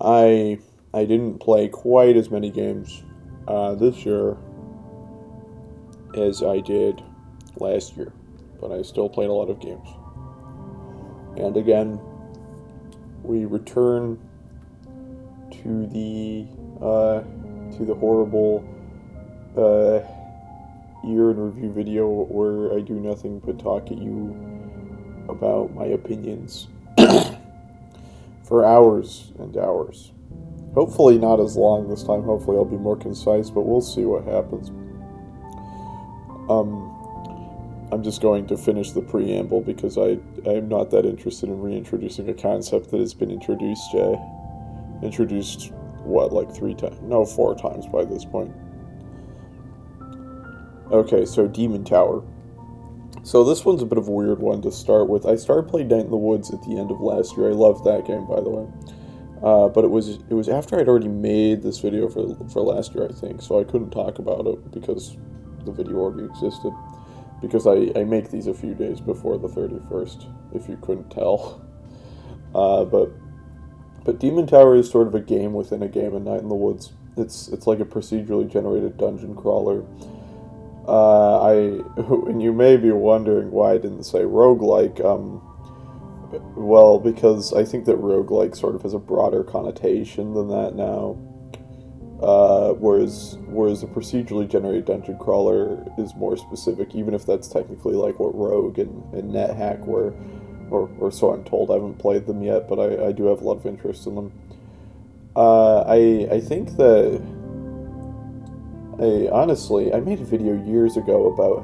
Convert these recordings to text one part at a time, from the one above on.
I I didn't play quite as many games this year as I did last year, but I still played a lot of games. And again, we return to the horrible uh, year in review video where I do nothing but talk at you about my opinions for hours and hours. Hopefully not as long this time. Hopefully I'll be more concise, but we'll see what happens. Um, I'm just going to finish the preamble because I'm not that interested in reintroducing a concept that has been introduced what, like 3 times? No, 4 times by this point. Okay, so Demon Tower. So this one's a bit of a weird one to start with. I started playing Night in the Woods at the end of last year. I loved that game, by the way. But it was after I'd already made this video for last year, I think, so I couldn't talk about it because the video already existed. Because I make these a few days before the 31st, if you couldn't tell. But Demon Tower is sort of a game within a game in Night in the Woods. It's like a procedurally generated dungeon crawler. And you may be wondering why I didn't say roguelike. Well, because I think that roguelike sort of has a broader connotation than that now. Whereas a procedurally generated dungeon crawler is more specific, even if that's technically like what Rogue and NetHack were, or so I'm told. I haven't played them yet, but I do have a lot of interest in them. I think that I made a video years ago about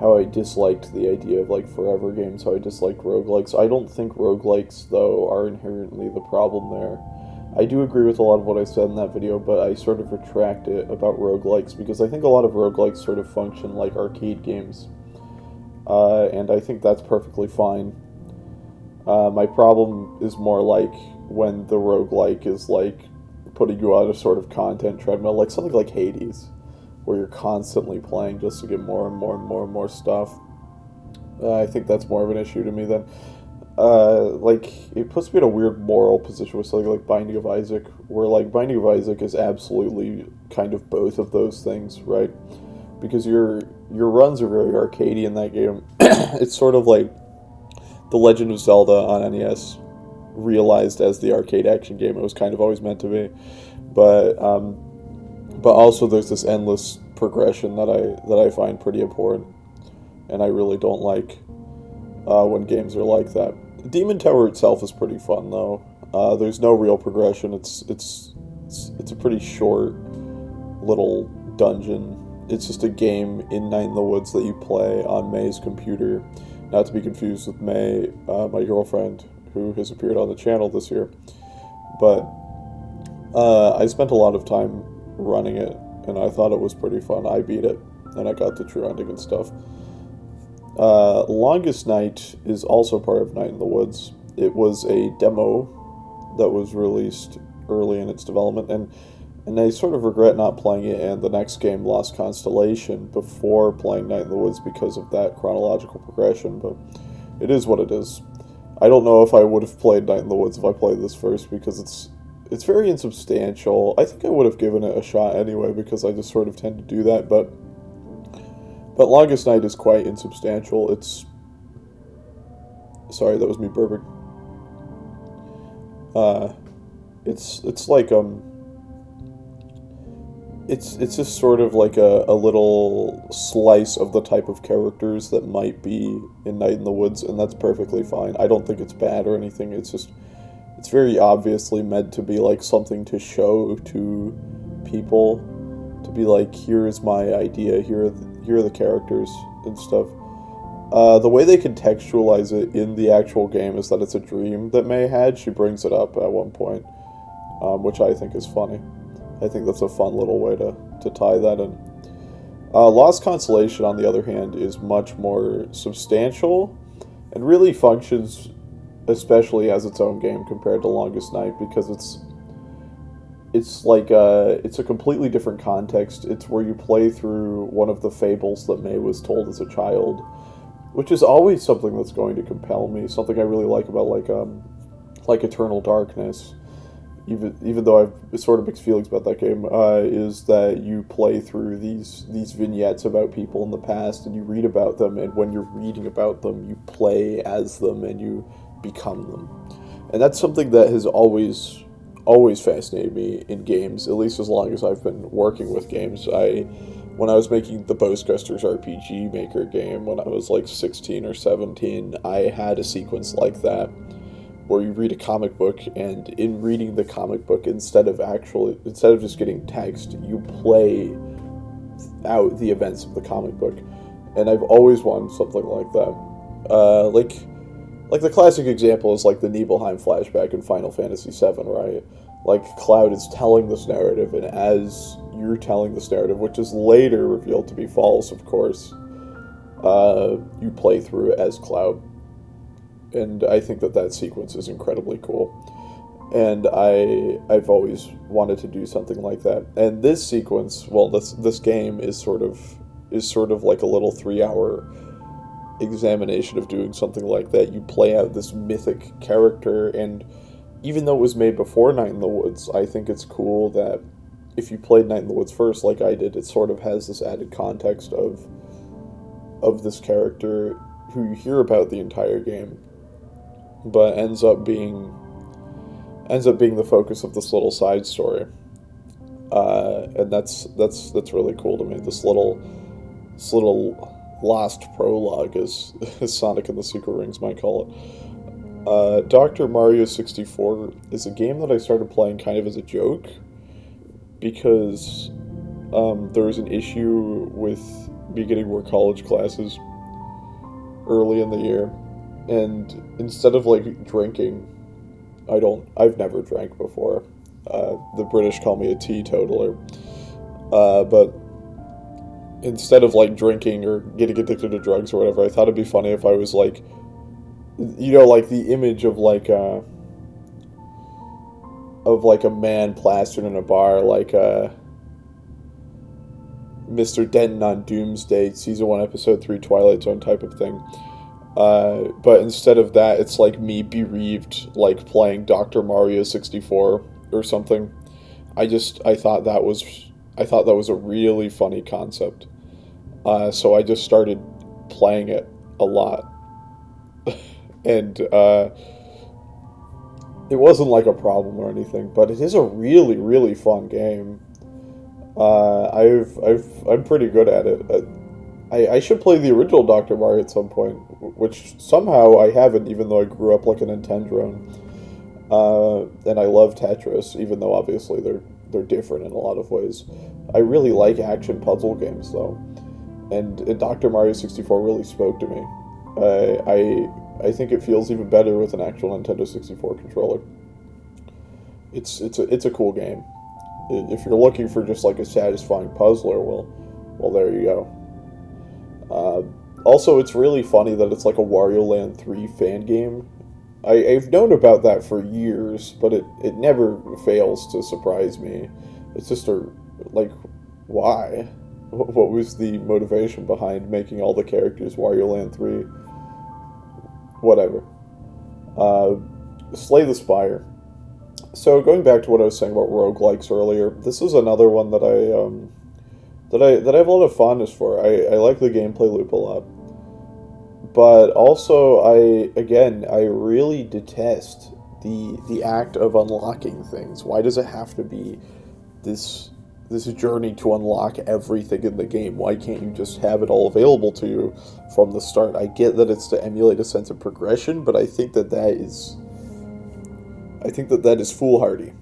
how I disliked the idea of like forever games, how I disliked roguelikes. I don't think roguelikes though are inherently the problem there. I do agree with a lot of what I said in that video, but I sort of retract it about roguelikes because I think a lot of roguelikes sort of function like arcade games. And I think that's perfectly fine. My problem is more like when the roguelike is like putting you on a sort of content treadmill, like something like Hades, where you're constantly playing just to get more and more and more and more stuff. I think that's more of an issue to me than like, it puts me in a weird moral position with something like Binding of Isaac, where, like, Binding of Isaac is absolutely kind of both of those things, right? Because your runs are very arcadey in that game. It's sort of like The Legend of Zelda on NES realized as the arcade action game it was kind of always meant to be. But also there's this endless progression that I find pretty important, and I really don't like when games are like that. Demon Tower itself is pretty fun though. There's no real progression. It's a pretty short little dungeon. It's just a game in Night in the Woods that you play on May's computer. Not to be confused with May, my girlfriend, who has appeared on the channel this year. But I spent a lot of time running it, and I thought it was pretty fun. I beat it, and I got the true ending and stuff. Longest Night is also part of Night in the Woods. It was a demo that was released early in its development, and I sort of regret not playing it and the next game, Lost Constellation, before playing Night in the Woods because of that chronological progression, but it is what it is. I don't know if I would have played Night in the Woods if I played this first, because it's very insubstantial. I think I would have given it a shot anyway, because I just sort of tend to do that, but Longest Night is quite insubstantial. Sorry, that was me burping. It's like, it's just sort of like a little slice of the type of characters that might be in Night in the Woods, and that's perfectly fine. I don't think it's bad or anything. It's very obviously meant to be like something to show to people, to be like, here's my idea, here are the characters and stuff. The way they contextualize it in the actual game is that it's a dream that May had. She brings it up at one point, which I think is funny. I think that's a fun little way to tie that in. Lost Constellation, on the other hand, is much more substantial and really functions especially as its own game compared to Longest Night, because it's like it's a completely different context. It's where you play through one of the fables that May was told as a child, which is always something that's going to compel me. Something I really like about like Eternal Darkness even though I've sort of mixed feelings about that game, is that you play through these vignettes about people in the past, and you read about them, and when you're reading about them, you play as them and you become them, and that's something that has always fascinated me in games, at least as long as I've been working with games. When I was making the Ghostbusters RPG Maker game when I was like 16 or 17, I had a sequence like that where you read a comic book, and in reading the comic book, instead of just getting text, you play out the events of the comic book. And I've always wanted something like that. Like the classic example is like the Nibelheim flashback in Final Fantasy VII, right? Like Cloud is telling this narrative, and as you're telling this narrative, which is later revealed to be false, of course, you play through it as Cloud. And I think that sequence is incredibly cool. And I've always wanted to do something like that. And this sequence, well, this game is sort of like a little 3-hour examination of doing something like that. You play out this mythic character, and even though it was made before Night in the Woods, I think it's cool that if you played Night in the Woods first, like I did, it sort of has this added context of this character who you hear about the entire game, but ends up being the focus of this little side story, and that's really cool to me. This little lost prologue, as Sonic and the Secret Rings might call it. Dr. Mario 64 is a game that I started playing kind of as a joke, because there was an issue with me getting more college classes early in the year, and instead of like drinking, I've never drank before. The British call me a teetotaler, but instead of like drinking or getting addicted to drugs or whatever, I thought it'd be funny if I was like, like the image of like a man plastered in a bar, like Mr. Denton on Doomsday, Season 1, Episode 3, Twilight Zone type of thing. But instead of that, it's like me bereaved, like playing Dr. Mario 64 or something. I thought that was a really funny concept. So I just started playing it a lot. And it wasn't like a problem or anything, but it is a really, really fun game. I'm pretty good at it. I should play the original Dr. Mario at some point, which somehow I haven't, even though I grew up like a Nintendron. And I love Tetris, even though obviously they're different in a lot of ways. I really like action puzzle games though, and Dr. Mario 64 really spoke to me. I think it feels even better with an actual Nintendo 64 controller. It's a cool game. If you're looking for just like a satisfying puzzler, well there you go. Also, it's really funny that it's like a Wario Land 3 fan game. I've known about that for years, but it never fails to surprise me. It's just why? What was the motivation behind making all the characters Wario Land 3? Whatever. Slay the Spire. So going back to what I was saying about roguelikes earlier, this is another one that I have a lot of fondness for. I like the gameplay loop a lot. But also, I really detest the act of unlocking things. Why does it have to be this journey to unlock everything in the game? Why can't you just have it all available to you from the start? I get that it's to emulate a sense of progression, but I think that is foolhardy.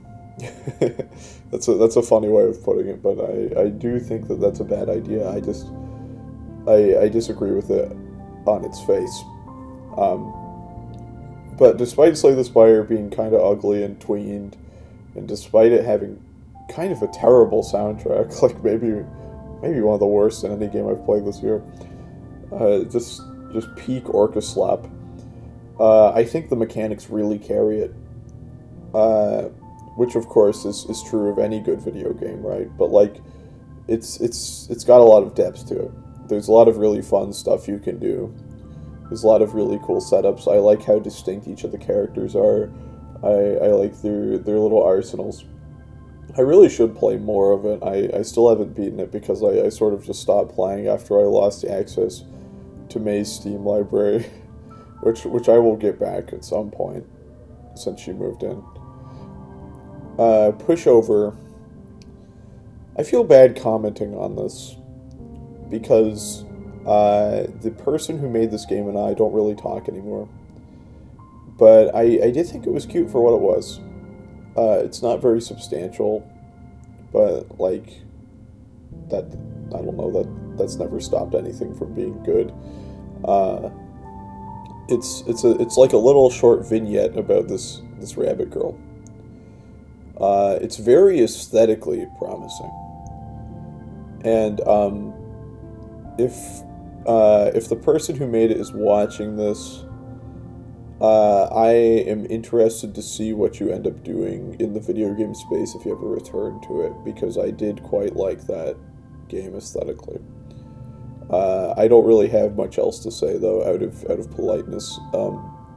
That's a funny way of putting it, but I do think that that's a bad idea. I disagree with it on its face. But despite Slay the Spire being kind of ugly and tweened, and despite it having kind of a terrible soundtrack, like maybe one of the worst in any game I've played this year, just peak orca slap, I think the mechanics really carry it. Which of course is true of any good video game, right? But like, it's got a lot of depth to it. There's a lot of really fun stuff you can do. There's a lot of really cool setups. I like how distinct each of the characters are. I like their little arsenals. I really should play more of it. I still haven't beaten it because I sort of just stopped playing after I lost access to May's Steam library, which I will get back at some point since she moved in. Pushover. I feel bad commenting on this because the person who made this game and I don't really talk anymore. But I did think it was cute for what it was. It's not very substantial, but like that, I don't know, that's never stopped anything from being good. It's like a little short vignette about this rabbit girl. It's very aesthetically promising, and if the person who made it is watching this, I am interested to see what you end up doing in the video game space if you ever return to it, because I did quite like that game aesthetically. I don't really have much else to say though, out of politeness.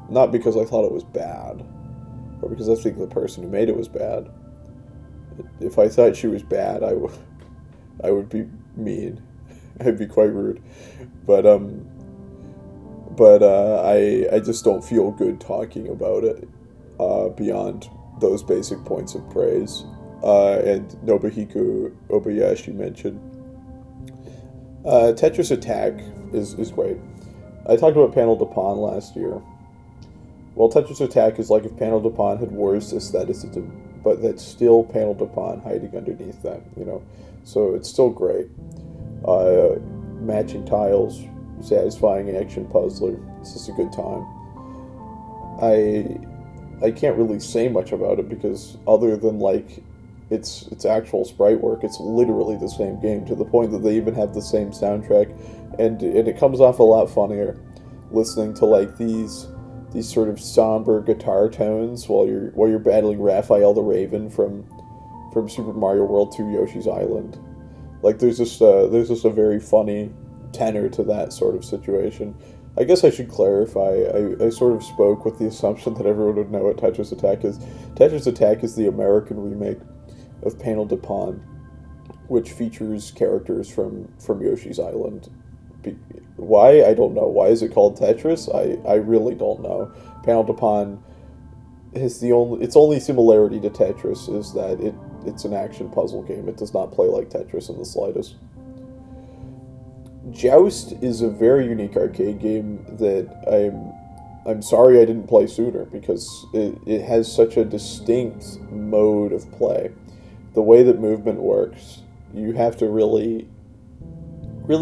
Not because I thought it was bad, or because I think the person who made it was bad. If I thought she was bad, I would be mean. I'd be quite rude. But I just don't feel good talking about it beyond those basic points of praise. And Nobuhiko Obayashi mentioned. Tetris Attack is great. I talked about Panel de Pon last year. Well, Tetris Attack is like if Panel de Pon had worse aestheticism, but that's still Panel de Pon hiding underneath that, you know. So it's still great. Matching tiles, satisfying action puzzler. It's just a good time. I can't really say much about it because other than like its actual sprite work, it's literally the same game, to the point that they even have the same soundtrack, and it comes off a lot funnier listening to like these sort of somber guitar tones while you're battling Raphael the Raven from Super Mario World 2 Yoshi's Island. Like there's just a very funny tenor to that sort of situation. I guess I should clarify. I sort of spoke with the assumption that everyone would know what Tetris Attack is. Tetris Attack is the American remake of Panel de Pon, which features characters from Yoshi's Island. Why? I don't know. Why is it called Tetris? I really don't know. Panel de Pon is its only similarity to Tetris is that it's an action puzzle game. It does not play like Tetris in the slightest. Joust is a very unique arcade game that I'm sorry I didn't play sooner, because it has such a distinct mode of play. The way that movement works, you have to really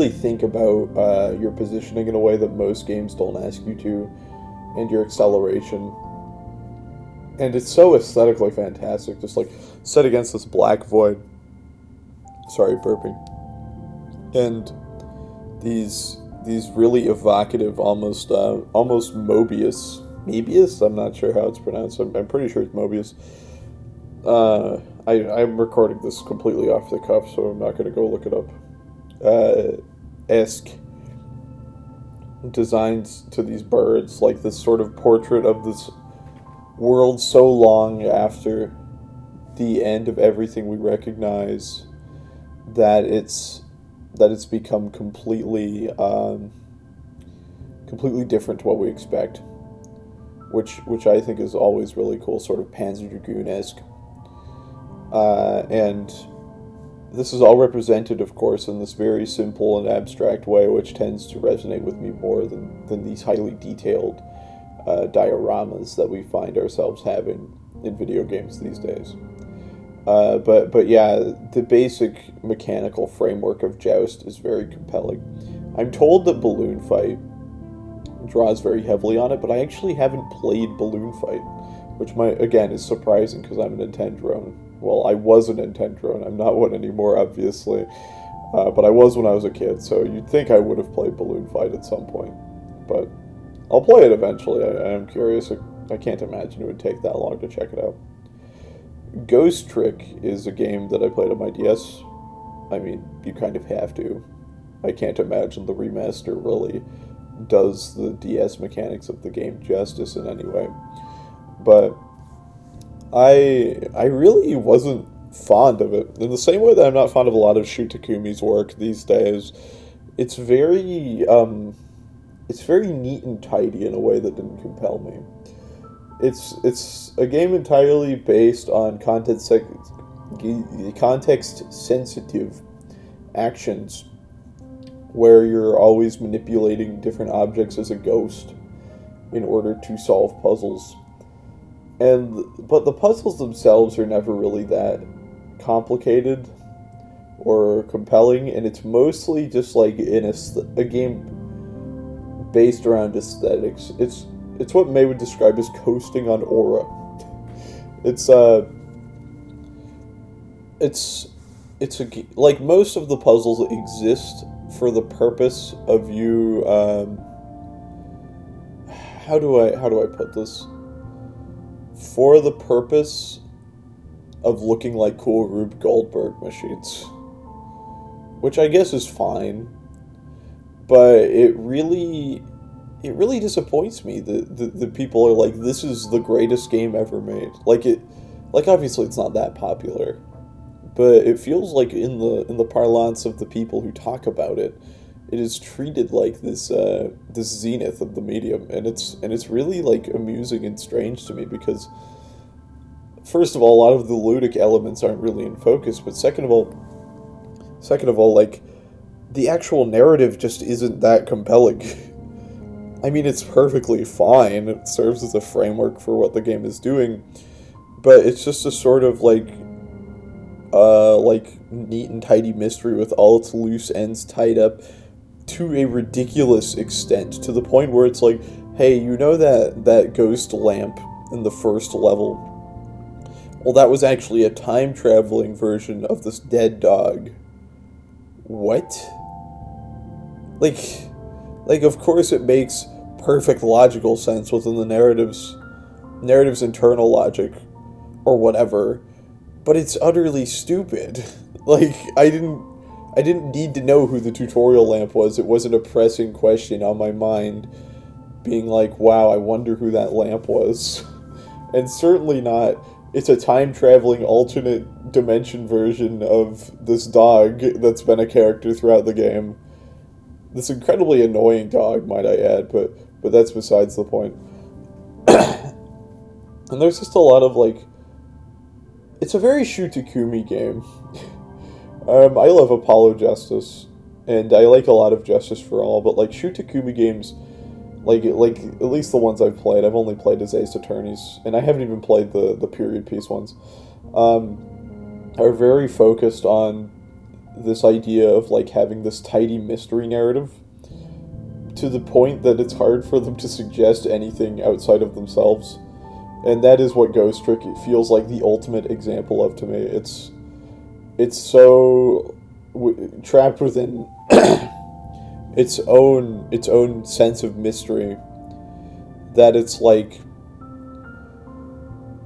think about your positioning in a way that most games don't ask you to, and your acceleration. And it's so aesthetically fantastic, just like set against this black void. Sorry, burping. And these really evocative, almost Mobius. I'm not sure how it's pronounced. I'm pretty sure it's Mobius. I'm recording this completely off the cuff, so I'm not going to go look it up. Esque designs to these birds, like this sort of portrait of this world so long after the end of everything we recognize that it's become completely different to what we expect, which I think is always really cool, sort of Panzer Dragoon-esque. And this is all represented, of course, in this very simple and abstract way, which tends to resonate with me more than these highly detailed dioramas that we find ourselves having in video games these days. But yeah, the basic mechanical framework of Joust is very compelling. I'm told that Balloon Fight draws very heavily on it, but I actually haven't played Balloon Fight, which again is surprising because I'm a Nintendrone. Well, I was a Nintendrone. I'm not one anymore, obviously, but I was when I was a kid. So you'd think I would have played Balloon Fight at some point, but I'll play it eventually. I am curious. I can't imagine it would take that long to check it out. Ghost Trick is a game that I played on my DS. I mean, you kind of have to. I can't imagine the remaster really does the DS mechanics of the game justice in any way. But I really wasn't fond of it. In the same way that I'm not fond of a lot of Shu Takumi's work these days, it's very it's very neat and tidy in a way that didn't compel me. It's a game entirely based on context sensitive actions where you're always manipulating different objects as a ghost in order to solve puzzles. But the puzzles themselves are never really that complicated or compelling, and it's mostly just like a game based around aesthetics. It's what May would describe as coasting on aura. It's it's like most of the puzzles exist for the purpose of you. How do I put this? For the purpose of looking like cool Rube Goldberg machines, which I guess is fine, but it really disappoints me that the people are like, this is the greatest game ever made. Like obviously it's not that popular, but it feels like in the parlance of the people who talk about it, it is treated like this zenith of the medium, and it's really like amusing and strange to me because, first of all, a lot of the ludic elements aren't really in focus, but second of all, like, the actual narrative just isn't that compelling. I mean, it's perfectly fine. It serves as a framework for what the game is doing, but it's just a sort of like neat and tidy mystery with all its loose ends tied up to a ridiculous extent, to the point where it's like, hey, you know that ghost lamp in the first level? Well, that was actually a time-traveling version of this dead dog. What? Like, of course it makes perfect logical sense within the narrative's internal logic, or whatever, but it's utterly stupid. Like, I didn't need to know who the tutorial lamp was. It wasn't a pressing question on my mind, being like, wow, I wonder who that lamp was. And certainly not, it's a time-traveling alternate dimension version of this dog that's been a character throughout the game. This incredibly annoying dog, might I add, but that's besides the point. And there's just a lot of, like, it's a very Shu Takumi game. I love Apollo Justice, and I like a lot of Justice for All, but, like, Shu Takumi games, like at least the ones I've played, I've only played as Ace Attorneys, and I haven't even played the period piece ones, are very focused on this idea of, like, having this tidy mystery narrative, to the point that it's hard for them to suggest anything outside of themselves. And that is what Ghost Trick feels like the ultimate example of to me. It's so trapped within its own sense of mystery that it's like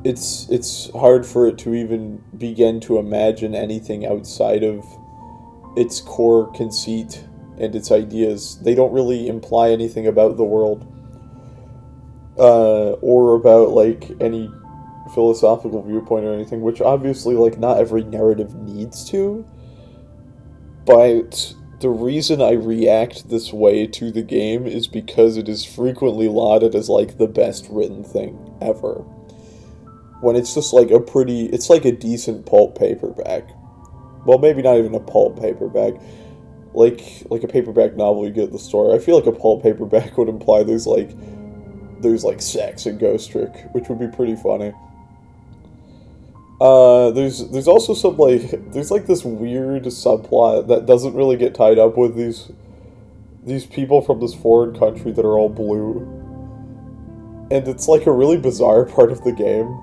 it's hard for it to even begin to imagine anything outside of its core conceit and its ideas. They don't really imply anything about the world, or about, like, any philosophical viewpoint or anything, which obviously, like, not every narrative needs to, but the reason I react this way to the game is because it is frequently lauded as, like, the best written thing ever. When it's just, like, it's like a decent pulp paperback. Well, maybe not even a pulp paperback. Like a paperback novel you get at the store. I feel like a pulp paperback would imply there's sex in Ghost Trick, which would be pretty funny. There's also some, like, there's, like, this weird subplot that doesn't really get tied up with these people from this foreign country that are all blue. And it's, like, a really bizarre part of the game.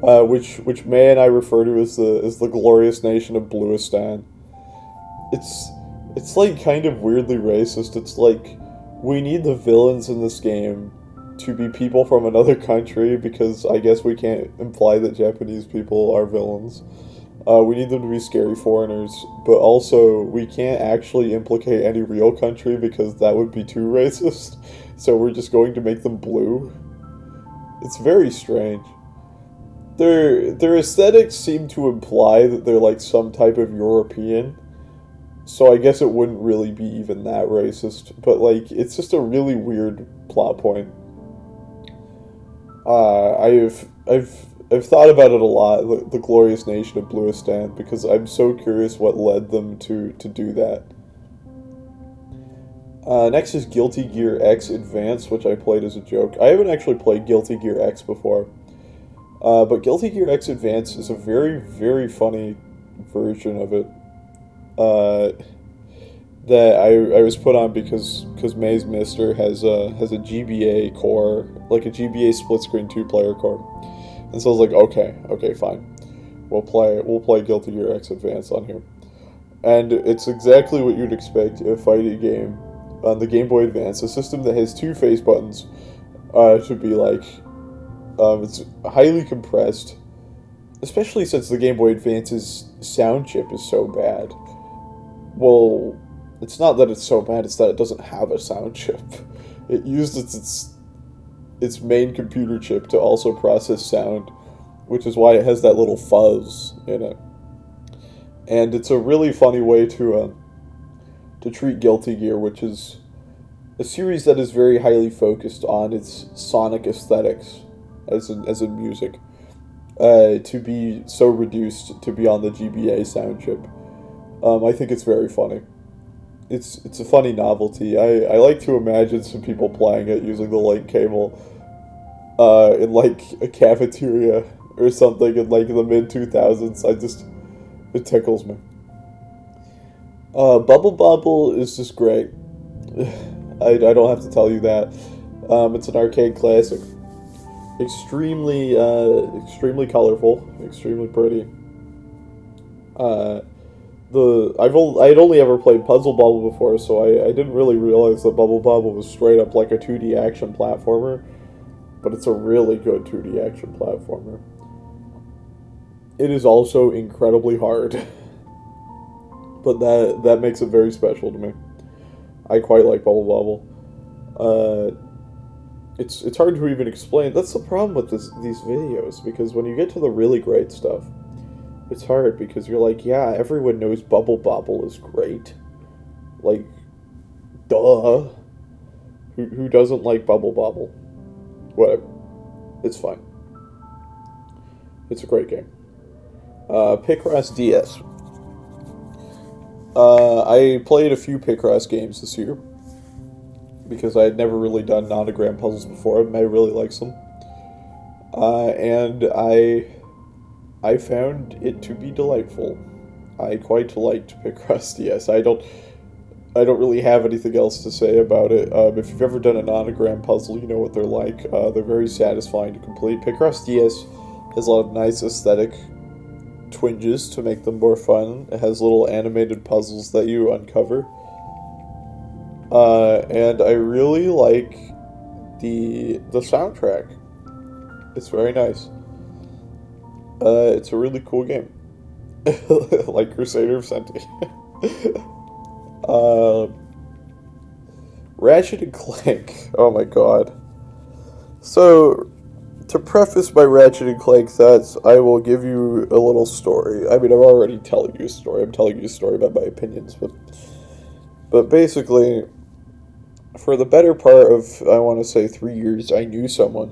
Which May and I refer to as the glorious nation of Bluistan. It's like kind of weirdly racist. It's like, we need the villains in this game to be people from another country, because I guess we can't imply that Japanese people are villains. We need them to be scary foreigners, but also we can't actually implicate any real country because that would be too racist. So we're just going to make them blue. It's very strange. Their aesthetics seem to imply that they're like some type of European, so I guess it wouldn't really be even that racist. But like, it's just a really weird plot point. I've thought about it a lot, the glorious nation of Bluistan, because I'm so curious what led them to do that. Next is Guilty Gear X Advance, which I played as a joke. I haven't actually played Guilty Gear X before. But Guilty Gear X Advance is a very, very funny version of it. That I was put on because Maze Mister has a GBA core, like a GBA split screen 2-player core. And so I was like, okay, fine. We'll play Guilty Gear X Advance on here. And it's exactly what you'd expect a fighting game on the Game Boy Advance, a system that has 2 face buttons, to be like. It's highly compressed, especially since the Game Boy Advance's sound chip is so bad. Well, it's not that it's so bad, it's that it doesn't have a sound chip. It used its main computer chip to also process sound, which is why it has that little fuzz in it. And it's a really funny way to treat Guilty Gear, which is a series that is very highly focused on its sonic aesthetics, as in music, to be so reduced to be on the GBA sound chip. I think it's very funny. It's a funny novelty. I like to imagine some people playing it using the link cable in like a cafeteria or something in like the mid-2000s. It tickles me. Bubble Bobble is just great. I don't have to tell you that. It's an arcade classic. Extremely colorful, extremely pretty. I'd only ever played Puzzle Bobble before, so I didn't really realize that Bubble Bobble was straight up like a 2D action platformer, but it's a really good 2D action platformer. It is also incredibly hard, but that makes it very special to me. I quite like Bubble Bobble. It's hard to even explain. That's the problem with these videos, because when you get to the really great stuff, it's hard, because you're like, yeah, everyone knows Bubble Bobble is great. Like, duh. Who doesn't like Bubble Bobble? Whatever. It's fine. It's a great game. Picross DS. I played a few Picross games this year, because I had never really done nonogram puzzles before, and I really liked them. And I found it to be delightful. I quite liked Picross DS. I don't really have anything else to say about it. If you've ever done a nonogram puzzle, you know what they're like. They're very satisfying to complete. Picross DS has a lot of nice aesthetic twinges to make them more fun. It has little animated puzzles that you uncover. And I really like the soundtrack. It's very nice. It's a really cool game. Like Crusader of Senti. Ratchet and Clank. Oh my god. So, to preface my Ratchet and Clank thoughts, I will give you a little story. I mean, I'm already telling you a story. I'm telling you a story about my opinions, but basically, for the better part of, I want to say, 3 years, I knew someone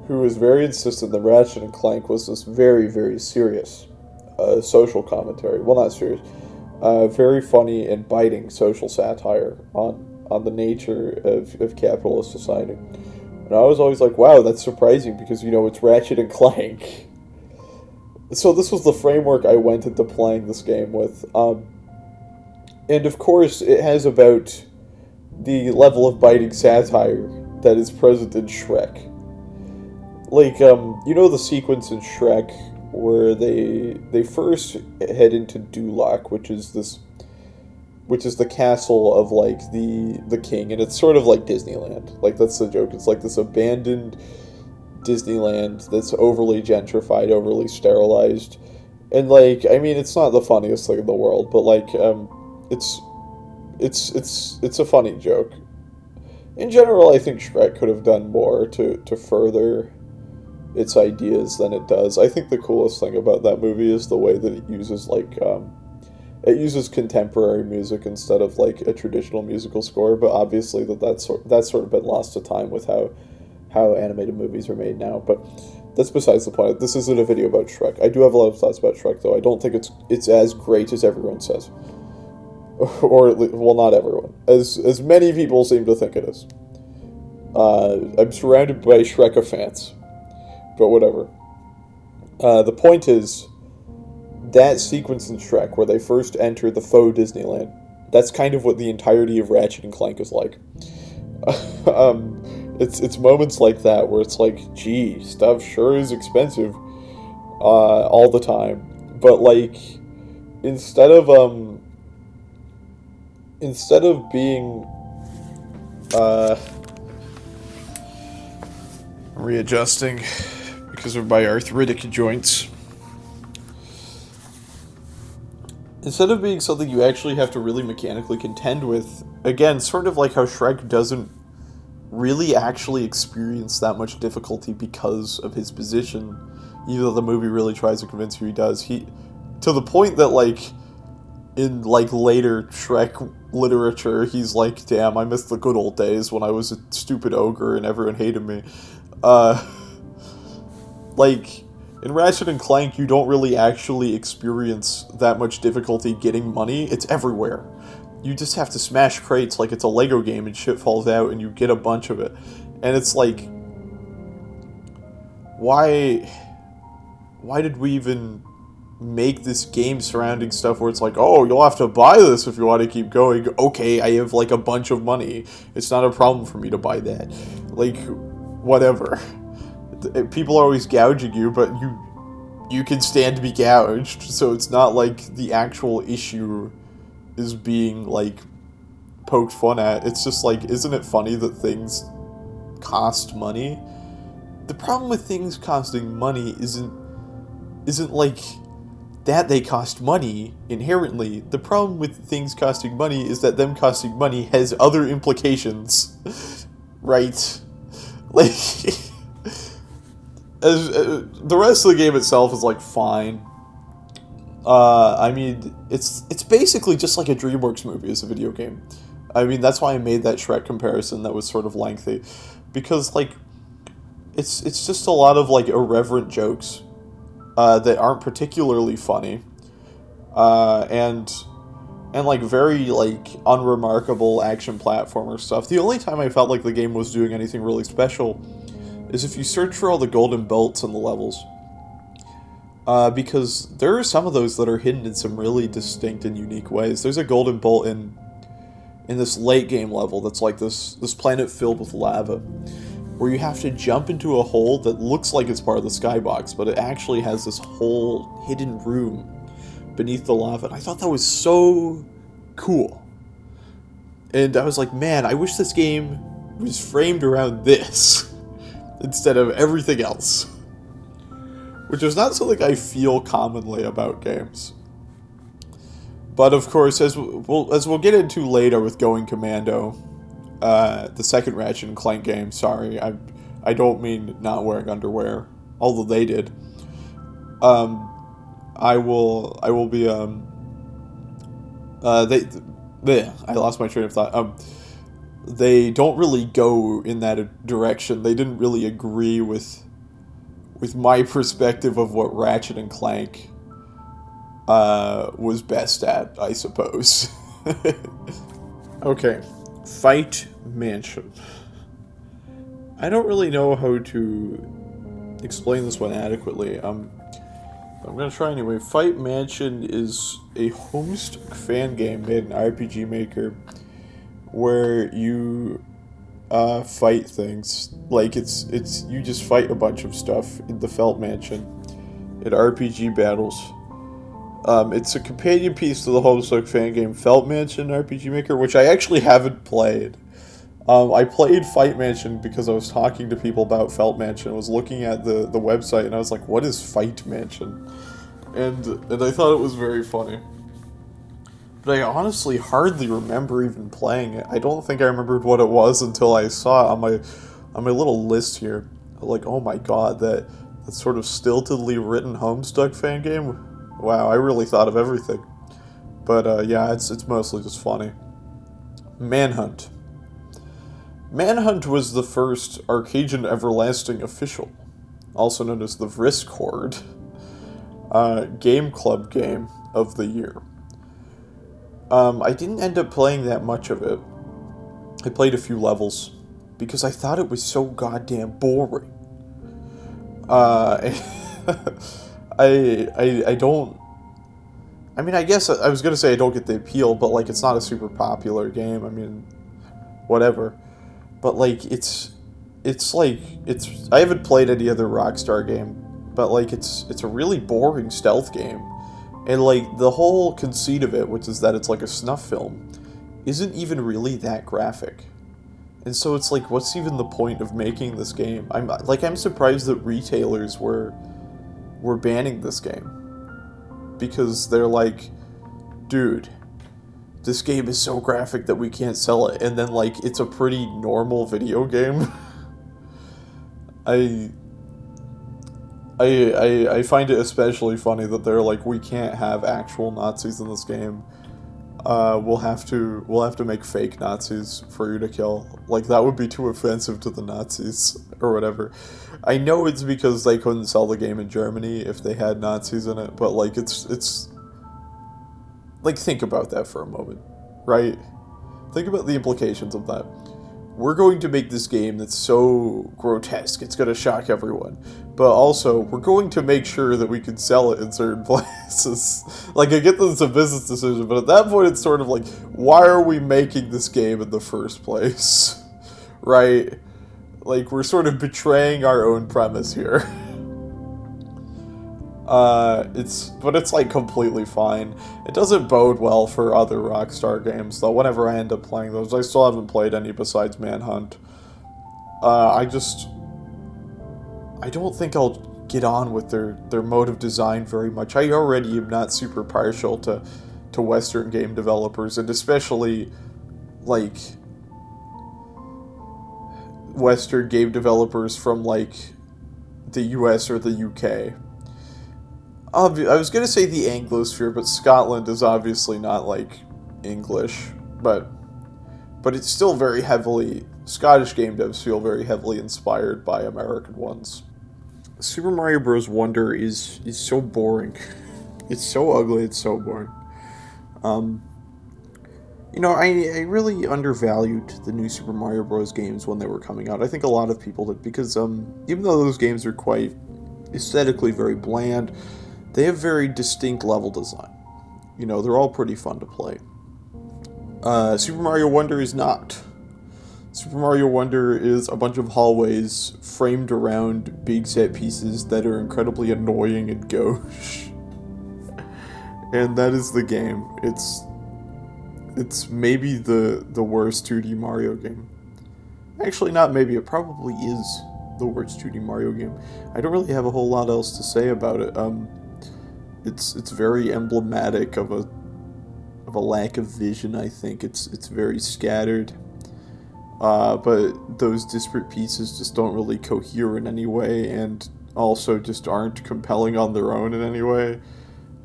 who was very insistent that Ratchet and Clank was this very, very serious social commentary. Well, not serious. Very funny and biting social satire on the nature of capitalist society. And I was always like, wow, that's surprising, because, you know, it's Ratchet and Clank. So this was the framework I went into playing this game with. And of course, it has about the level of biting satire that is present in Shrek. Like, you know the sequence in Shrek where they first head into Duloc, which is the castle of, like, the king, and it's sort of like Disneyland. Like, that's the joke. It's like this abandoned Disneyland that's overly gentrified, overly sterilized. And, like, I mean, it's not the funniest thing in the world, but, like, it's a funny joke. in general, I think Shrek could have done more to further its ideas than it does. I think the coolest thing about that movie is the way that it uses it uses contemporary music instead of like a traditional musical score. But obviously that's sort of been lost to time with how animated movies are made now. But that's besides the point. This isn't a video about Shrek. I do have a lot of thoughts about Shrek, though. I don't think it's as great as everyone says, or well, not everyone, as many people seem to think it is. I'm surrounded by Shrek fans, but whatever. The point is, that sequence in Shrek where they first enter the faux Disneyland, that's kind of what the entirety of Ratchet and Clank is like. It's moments like that where it's like, gee, stuff sure is expensive, all the time. But like, instead of being, readjusting because of my arthritic joints. Instead of being something you actually have to really mechanically contend with, again, sort of like how Shrek doesn't really actually experience that much difficulty because of his position, even though the movie really tries to convince you he does. To the point that, like, in, like, later Shrek literature, he's like, damn, I miss the good old days when I was a stupid ogre and everyone hated me. Like, in Ratchet and Clank, you don't really actually experience that much difficulty getting money. It's everywhere. You just have to smash crates like it's a Lego game and shit falls out and you get a bunch of it. And it's like, why did we even make this game surrounding stuff where it's like, oh, you'll have to buy this if you want to keep going. Okay, I have like a bunch of money. It's not a problem for me to buy that. Like, whatever. People are always gouging you, but you can stand to be gouged, so it's not like the actual issue is being, like, poked fun at. It's just like, isn't it funny that things cost money? The problem with things costing money isn't like that they cost money inherently. The problem with things costing money is that them costing money has other implications, right? Like, the rest of the game itself is, like, fine. I mean, it's basically just like a DreamWorks movie as a video game. I mean, that's why I made that Shrek comparison that was sort of lengthy. Because, like, it's just a lot of, like, irreverent jokes that aren't particularly funny. And like, very, like, unremarkable action platformer stuff. The only time I felt like the game was doing anything really special is if you search for all the golden belts in the levels. Because there are some of those that are hidden in some really distinct and unique ways. There's a golden bolt in this late game level that's like this planet filled with lava, where you have to jump into a hole that looks like it's part of the skybox, but it actually has this whole hidden room beneath the lava. And I thought that was so cool. And I was like, man, I wish this game was framed around this instead of everything else. Which is not something I feel commonly about games. But of course, as we'll get into later with Going Commando, the second Ratchet and Clank game. Sorry, I don't mean not wearing underwear, although they did. I will be I lost my train of thought. They don't really go in that direction. They didn't really agree with my perspective of what Ratchet and Clank was best at, I suppose. Okay, Fight Mansion. I don't really know how to explain this one adequately. I'm gonna try anyway. Fight Mansion is a Homestuck fan game made in RPG Maker where you fight things. Like, it's you just fight a bunch of stuff in the Felt Mansion in RPG battles. It's a companion piece to the Homestuck fan game Felt Mansion RPG Maker, which I actually haven't played. I played Fight Mansion because I was talking to people about Felt Mansion. I was looking at the website and I was like, what is Fight Mansion? And I thought it was very funny. But but I honestly hardly remember even playing it. I don't think I remembered what it was until I saw it on my little list here. Like, oh my god, that sort of stiltedly written Homestuck fan game. Wow, I really thought of everything. But yeah, it's mostly just funny. Manhunt. Manhunt was the first Arcadian Everlasting official, also known as the Vrisk game club game of the year. I didn't end up playing that much of it. I played a few levels because I thought it was so goddamn boring. Uh, I don't. I mean, I guess I was gonna say I don't get the appeal, but like it's not a super popular game. I mean, whatever. But like it's like it's. I haven't played any other Rockstar game, but like it's a really boring stealth game, and like the whole conceit of it, which is that it's like a snuff film, isn't even really that graphic. And so it's like, what's even the point of making this game? I'm surprised that retailers were banning this game. Because they're like, dude, this game is so graphic that we can't sell it. And then like it's a pretty normal video game. I I find it especially funny that they're like, we can't have actual Nazis in this game. We'll have to make fake Nazis for you to kill. Like, that would be too offensive to the Nazis or whatever. I know it's because they couldn't sell the game in Germany if they had Nazis in it, but like it's like, think about that for a moment, right? Think about the implications of that. We're going to make this game that's so grotesque, it's going to shock everyone. But also, we're going to make sure that we can sell it in certain places. Like, I get that it's a business decision, but at that point it's sort of like, why are we making this game in the first place? Right? Like, we're sort of betraying our own premise here. But it's like completely fine. It doesn't bode well for other Rockstar games, though. Whenever I end up playing those, I still haven't played any besides Manhunt. I don't think I'll get on with their mode of design very much. I already am not super partial to Western game developers, and especially, like, Western game developers from, like, the US or the UK. I was going to say the Anglosphere, but Scotland is obviously not, like, English. But it's still very heavily... Scottish game devs feel very heavily inspired by American ones. Super Mario Bros. Wonder is so boring. It's so ugly, it's so boring. You know, I really undervalued the new Super Mario Bros. Games when they were coming out. I think a lot of people did, because even though those games are quite aesthetically very bland, they have very distinct level design. You know, they're all pretty fun to play. Super Mario Wonder is not. Super Mario Wonder is a bunch of hallways framed around big set pieces that are incredibly annoying and gauche. And that is the game. It's maybe the worst 2D Mario game. Actually, not maybe, it probably is the worst 2D Mario game. I don't really have a whole lot else to say about it. It's very emblematic of a lack of vision, I think. It's very scattered. But those disparate pieces just don't really cohere in any way, and also just aren't compelling on their own in any way.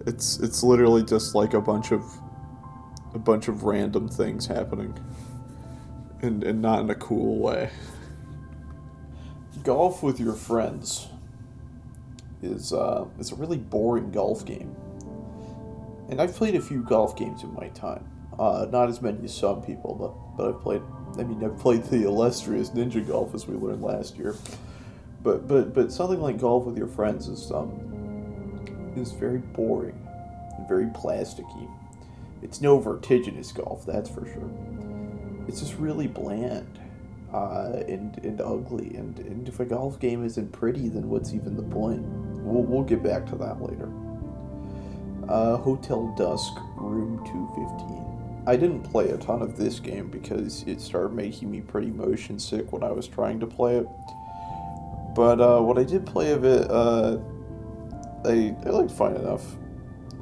It's literally just like a bunch of random things happening, and not in a cool way. Golf with your friends is a really boring golf game. And I've played a few golf games in my time. Not as many as some people, but I've played the illustrious Ninja Golf, as we learned last year. But something like Golf with your friends is very boring and very plasticky. It's no vertiginous golf, that's for sure. It's just really bland. And ugly, and if a golf game isn't pretty, then what's even the point? We'll get back to that later. Hotel Dusk, Room 215. I didn't play a ton of this game because it started making me pretty motion sick when I was trying to play it. But what I did play of it, I liked fine enough.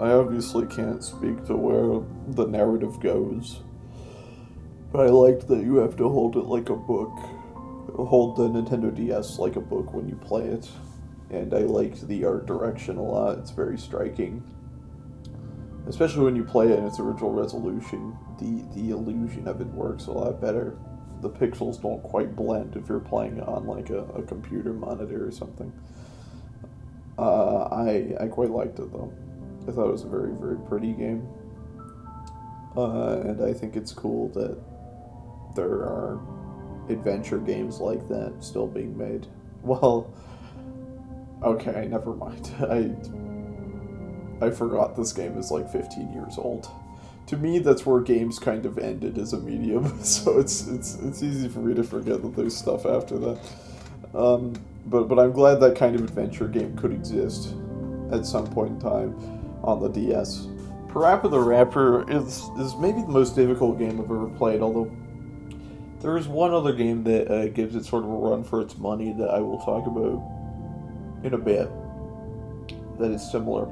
I obviously can't speak to where the narrative goes, but I liked that you have to hold it like a book. Hold the Nintendo DS like a book when you play it. And I liked the art direction a lot. It's very striking. Especially when you play it in its original resolution, the illusion of it works a lot better. The pixels don't quite blend if you're playing on like a computer monitor or something. I quite liked it though. I thought it was a very, very pretty game. And I think it's cool that there are adventure games like that still being made. Well, okay, never mind. I forgot this game is like 15 years old. To me, that's where games kind of ended as a medium, so it's easy for me to forget that there's stuff after that. But I'm glad that kind of adventure game could exist at some point in time on the DS. Parappa the Rapper is maybe the most difficult game I've ever played, although there is one other game that gives it sort of a run for its money that I will talk about in a bit that is similar.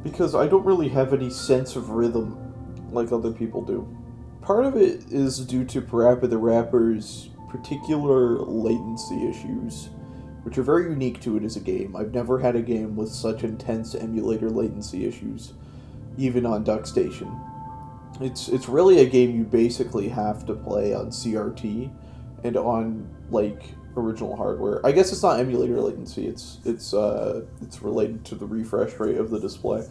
Because I don't really have any sense of rhythm like other people do. Part of it is due to Parappa the Rapper's particular latency issues, which are very unique to it as a game. I've never had a game with such intense emulator latency issues, even on DuckStation. It's really a game you basically have to play on CRT and on like original hardware. I guess it's not emulator latency. It's related to the refresh rate of the display.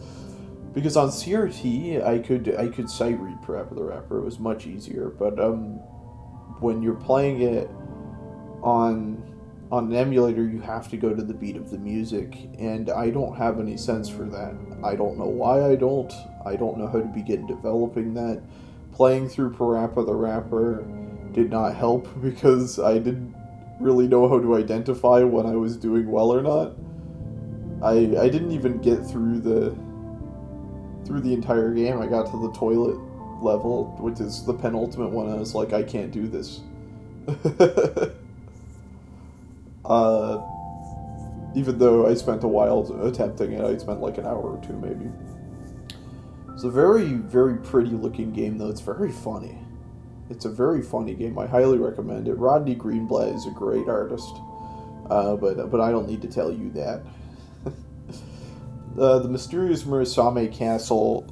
Because on CRT, I could sight read Parappa the Rapper. It was much easier. But when you're playing it on an emulator, you have to go to the beat of the music, and I don't have any sense for that. I don't know why I don't. I don't know how to begin developing that. Playing through Parappa the Rapper did not help because I didn't really know how to identify when I was doing well or not. I didn't even get through the entire game. I got to the toilet level, which is the penultimate one. I was like, I can't do this. Even though I spent a while attempting it, I spent like an hour or two maybe. It's a very, very pretty looking game though. It's very funny. It's a very funny game. I highly recommend it. Rodney Greenblatt is a great artist, but I don't need to tell you that. The Mysterious Murasame Castle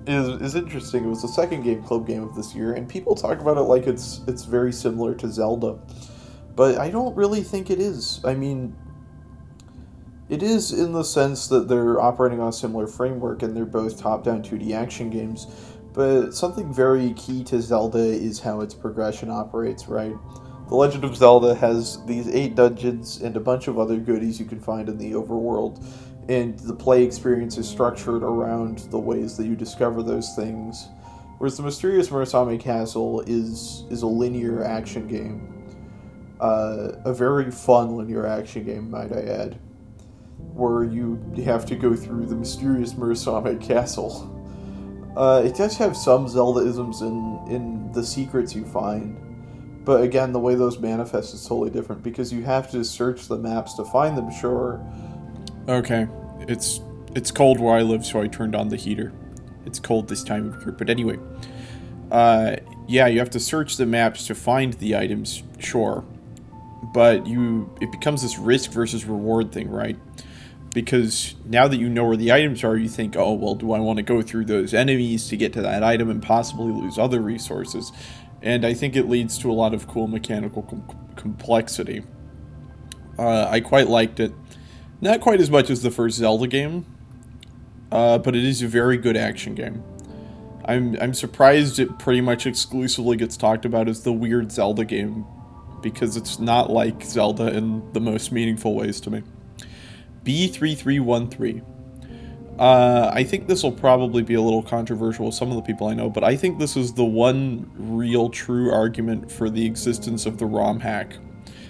is interesting. It was the second Game Club game of this year, and people talk about it like it's very similar to Zelda, but I don't really think it is. I mean, it is in the sense that they're operating on a similar framework, and they're both top-down 2D action games. But something very key to Zelda is how its progression operates, right? The Legend of Zelda has these 8 dungeons and a bunch of other goodies you can find in the overworld, and the play experience is structured around the ways that you discover those things. Whereas the Mysterious Murasame Castle is a linear action game. A very fun linear action game, might I add, where you have to go through the Mysterious Murasame Castle. It does have some Zelda-isms in the secrets you find, but again, the way those manifest is totally different, because you have to search the maps to find them, sure. Okay, it's cold where I live, so I turned on the heater. It's cold this time of year, but anyway. Yeah, you have to search the maps to find the items, sure. But it becomes this risk versus reward thing, right? Because now that you know where the items are, you think, oh, well, do I want to go through those enemies to get to that item and possibly lose other resources? And I think it leads to a lot of cool mechanical complexity. I quite liked it. Not quite as much as the first Zelda game, but it is a very good action game. I'm surprised it pretty much exclusively gets talked about as the weird Zelda game, because it's not like Zelda in the most meaningful ways to me. B3313. I think this will probably be a little controversial with some of the people I know, but I think this is the one real true argument for the existence of the ROM hack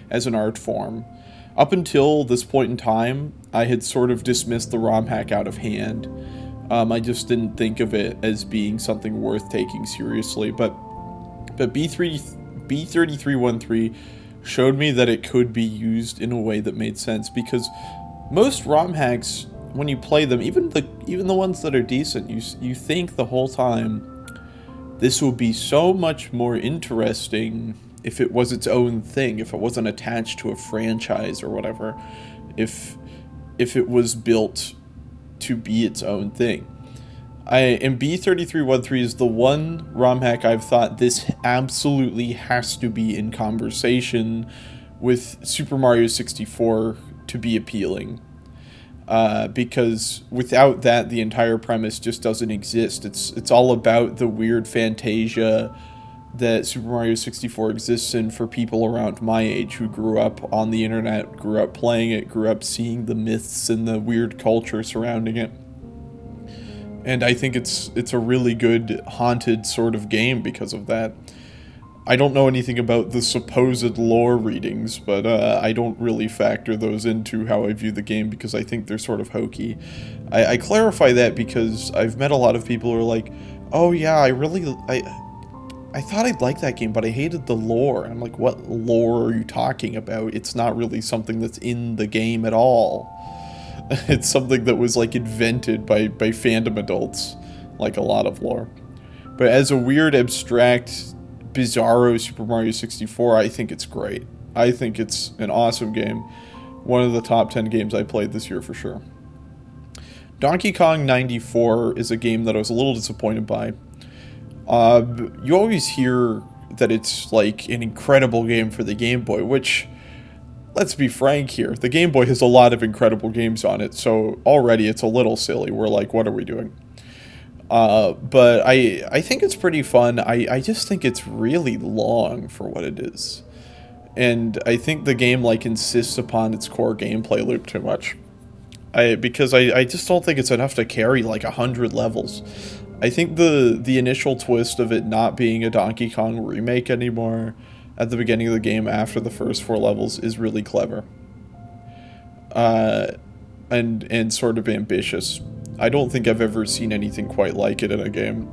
as an art form. Up until this point in time, I had sort of dismissed the ROM hack out of hand. I just didn't think of it as being something worth taking seriously, but B3313 showed me that it could be used in a way that made sense, because most ROM hacks when you play them, even the ones that are decent, you think the whole time, this will be so much more interesting if it was its own thing, if it wasn't attached to a franchise or whatever, if it was built to be its own thing. And B3313 is the one ROM hack I've thought this absolutely has to be in conversation with Super Mario 64 to be appealing. Because without that, the entire premise just doesn't exist. It's all about the weird fantasia that Super Mario 64 exists in for people around my age who grew up on the internet, grew up playing it, grew up seeing the myths and the weird culture surrounding it. And I think it's a really good haunted sort of game because of that. I don't know anything about the supposed lore readings, but I don't really factor those into how I view the game because I think they're sort of hokey. I clarify that because I've met a lot of people who are like, oh yeah, I thought I'd like that game, but I hated the lore. And I'm like, what lore are you talking about? It's not really something that's in the game at all. It's something that was like invented by fandom adults, like a lot of lore. But as a weird, abstract, bizarro Super Mario 64, I think it's great. I think it's an awesome game. One of the top 10 games I played this year for sure. Donkey Kong 94 is a game that I was a little disappointed by. You always hear that it's like an incredible game for the Game Boy, which, let's be frank here, the Game Boy has a lot of incredible games on it, so already it's a little silly. We're like, what are we doing? But I think it's pretty fun. I just think it's really long for what it is. And I think the game, like, insists upon its core gameplay loop too much. Because I just don't think it's enough to carry, like, 100 levels. I think the initial twist of it not being a Donkey Kong remake anymore at the beginning of the game after the first 4 levels is really clever. And sort of ambitious. I don't think I've ever seen anything quite like it in a game.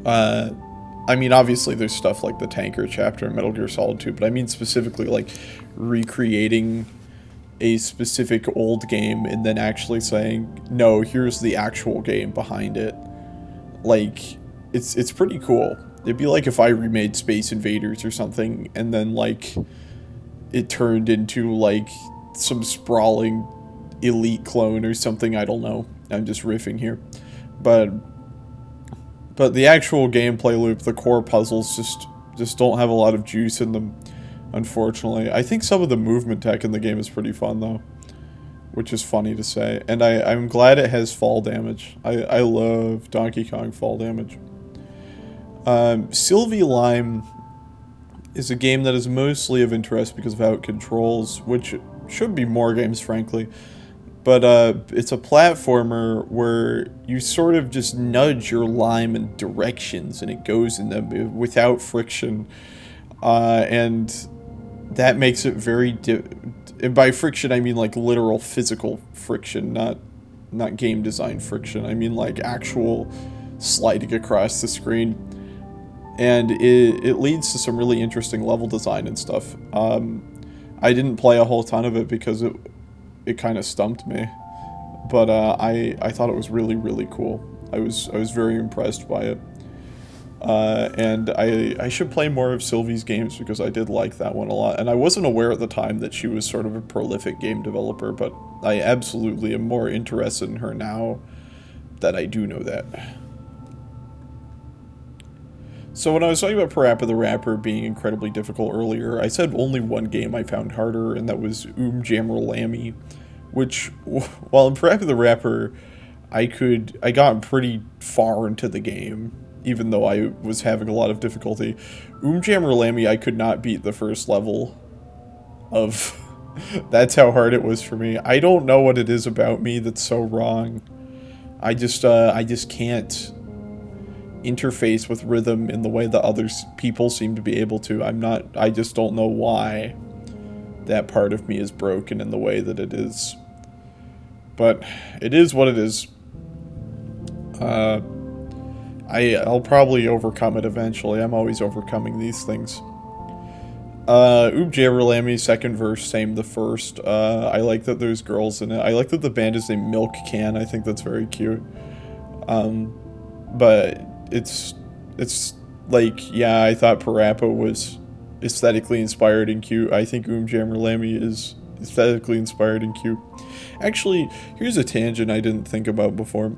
I mean, obviously there's stuff like the Tanker chapter in Metal Gear Solid 2, but I mean specifically like recreating a specific old game and then actually saying, no, here's the actual game behind it. Like, it's pretty cool. It'd be like if I remade Space Invaders or something, and then, like, it turned into, like, some sprawling Elite clone or something, I don't know. I'm just riffing here. But the actual gameplay loop, the core puzzles, just don't have a lot of juice in them, unfortunately. I think some of the movement tech in the game is pretty fun, though, which is funny to say. And I'm glad it has fall damage. I love Donkey Kong fall damage. Sylvie Lime is a game that is mostly of interest because of how it controls, which should be more games, frankly. But it's a platformer where you sort of just nudge your lime in directions and it goes in them without friction. And that makes it very... and by friction, I mean like literal physical friction, not game design friction. I mean like actual sliding across the screen. And it leads to some really interesting level design and stuff. I didn't play a whole ton of it because it kind of stumped me, but I thought it was really, really cool. I was very impressed by it, and I should play more of Sylvie's games because I did like that one a lot, and I wasn't aware at the time that she was sort of a prolific game developer, but I absolutely am more interested in her now that I do know that. So when I was talking about Parappa the Rapper being incredibly difficult earlier, I said only one game I found harder, and that was Jammer Lammy, which, while in Parappa the Rapper, I got pretty far into the game, even though I was having a lot of difficulty. Jammer Lammy, I could not beat the first level of... That's how hard it was for me. I don't know what it is about me that's so wrong. I just can't interface with rhythm in the way that other people seem to be able to. I just don't know why that part of me is broken in the way that it is. But it is what it is. I'll probably overcome it eventually. I'm always overcoming these things. Jabberlammy, second verse, same the first. I like that there's girls in it. I like that the band is named Milk Can. I think that's very cute. But it's like, yeah, I thought Parappa was aesthetically inspired and cute. I think Jabberlammy is aesthetically inspired and cute. Actually, here's a tangent I didn't think about before.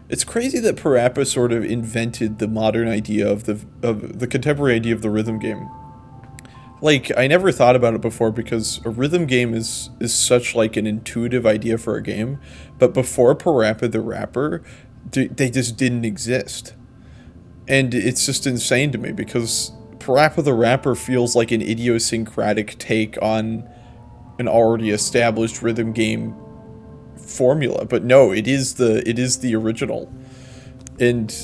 It's crazy that Parappa sort of invented the modern idea of the contemporary idea of the rhythm game. Like, I never thought about it before because a rhythm game is such like an intuitive idea for a game, but before Parappa the Rapper, they just didn't exist. And it's just insane to me because Parappa the Rapper feels like an idiosyncratic take on an already established rhythm game formula, but no, it is the original. And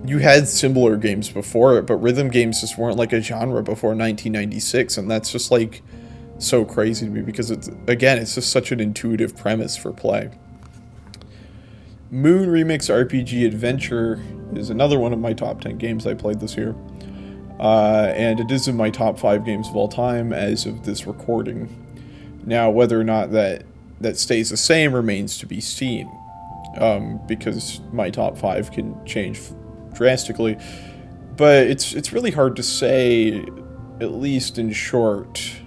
you had similar games before it, but rhythm games just weren't like a genre before 1996, and that's just like so crazy to me because it's just such an intuitive premise for play. Moon Remix RPG Adventure is another one of my top 10 games I played this year. And it is in my top 5 games of all time as of this recording. Now, whether or not that stays the same remains to be seen, because my top 5 can change drastically. But it's really hard to say, at least in short,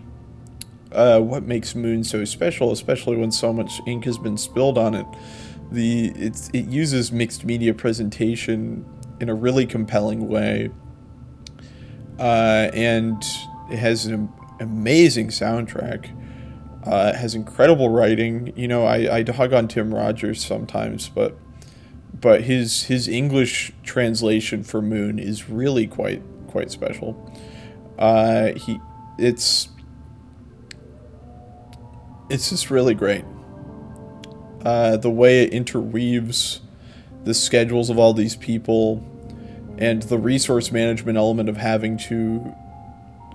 what makes Moon so special, especially when so much ink has been spilled on it. It uses mixed media presentation in a really compelling way, and it has an amazing soundtrack. It has incredible writing. You know, I dog on Tim Rogers sometimes, but his English translation for Moon is really quite special. It's just really great. The way it interweaves the schedules of all these people and the resource management element of having to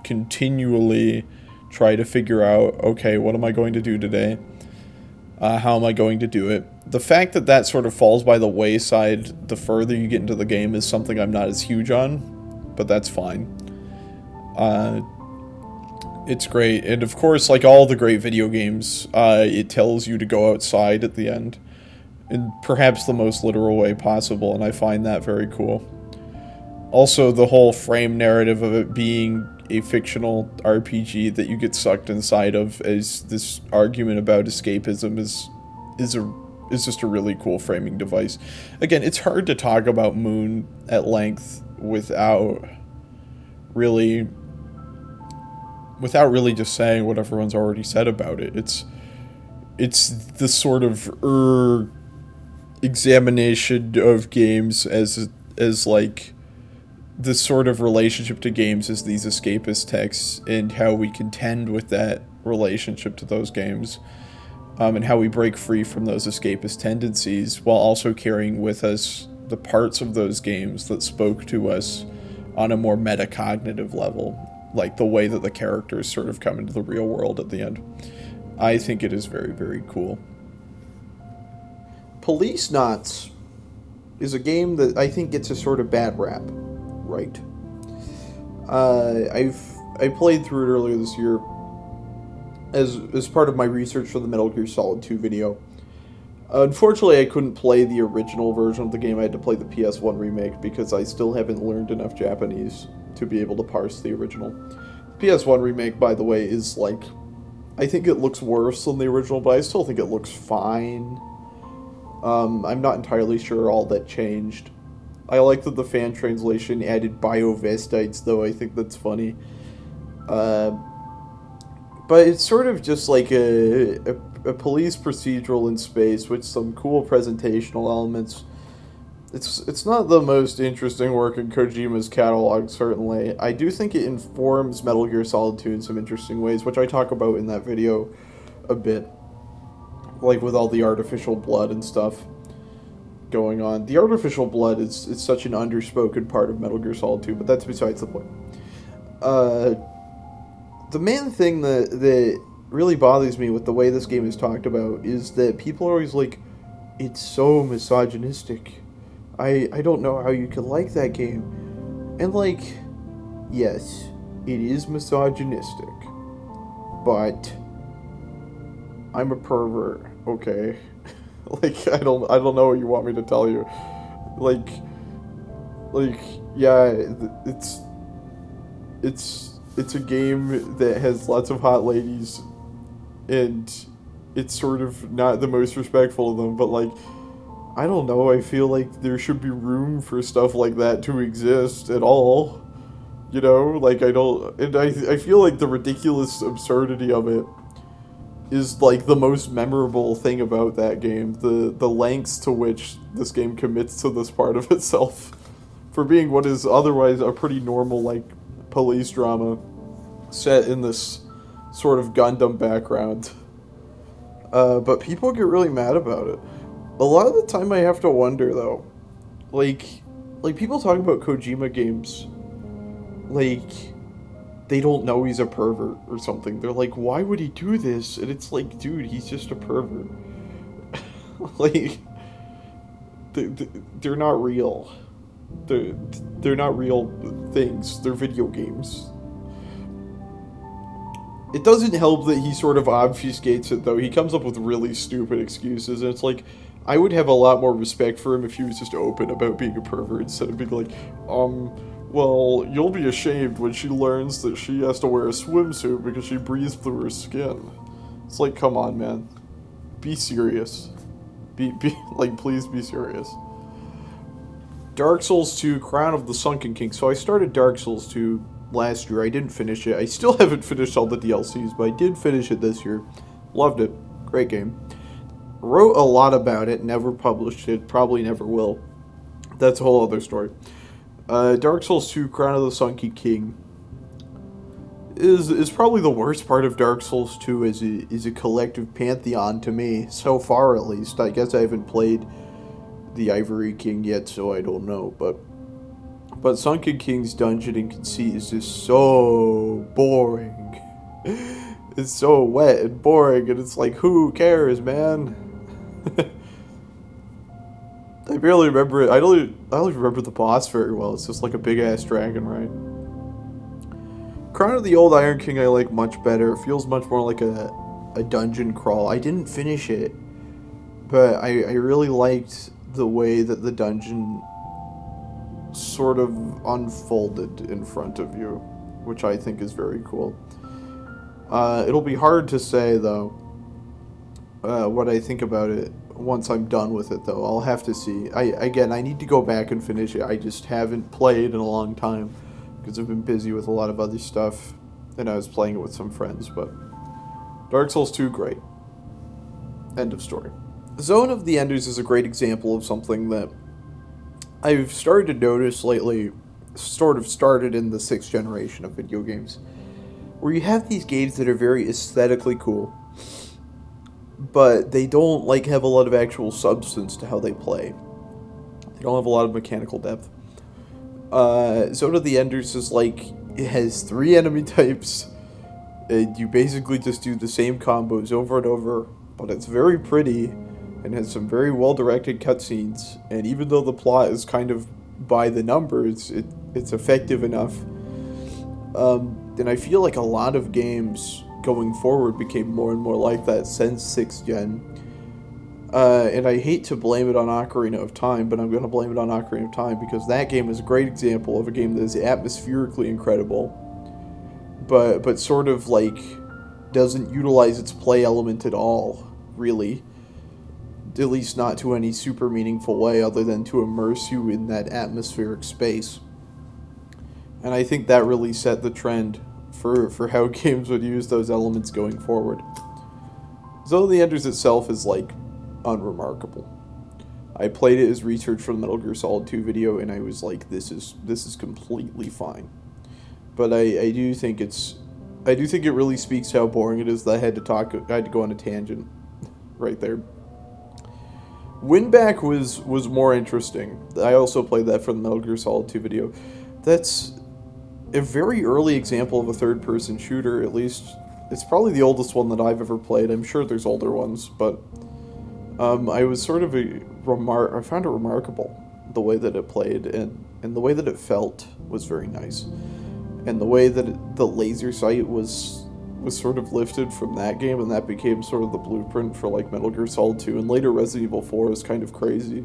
continually try to figure out, okay, what am I going to do today? How am I going to do it? The fact that sort of falls by the wayside the further you get into the game is something I'm not as huge on, but that's fine. It's great, and of course, like all the great video games, it tells you to go outside at the end, in perhaps the most literal way possible, and I find that very cool. Also, the whole frame narrative of it being a fictional RPG that you get sucked inside of as this argument about escapism is just a really cool framing device. Again, it's hard to talk about Moon at length without really just saying what everyone's already said about it. It's the sort of examination of games as like this sort of relationship to games as these escapist texts, and how we contend with that relationship to those games, and how we break free from those escapist tendencies while also carrying with us the parts of those games that spoke to us on a more metacognitive level, like the way that the characters sort of come into the real world at the end. I think it is very, very cool. Police Knots is a game that I think gets a sort of bad rap, right? I played through it earlier this year as part of my research for the Metal Gear Solid 2 video. Unfortunately, I couldn't play the original version of the game. I had to play the PS1 remake because I still haven't learned enough Japanese to be able to parse the original. The PS1 remake, by the way, is like, I think it looks worse than the original, but I still think it looks fine. I'm not entirely sure all that changed. I like that the fan translation added biovestites, though. I think that's funny. But it's sort of just like a police procedural in space with some cool presentational elements. It's not the most interesting work in Kojima's catalog, certainly. I do think it informs Metal Gear Solid 2 in some interesting ways, which I talk about in that video a bit. Like with all the artificial blood and stuff going on. The artificial blood is such an underspoken part of Metal Gear Solid 2, but that's besides the point. The main thing that really bothers me with the way this game is talked about is that people are always like, it's so misogynistic. I don't know how you could like that game. And like, yes, it is misogynistic, but I'm a pervert, okay? Like, I don't know what you want me to tell you. Like, like, yeah, it's a game that has lots of hot ladies, and it's sort of not the most respectful of them, but like, I don't know, I feel like there should be room for stuff like that to exist at all. You know, like I don't, and I feel like the ridiculous absurdity of it is like the most memorable thing about that game. The lengths to which this game commits to this part of itself, for being what is otherwise a pretty normal like police drama set in this sort of Gundam background. But people get really mad about it. A lot of the time, I have to wonder though, like people talk about Kojima games, like they don't know he's a pervert or something. They're like, why would he do this? And it's like, dude, he's just a pervert. Like, they're not real. They're not real things. They're video games. It doesn't help that he sort of obfuscates it, though. He comes up with really stupid excuses, and it's like, I would have a lot more respect for him if he was just open about being a pervert instead of being like, well, you'll be ashamed when she learns that she has to wear a swimsuit because she breathes through her skin. It's like, come on, man. Be serious. Like, please be serious. Dark Souls 2, Crown of the Sunken King. So I started Dark Souls 2 last year. I didn't finish it. I still haven't finished all the DLCs, but I did finish it this year. Loved it. Great game. Wrote a lot about it, never published it, probably never will. That's a whole other story. Dark Souls 2, Crown of the Sunken King is probably the worst part of Dark Souls 2 is a collective pantheon to me, so far at least. I guess I haven't played the Ivory King yet, so I don't know, but Sunken King's dungeon and conceit is just so boring. It's so wet and boring, and it's like, who cares, man? I barely remember it. I don't even remember the boss very well. It's just like a big ass dragon, right? Crown of the Old Iron King I like much better. It feels much more like a dungeon crawl. I didn't finish it, but I really liked the way that the dungeon sort of unfolded in front of you, which I think is very cool. It'll be hard to say, though, what I think about it once I'm done with it, though. I'll have to see. I need to go back and finish it. I just haven't played in a long time because I've been busy with a lot of other stuff, and I was playing it with some friends, but Dark Souls 2, great. End of story. Zone of the Enders is a great example of something that I've started to notice lately, sort of started in the 6th generation of video games, where you have these games that are very aesthetically cool, but they don't like have a lot of actual substance to how they play. They don't have a lot of mechanical depth. Zone of the Enders is like, it has 3 enemy types, and you basically just do the same combos over and over, but it's very pretty, and has some very well-directed cutscenes, and even though the plot is kind of by the numbers, it's effective enough. And I feel like a lot of games going forward became more and more like that since 6th gen. And I hate to blame it on Ocarina of Time, but I'm going to blame it on Ocarina of Time because that game is a great example of a game that is atmospherically incredible, but sort of like doesn't utilize its play element at all, really. At least not to any super meaningful way other than to immerse you in that atmospheric space. And I think that really set the trend for how games would use those elements going forward. Zone of the Enders itself is, like, unremarkable. I played it as research for the Metal Gear Solid 2 video, and I was like, this is completely fine. But I do think it really speaks to how boring it is that I had to go on a tangent right there. Winback was more interesting. I also played that for the Metal Gear Solid 2 video. That's a very early example of a third-person shooter, at least. It's probably the oldest one that I've ever played. I'm sure there's older ones, but I was sort of I found it remarkable, the way that it played, and the way that it felt was very nice. and the way that the laser sight was sort of lifted from that game, and that became sort of the blueprint for like Metal Gear Solid 2 and later Resident Evil 4 is kind of crazy.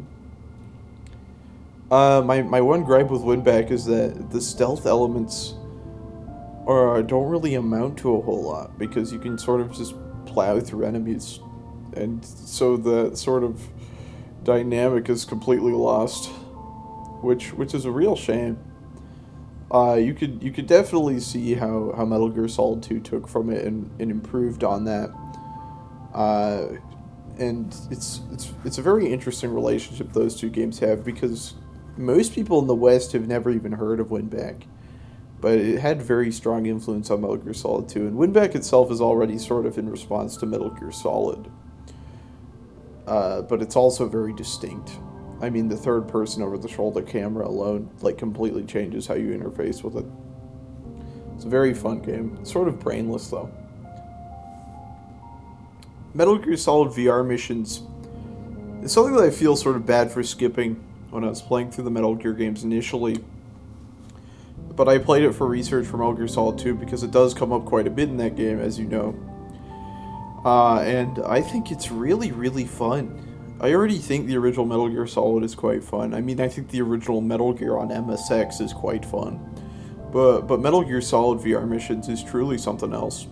My one gripe with Winback is that the stealth elements don't really amount to a whole lot because you can sort of just plow through enemies, and so the sort of dynamic is completely lost, which is a real shame. You could definitely see how Metal Gear Solid 2 took from it and improved on that. And it's a very interesting relationship those two games have because most people in the West have never even heard of Winback, but it had very strong influence on Metal Gear Solid 2, and Winback itself is already sort of in response to Metal Gear Solid. But it's also very distinct. I mean, the third-person over-the-shoulder camera alone, like, completely changes how you interface with it. It's a very fun game. It's sort of brainless, though. Metal Gear Solid VR missions is something that I feel sort of bad for skipping when I was playing through the Metal Gear games initially. But I played it for research for Metal Gear Solid 2 because it does come up quite a bit in that game, as you know. And I think it's really, really fun. I already think the original Metal Gear Solid is quite fun. I mean, I think the original Metal Gear on MSX is quite fun. But Metal Gear Solid VR missions is truly something else.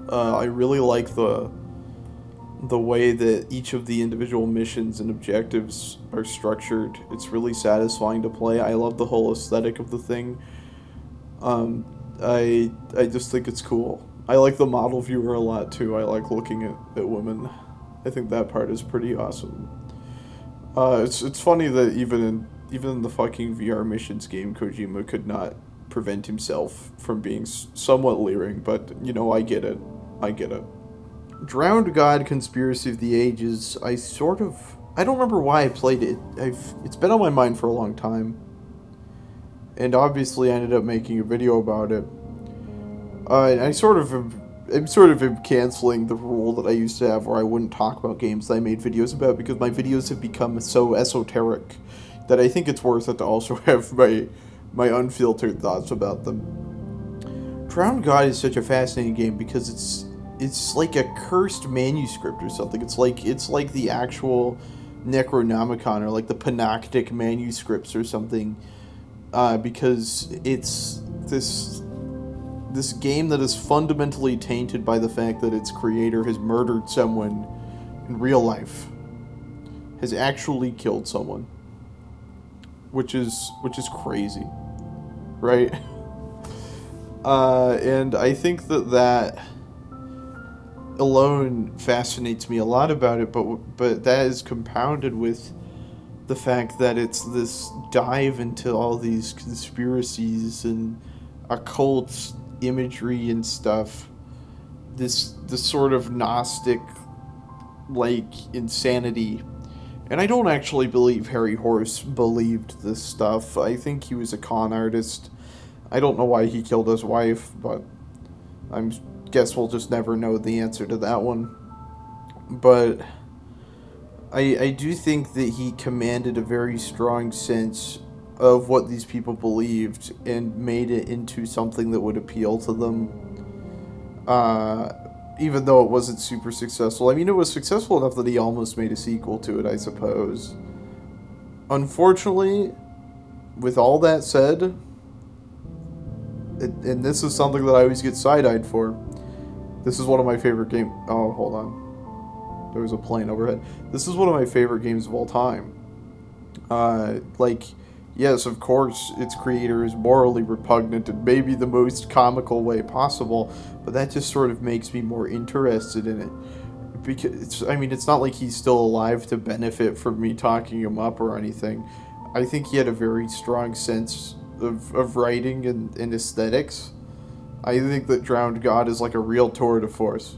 I really like the way that each of the individual missions and objectives are structured. It's really satisfying to play. I love the whole aesthetic of the thing. I just think it's cool. I like the model viewer a lot too. I like looking at women. I think that part is pretty awesome. It's funny that even in the fucking VR missions game, Kojima could not prevent himself from being somewhat leering, but you know, I get it. Drowned God Conspiracy of the Ages, I don't remember why I played it. It's been on my mind for a long time. And obviously I ended up making a video about it. I'm sort of canceling the rule that I used to have where I wouldn't talk about games that I made videos about because my videos have become so esoteric that I think it's worth it to also have my unfiltered thoughts about them. Drowned God is such a fascinating game because it's like a cursed manuscript or something. It's like the actual Necronomicon or like the Panoptic manuscripts or something, because it's this game that is fundamentally tainted by the fact that its creator has murdered someone in real life, has actually killed someone, which is crazy, right? And I think that alone fascinates me a lot about it, but that is compounded with the fact that it's this dive into all these conspiracies and occult imagery and stuff, this sort of Gnostic like insanity. And I don't actually believe Harry Horse believed this stuff. I think he was a con artist. I don't know why he killed his wife, but I guess we'll just never know the answer to that one. But I do think that he commanded a very strong sense of what these people believed and made it into something that would appeal to them, even though it wasn't super successful. I mean, it was successful enough that he almost made a sequel to it, I suppose. Unfortunately, with all that said, and this is something that I always get side-eyed for, this is one of my favorite games. Oh, hold on. There was a plane overhead. This is one of my favorite games of all time. Yes, of course, its creator is morally repugnant in maybe the most comical way possible, but that just sort of makes me more interested in it. Because, it's not like he's still alive to benefit from me talking him up or anything. I think he had a very strong sense of writing and aesthetics. I think that Drowned God is like a real tour de force.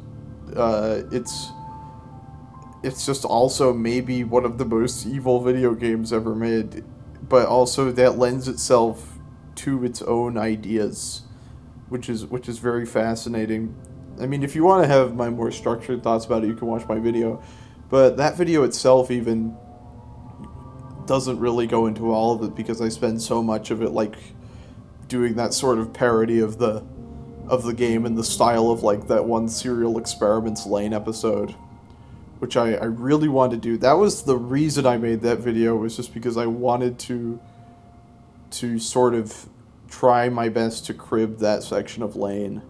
It's just also maybe one of the most evil video games ever made, but also that lends itself to its own ideas, which is very fascinating. I mean, if you want to have my more structured thoughts about it, you can watch my video, but that video itself even doesn't really go into all of it because I spend so much of it like doing that sort of parody of the game in the style of like that one Serial Experiments Lane episode, which I really wanted to do. That was the reason I made that video, was just because I wanted to sort of try my best to crib that section of Lane.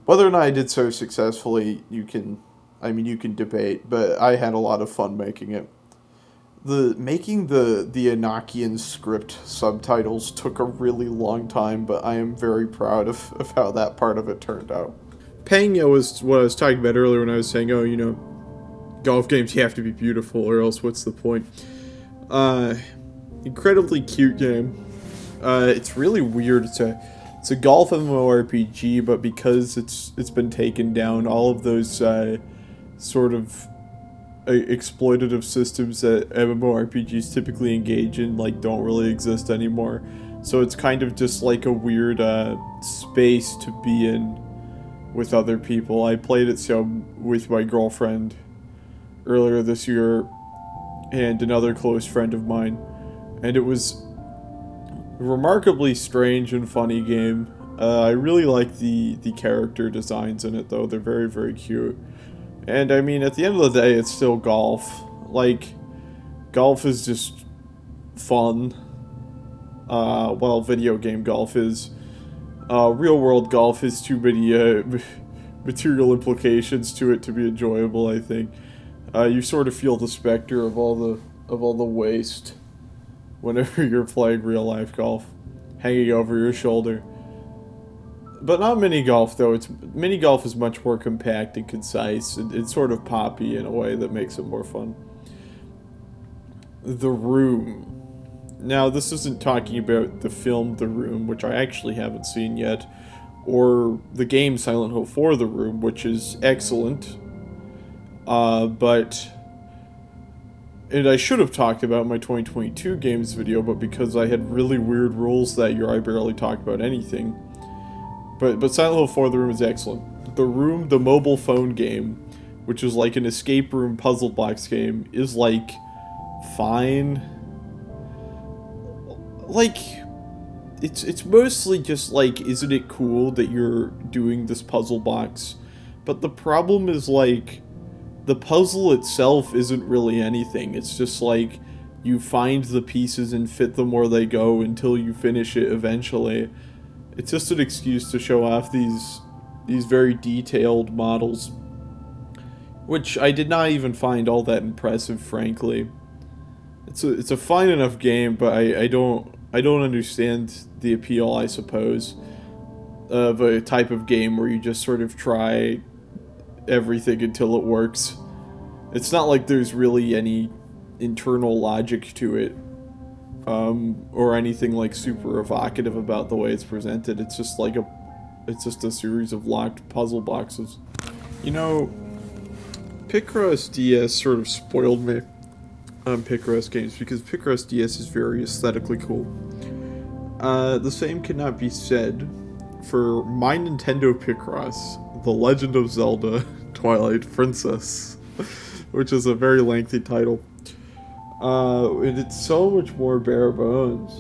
Whether or not I did so successfully, you can debate, but I had a lot of fun making it. Making the Enochian script subtitles took a really long time, but I am very proud of how that part of it turned out. Pangyo was what I was talking about earlier when I was saying, oh, golf games, you have to be beautiful, or else what's the point? Incredibly cute game. It's really weird. It's a golf MMORPG, but because it's been taken down, all of those sort of exploitative systems that MMORPGs typically engage in don't really exist anymore. So it's kind of just like a weird space to be in with other people. I played it with my girlfriend earlier this year and another close friend of mine, and it was a remarkably strange and funny game. I really like the character designs in it, though. They're very, very cute. And I mean, at the end of the day, it's still golf. Golf is just fun. Well, video game golf is. Real world golf has too many material implications to it to be enjoyable, I think. You sort of feel the specter of all the waste whenever you're playing real life golf, hanging over your shoulder. But not mini golf, though. Mini golf is much more compact and concise. It's sort of poppy in a way that makes it more fun. The Room. Now, this isn't talking about the film The Room, which I actually haven't seen yet, or the game Silent Hill 4 The Room, which is excellent. And I should have talked about my 2022 games video, but because I had really weird rules that year, I barely talked about anything. But Silent Hill 4 The Room is excellent. The Room, the mobile phone game, which is like an escape room puzzle box game, is fine. It's mostly just isn't it cool that you're doing this puzzle box? But the problem is the puzzle itself isn't really anything. It's just you find the pieces and fit them where they go until you finish it eventually. It's just an excuse to show off these very detailed models, which I did not even find all that impressive, frankly. It's a fine enough game, but I don't understand the appeal, I suppose, of a type of game where you just sort of try everything until it works. It's not like there's really any internal logic to it, or anything super evocative about the way it's presented. It's just a series of locked puzzle boxes. Picross DS sort of spoiled me on Picross games, because Picross DS is very aesthetically cool. The same cannot be said for My Nintendo Picross, The Legend of Zelda Twilight Princess, which is a very lengthy title. And it's so much more bare bones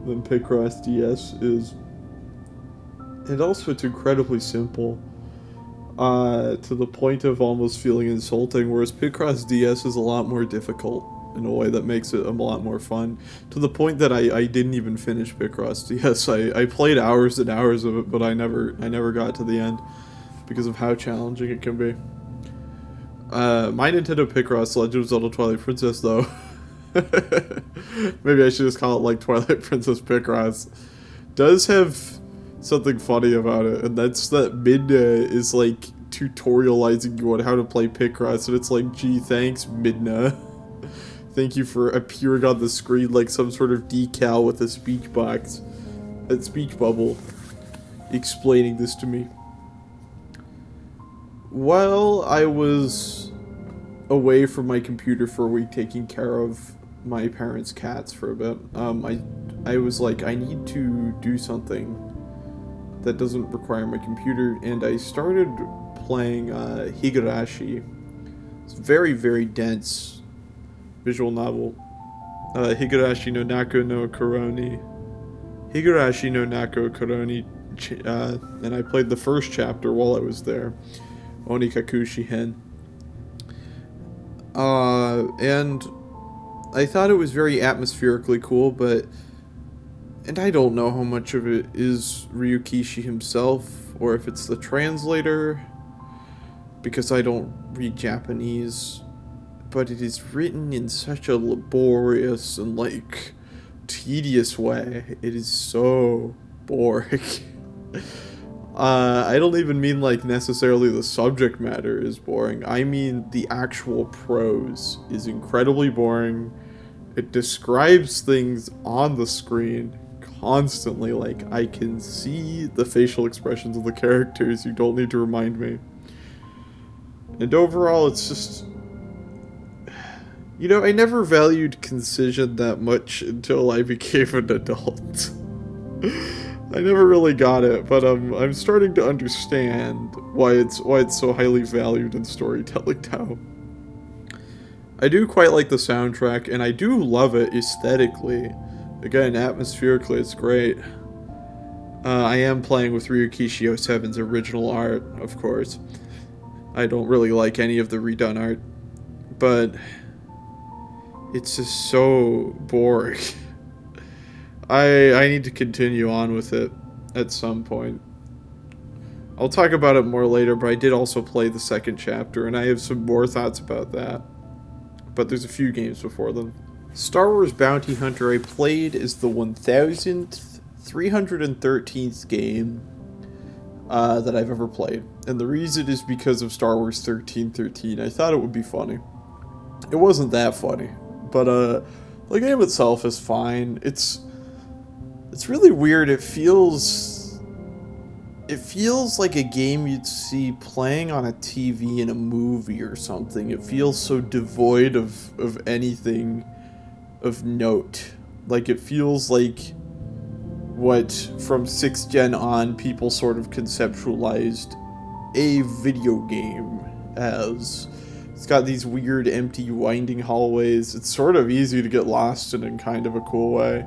than Picross DS is. And also it's incredibly simple, to the point of almost feeling insulting, whereas Picross DS is a lot more difficult in a way that makes it a lot more fun, to the point that I didn't even finish Picross DS. I played hours and hours of it, but I never got to the end because of how challenging it can be. My Nintendo Picross, Legend of Zelda Twilight Princess, though, maybe I should just call it Twilight Princess Picross, does have something funny about it, and that's that Midna is tutorializing you on how to play Picross, and it's gee, thanks, Midna. Thank you for appearing on the screen like some sort of decal with a speech bubble, explaining this to me. While I was away from my computer for a week taking care of my parents' cats for a bit, I was I need to do something that doesn't require my computer, and I started playing Higurashi. It's very, very dense visual novel. Higurashi no Naku no Koroni. Higurashi no Nako Koroni, and I played the first chapter while I was there, Onikakushi Hen. And I thought it was very atmospherically cool, and I don't know how much of it is Ryukishi himself, or if it's the translator, because I don't read Japanese, but it is written in such a laborious and, like, tedious way. It is so boring. I don't even mean, like, necessarily the subject matter is boring. I mean the actual prose is incredibly boring. It describes things on the screen constantly. Like, I can see the facial expressions of the characters. You don't need to remind me. And overall, it's just... You know, I never valued concision that much until I became an adult. I never really got it, but I'm starting to understand why it's so highly valued in storytelling now. I do quite like the soundtrack, and I do love it aesthetically. Again, atmospherically, it's great. I am playing with Ryukishi 07's original art, of course. I don't really like any of the redone art, but it's just so boring. I need to continue on with it at some point. I'll talk about it more later, but I did also play the second chapter, and I have some more thoughts about that. But there's a few games before them. Star Wars Bounty Hunter I played is the 1313th game that I've ever played. And the reason is because of Star Wars 1313. I thought it would be funny. It wasn't that funny, but the game itself is fine. It's really weird. It feels like a game you'd see playing on a TV in a movie or something. It feels so devoid of anything of note. Like, it feels like what from 6th gen on people sort of conceptualized a video game as. It's got these weird empty winding hallways. It's sort of easy to get lost in kind of a cool way.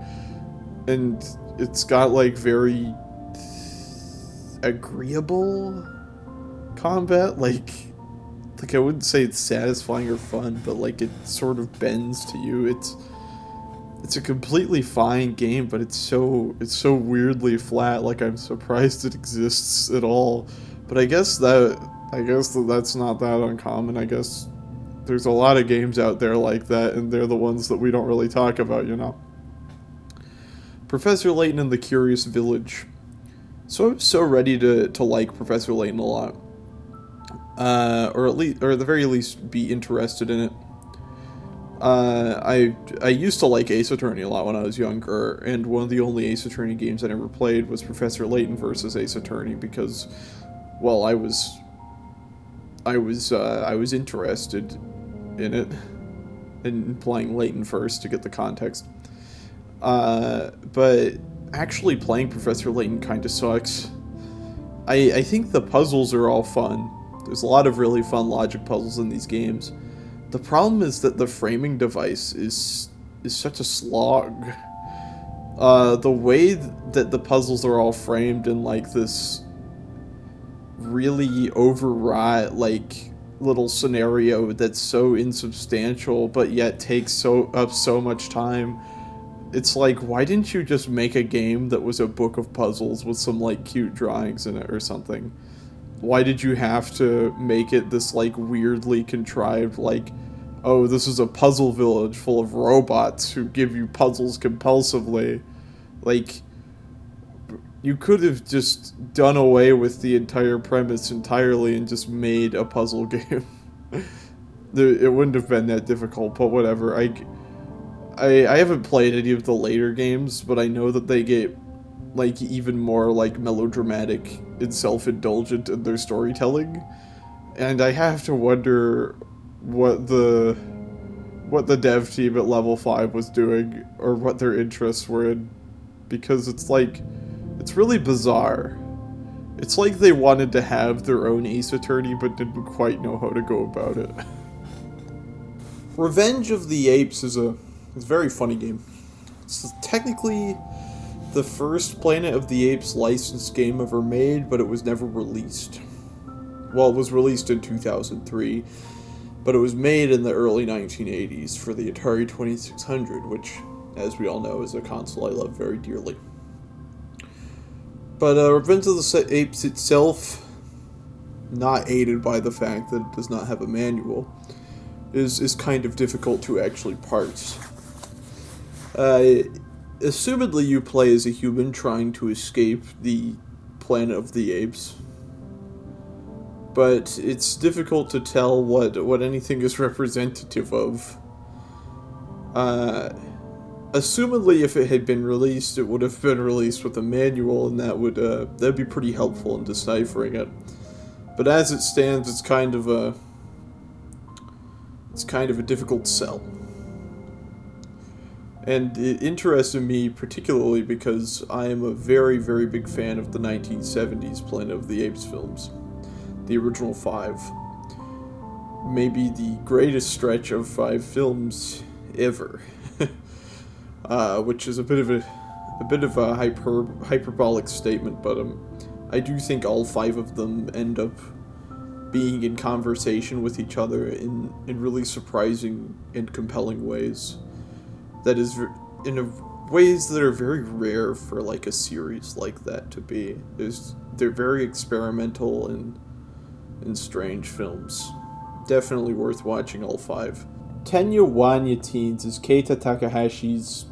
And it's got, like, very agreeable combat. Like I wouldn't say it's satisfying or fun, but, like, it sort of bends to you. It's a completely fine game, but it's so weirdly flat. Like, I'm surprised it exists at all. But I guess that's not that uncommon. I guess there's a lot of games out there like that, and they're the ones that we don't really talk about, you know. Professor Layton and the Curious Village. So I'm so ready to like Professor Layton a lot. Or at the very least be interested in it. I used to like Ace Attorney a lot when I was younger, and one of the only Ace Attorney games I never played was Professor Layton versus Ace Attorney because, well, I was interested in it, in playing Layton first to get the context. But actually playing Professor Layton kind of sucks. I think the puzzles are all fun. There's a lot of really fun logic puzzles in these games. The problem is that the framing device is such a slog. The way that the puzzles are all framed in, like, this really overwrought, like, little scenario that's so insubstantial but yet takes up so much time. It's like, why didn't you just make a game that was a book of puzzles with some, like, cute drawings in it or something? Why did you have to make it this, like, weirdly contrived, like, oh, this is a puzzle village full of robots who give you puzzles compulsively? Like, you could have just done away with the entire premise entirely and just made a puzzle game. It wouldn't have been that difficult, but whatever. I haven't played any of the later games, but I know that they get, like, even more, like, melodramatic and self-indulgent in their storytelling. And I have to wonder what the dev team at Level 5 was doing, or what their interests were in, because it's really bizarre. It's like they wanted to have their own Ace Attorney, but didn't quite know how to go about it. Revenge of the Apes is a very funny game. It's technically the first Planet of the Apes licensed game ever made, but it was never released. Well, it was released in 2003, but it was made in the early 1980s for the Atari 2600, which, as we all know, is a console I love very dearly. But Revenge of the Apes itself, not aided by the fact that it does not have a manual, is kind of difficult to actually parse. Assumedly you play as a human trying to escape the Planet of the Apes, but it's difficult to tell what anything is representative of. Assumedly if it had been released, it would have been released with a manual, and that'd be pretty helpful in deciphering it. But as it stands, it's kind of a difficult sell. And it interested me particularly because I am a very, very big fan of the 1970s Planet of the Apes films. The original 5. Maybe the greatest stretch of 5 films ever. Which is a bit of a hyperbolic statement, but I do think all 5 of them end up being in conversation with each other in really surprising and compelling ways. That is, in ways that are very rare for like a series like that to be. They're very experimental and strange films. Definitely worth watching all 5. Tenya Wanya Teens is Keita Takahashi's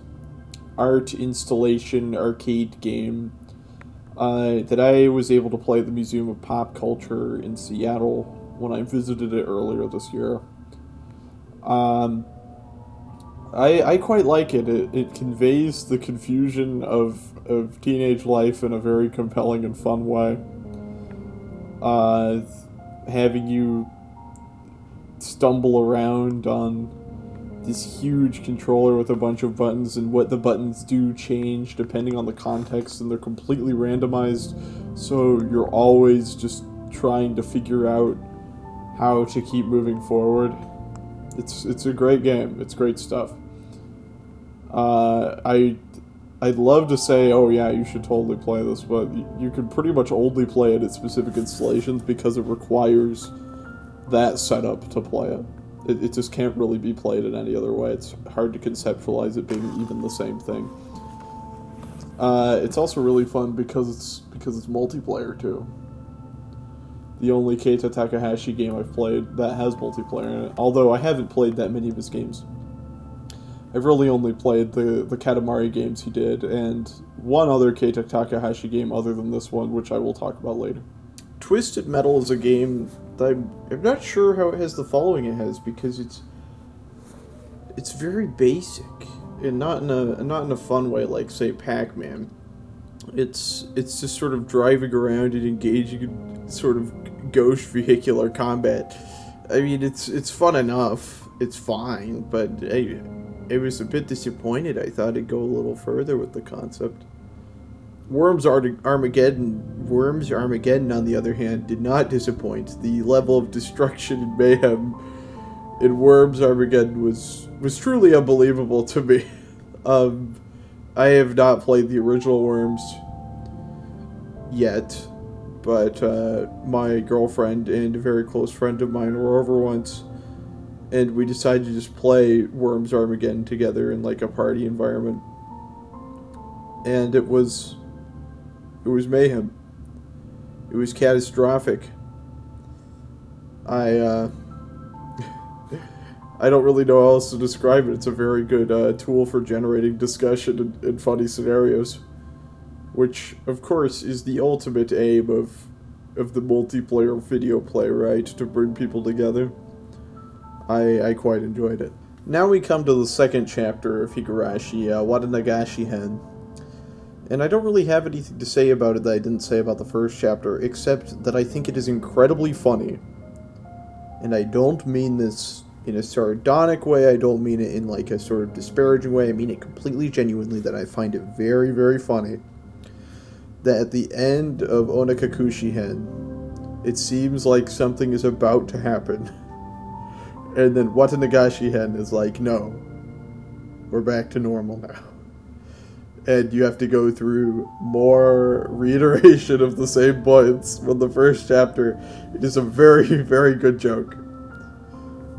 art installation arcade game that I was able to play at the Museum of Pop Culture in Seattle when I visited it earlier this year. I quite like it. It conveys the confusion of teenage life in a very compelling and fun way. Having you stumble around on this huge controller with a bunch of buttons, and what the buttons do change depending on the context, and they're completely randomized, so you're always just trying to figure out how to keep moving forward. It's a great game. It's great stuff. I'd love to say, oh yeah, you should totally play this, but you can pretty much only play it at specific installations because it requires that setup to play it. It just can't really be played in any other way. It's hard to conceptualize it being even the same thing. It's also really fun because it's multiplayer too. The only Keita Takahashi game I've played that has multiplayer in it, although I haven't played that many of his games. I've really only played the Katamari games he did, and one other Keita Takahashi game other than this one, which I will talk about later. Twisted Metal is a game that I'm not sure how it has the following it has, because it's very basic, and not in a fun way like, say, Pac-Man. It's just sort of driving around and engaging in sort of gauche vehicular combat. I mean, it's fun enough. It's fine, but I was a bit disappointed. I thought it'd go a little further with the concept. Worms Armageddon, on the other hand, did not disappoint. The level of destruction and mayhem in Worms Armageddon was truly unbelievable to me. I have not played the original Worms yet, but my girlfriend and a very close friend of mine were over once, and we decided to just play Worms Armageddon together in like a party environment. And it was mayhem. It was catastrophic. I don't really know how else to describe it. It's a very good tool for generating discussion and funny scenarios, which, of course, is the ultimate aim of the multiplayer video play, right? To bring people together. I quite enjoyed it. Now we come to the second chapter of Higurashi, Watanagashi Hen. And I don't really have anything to say about it that I didn't say about the first chapter, except that I think it is incredibly funny. And I don't mean this in a sardonic way, I don't mean it in like a sort of disparaging way, I mean it completely genuinely, that I find it very, very funny that at the end of Onakakushi Hen, it seems like something is about to happen. And then Watanagashi Hen is like, no, we're back to normal now. and you have to go through more reiteration of the same points from the first chapter. It is a very, very good joke.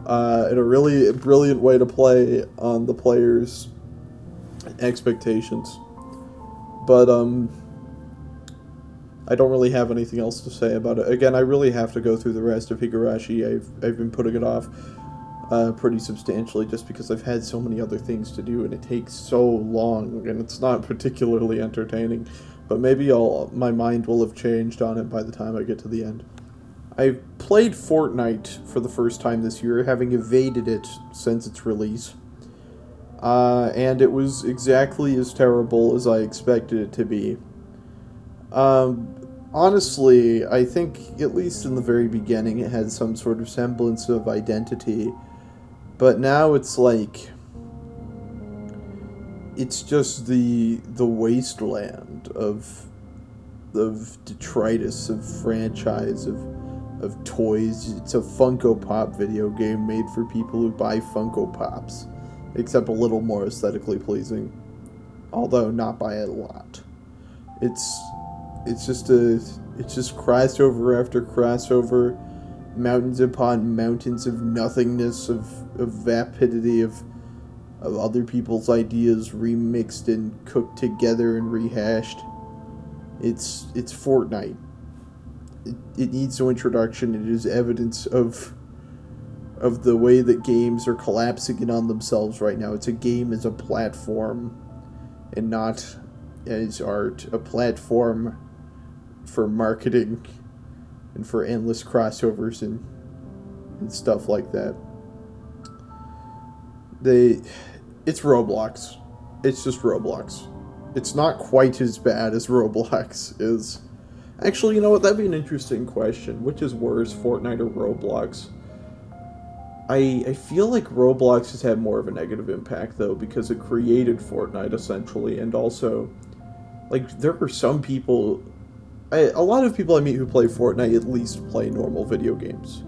And a really brilliant way to play on the player's expectations. But, I don't really have anything else to say about it. Again, I really have to go through the rest of Higurashi. I've been putting it off pretty substantially just because I've had so many other things to do, and it takes so long, and it's not particularly entertaining. But maybe my mind will have changed on it by the time I get to the end. I've played Fortnite for the first time this year, having evaded it since its release. And it was exactly as terrible as I expected it to be. Honestly, I think, at least in the very beginning, it had some sort of semblance of identity. But now it's like, it's just the wasteland of detritus, of franchise, of toys. It's a Funko Pop video game made for people who buy Funko Pops, except a little more aesthetically pleasing, although not by a lot. It's just crossover after crossover, mountains upon mountains of nothingness, of vapidity, of other people's ideas remixed and cooked together and rehashed. It's Fortnite. It needs no introduction. It is evidence of the way that games are collapsing in on themselves right now. It's a game as a platform, and not as art. A platform for marketing and for endless crossovers and stuff like that. It's Roblox. It's just Roblox. It's not quite as bad as Roblox is. Actually, you know what? That'd be an interesting question. Which is worse, Fortnite or Roblox? I feel like Roblox has had more of a negative impact, though, because it created Fortnite, essentially, and also, like, there are some people... a lot of people I meet who play Fortnite at least play normal video games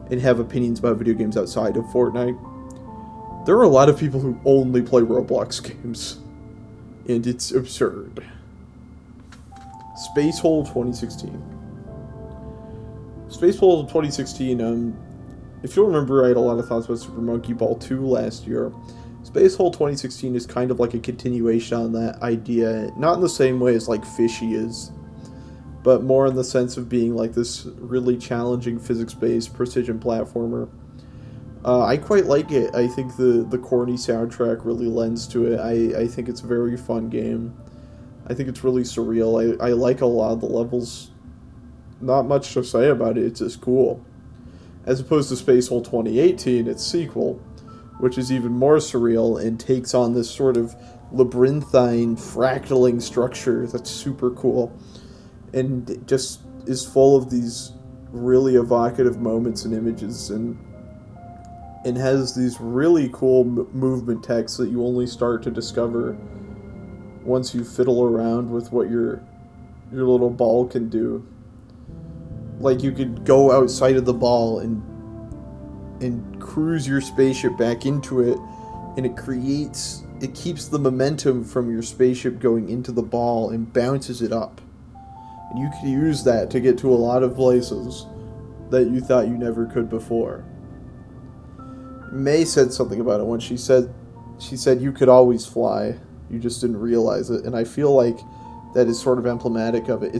and have opinions about video games outside of Fortnite. There are a lot of people who only play Roblox games, and it's absurd. Spacehole 2016. Spacehole 2016, if you'll remember, I had a lot of thoughts about Super Monkey Ball 2 last year. Spacehole 2016 is kind of like a continuation on that idea, not in the same way as, like, Fishy is, but more in the sense of being like this really challenging physics-based precision platformer. I quite like it. I think the corny soundtrack really lends to it. I think it's a very fun game. I think it's really surreal. I like a lot of the levels. Not much to say about it, it's just cool. As opposed to Spacehole 2018, its sequel, which is even more surreal and takes on this sort of labyrinthine, fractaling structure that's super cool. And it just is full of these really evocative moments and images, and has these really cool movement techs that you only start to discover once you fiddle around with what your little ball can do. Like, you could go outside of the ball and cruise your spaceship back into it, and it keeps the momentum from your spaceship going into the ball and bounces it up. And you could use that to get to a lot of places that you thought you never could before. May said something about it when she said you could always fly, you just didn't realize it, and I feel like that is sort of emblematic of it.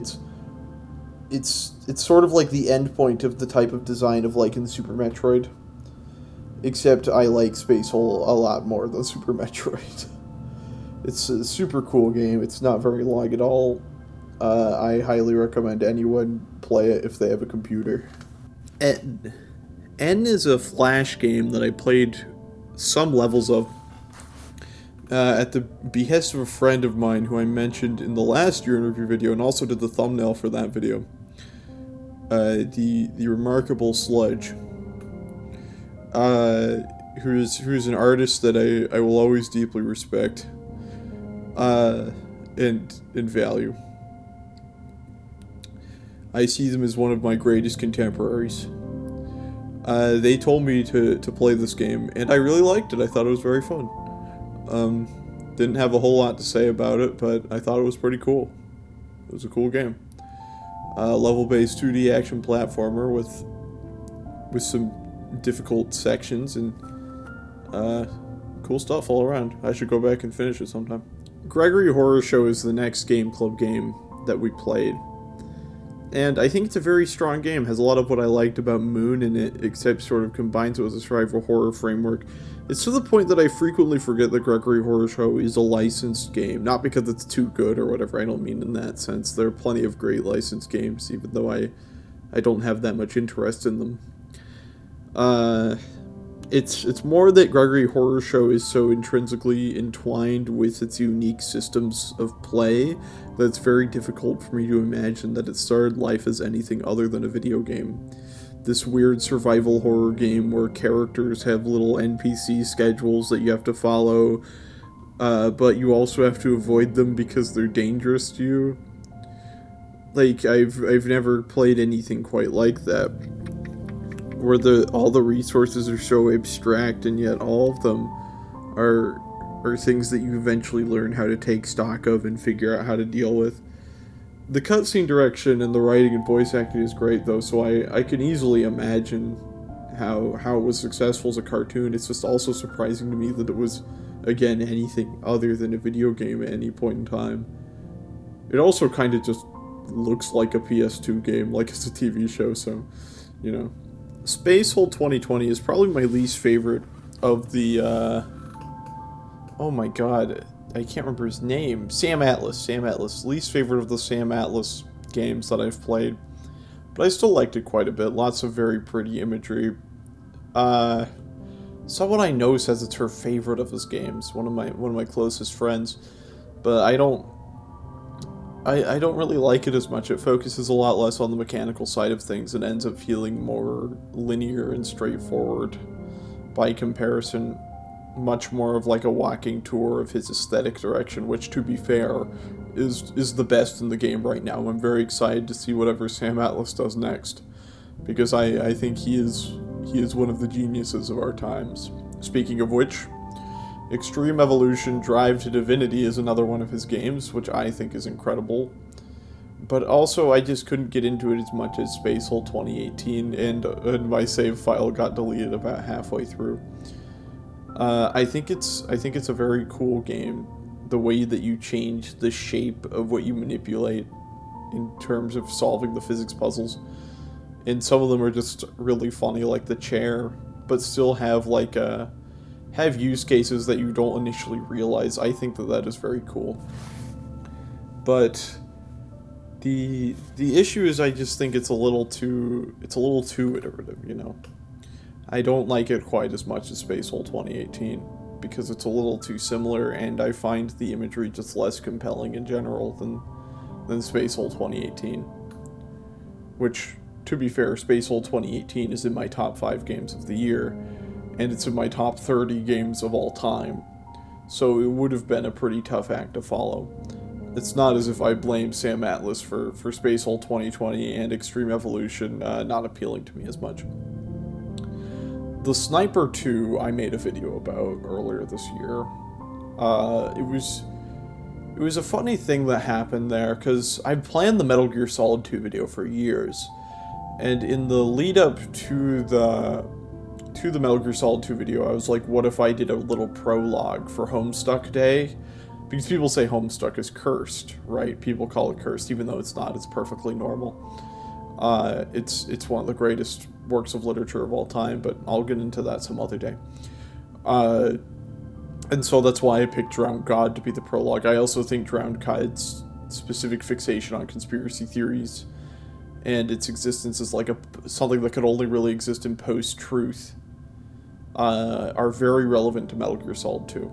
It's sort of like the end point of the type of design of, like, in Super Metroid, except I like Spacehole a lot more than Super Metroid. It's a super cool game. It's not very long at all. I highly recommend anyone play it if they have a computer. N is a Flash game that I played some levels of at the behest of a friend of mine who I mentioned in the last year in review video, and also did the thumbnail for that video. The remarkable Sludge, who's an artist that I will always deeply respect and value. I see them as one of my greatest contemporaries. They told me to play this game, and I really liked it. I thought it was very fun. Didn't have a whole lot to say about it, but I thought it was pretty cool. It was a cool game. Level-based 2D action platformer with some difficult sections and cool stuff all around. I should go back and finish it sometime. Gregory Horror Show is the next Game Club game that we played. And I think it's a very strong game. It has a lot of what I liked about Moon in it, except sort of combines it with a survival horror framework. It's to the point that I frequently forget that Gregory Horror Show is a licensed game. Not because it's too good or whatever, I don't mean in that sense. There are plenty of great licensed games, even though I don't have that much interest in them. It's more that Gregory Horror Show is so intrinsically entwined with its unique systems of play that it's very difficult for me to imagine that it started life as anything other than a video game. This weird survival horror game where characters have little NPC schedules that you have to follow, but you also have to avoid them because they're dangerous to you. Like, I've never played anything quite like that, where all the resources are so abstract, and yet all of them are things that you eventually learn how to take stock of and figure out how to deal with. The cutscene direction and the writing and voice acting is great, though, so I can easily imagine how it was successful as a cartoon. It's just also surprising to me that it was, again, anything other than a video game at any point in time. It also kind of just looks like a PS2 game, like it's a TV show, so, you know. Space Hole 2020 is probably my least favorite of the, oh my god, I can't remember his name. Sam Atlas. Least favorite of the Sam Atlas games that I've played. But I still liked it quite a bit. Lots of very pretty imagery. Someone I know says it's her favorite of his games. One of my closest friends. But I don't really like it as much. It focuses a lot less on the mechanical side of things and ends up feeling more linear and straightforward by comparison. Much more of like a walking tour of his aesthetic direction, which, to be fair, is the best in the game right now. I'm very excited to see whatever Sam Atlas does next, because I think he is one of the geniuses of our times. Speaking of which, Extreme Evolution Drive to Divinity is another one of his games, which I think is incredible. But also, I just couldn't get into it as much as Space Hole 2018, and my save file got deleted about halfway through. I think it's a very cool game. The way that you change the shape of what you manipulate in terms of solving the physics puzzles. And some of them are just really funny, like the chair, but still have have use cases that you don't initially realize. I think that is very cool. But the issue is, I just think it's a little too iterative, you know. I don't like it quite as much as Space Hole 2018 because it's a little too similar, and I find the imagery just less compelling in general than Space Hole 2018. Which, to be fair, Space Hole 2018 is in my top 5 games of the year, and it's in my top 30 games of all time, so it would have been a pretty tough act to follow. It's not as if I blame Sam Atlas for Space Hole 2020 and Extreme Evolution not appealing to me as much. The Sniper 2 I made a video about earlier this year. It was a funny thing that happened there, because I'd planned the Metal Gear Solid 2 video for years, and in the lead up to the Metal Gear Solid 2 video, I was like, what if I did a little prologue for Homestuck Day? Because people say Homestuck is cursed, right? People call it cursed, even though it's not. It's perfectly normal. It's one of the greatest works of literature of all time, but I'll get into that some other day. And so that's why I picked Drowned God to be the prologue. I also think Drowned God's specific fixation on conspiracy theories and its existence as like something that could only really exist in post-truth are very relevant to Metal Gear Solid 2.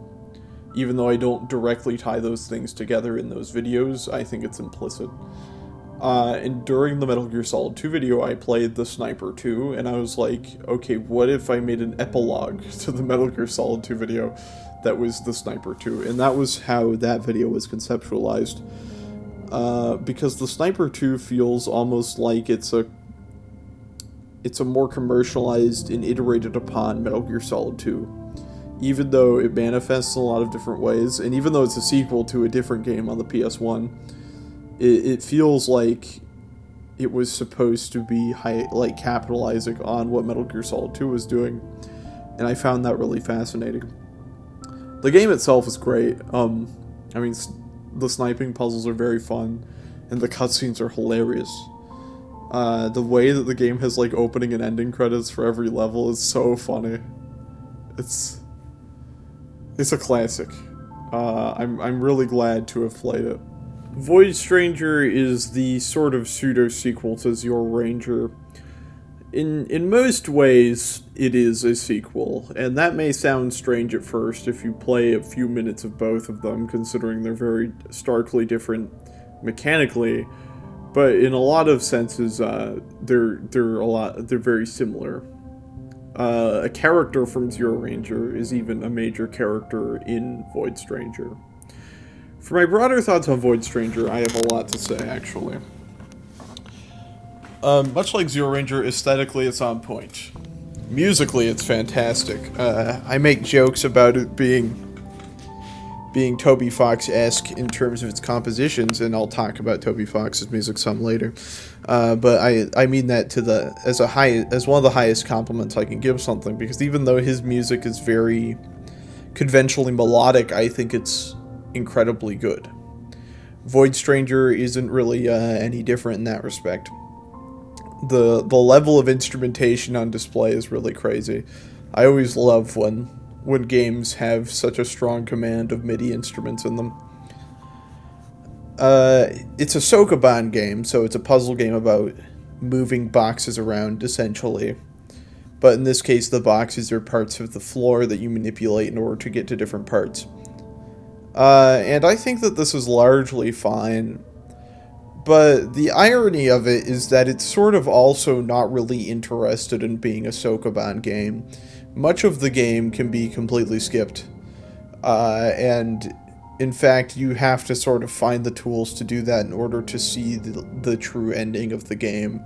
Even though I don't directly tie those things together in those videos, I think it's implicit. And during the Metal Gear Solid 2 video, I played the Sniper 2, and I was like, okay, what if I made an epilogue to the Metal Gear Solid 2 video that was the Sniper 2? And that was how that video was conceptualized. Because the Sniper 2 feels almost like it's a more commercialized and iterated upon Metal Gear Solid 2. even though it manifests in a lot of different ways, and even though it's a sequel to a different game on the PS1, it feels like it was supposed to be capitalizing on what Metal Gear Solid 2 was doing, and I found that really fascinating. The game itself is great. I mean, the sniping puzzles are very fun, and the cutscenes are hilarious. The way that the game has like opening and ending credits for every level is so funny. It's a classic. I'm really glad to have played it. Void Stranger is the sort of pseudo-sequel to Zero Ranger. In most ways, it is a sequel, and that may sound strange at first if you play a few minutes of both of them, considering they're very starkly different mechanically. But in a lot of senses, they're very similar. A character from Zero Ranger is even a major character in Void Stranger. For my broader thoughts on Void Stranger, I have a lot to say, actually. Much like Zero Ranger, aesthetically it's on point. Musically, it's fantastic. I make jokes about it being Toby Fox-esque in terms of its compositions, and I'll talk about Toby Fox's music some later. But I mean that as one of the highest compliments I can give something, because even though his music is very conventionally melodic, I think it's incredibly good. Void Stranger isn't really any different in that respect. The level of instrumentation on display is really crazy. I always love when games have such a strong command of MIDI instruments in them. It's a Sokoban game, so it's a puzzle game about moving boxes around, essentially. But in this case, the boxes are parts of the floor that you manipulate in order to get to different parts. And I think that this is largely fine. But the irony of it is that it's sort of also not really interested in being a Sokoban game. Much of the game can be completely skipped. And in fact, you have to sort of find the tools to do that in order to see the true ending of the game.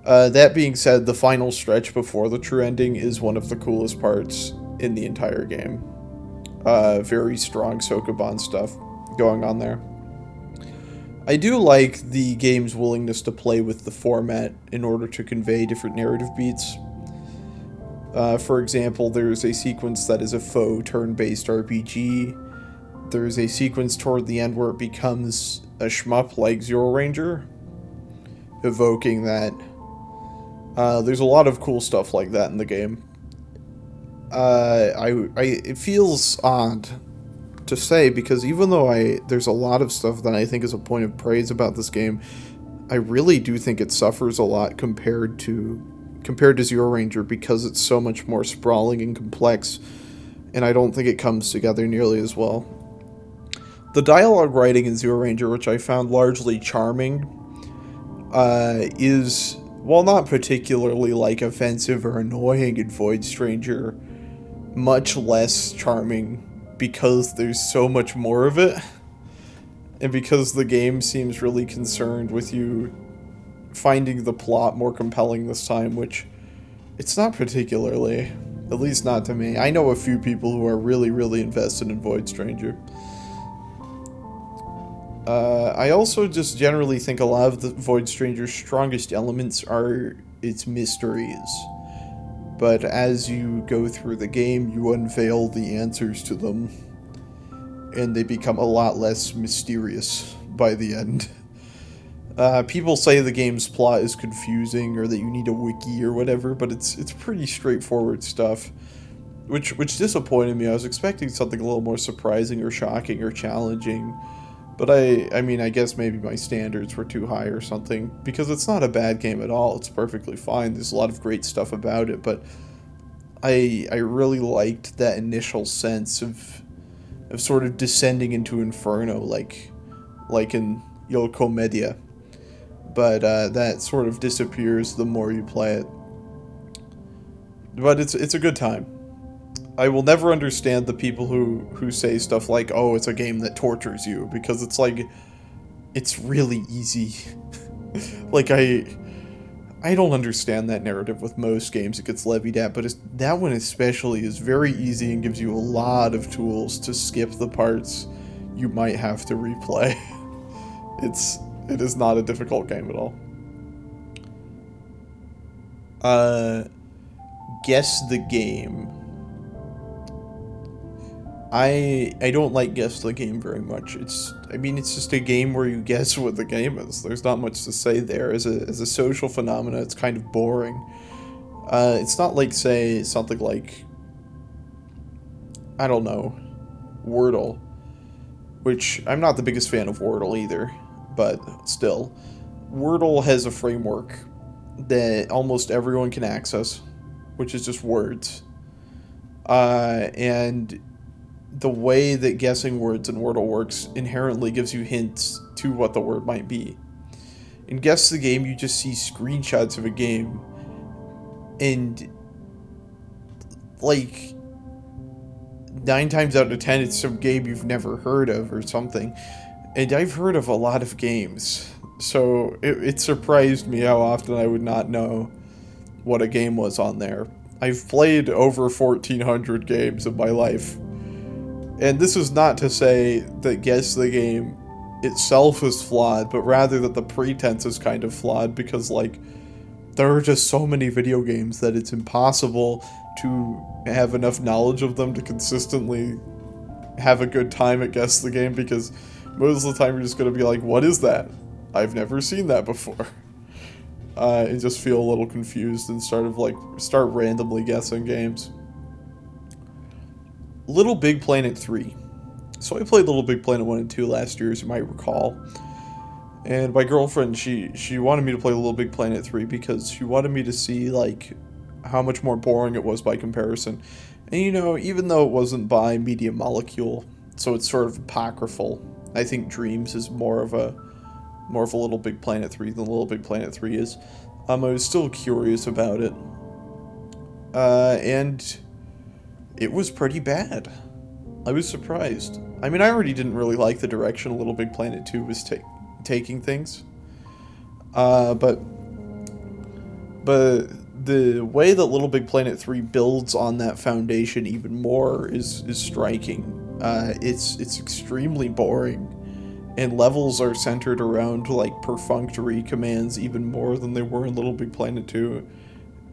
That being said, the final stretch before the true ending is one of the coolest parts in the entire game. Very strong Sokoban stuff going on there. I do like the game's willingness to play with the format in order to convey different narrative beats. For example, there's a sequence that is a faux turn-based RPG. There's a sequence toward the end where it becomes a shmup like Zero Ranger, evoking that. There's a lot of cool stuff like that in the game. It feels odd to say, because even though there's a lot of stuff that I think is a point of praise about this game, I really do think it suffers a lot compared to Zero Ranger, because it's so much more sprawling and complex, and I don't think it comes together nearly as well. The dialogue writing in Zero Ranger, which I found largely charming, is, while not particularly offensive or annoying in Void Stranger, much less charming because there's so much more of it, and because the game seems really concerned with you finding the plot more compelling this time, which it's not particularly, at least not to me. I know a few people who are really, really invested in Void Stranger. I also just generally think a lot of the Void Stranger's strongest elements are its mysteries. But as you go through the game, you unveil the answers to them, and they become a lot less mysterious by the end. People say the game's plot is confusing, or that you need a wiki or whatever, but it's pretty straightforward stuff, which disappointed me. I was expecting something a little more surprising or shocking or challenging, but I mean, I guess maybe my standards were too high or something, because it's not a bad game at all. It's perfectly fine. There's a lot of great stuff about it, but I really liked that initial sense of sort of descending into Inferno, like in Yo Commedia. But that sort of disappears the more you play it. But it's a good time. I will never understand the people who say stuff like, oh, it's a game that tortures you, because it's like, it's really easy. Like, I don't understand that narrative with most games it gets levied at, but that one especially is very easy and gives you a lot of tools to skip the parts you might have to replay. It's it is not a difficult game at all. Uh, guess the game. I don't like guess the game very much. It's just a game where you guess what the game is. There's not much to say there. As a social phenomena, it's kind of boring. It's not like, say, something like, I don't know, Wordle, which I'm not the biggest fan of Wordle either, but still. Wordle has a framework that almost everyone can access, which is just words. And the way that guessing words in Wordle works inherently gives you hints to what the word might be. In Guess the Game, you just see screenshots of a game, and like 9 times out of 10, it's some game you've never heard of or something. And I've heard of a lot of games, so it surprised me how often I would not know what a game was on there. I've played over 1,400 games in my life. And this is not to say that Guess the Game itself is flawed, but rather that the pretense is kind of flawed because, like, there are just so many video games that it's impossible to have enough knowledge of them to consistently have a good time at Guess the Game, because most of the time you're just going to be like, what is that? I've never seen that before. And just feel a little confused and start randomly guessing games. Little Big Planet 3. So I played Little Big Planet 1 and 2 last year, as you might recall. And my girlfriend, she wanted me to play Little Big Planet 3 because she wanted me to see, like, how much more boring it was by comparison. And, you know, even though it wasn't by Media Molecule, so it's sort of apocryphal, I think Dreams is more of a Little Big Planet 3 than Little Big Planet 3 is. I was still curious about it. And it was pretty bad. I was surprised. I mean, I already didn't really like the direction Little Big Planet 2 was taking things. But the way that Little Big Planet 3 builds on that foundation even more is striking. It's extremely boring. And levels are centered around, like, perfunctory commands even more than they were in Little Big Planet 2.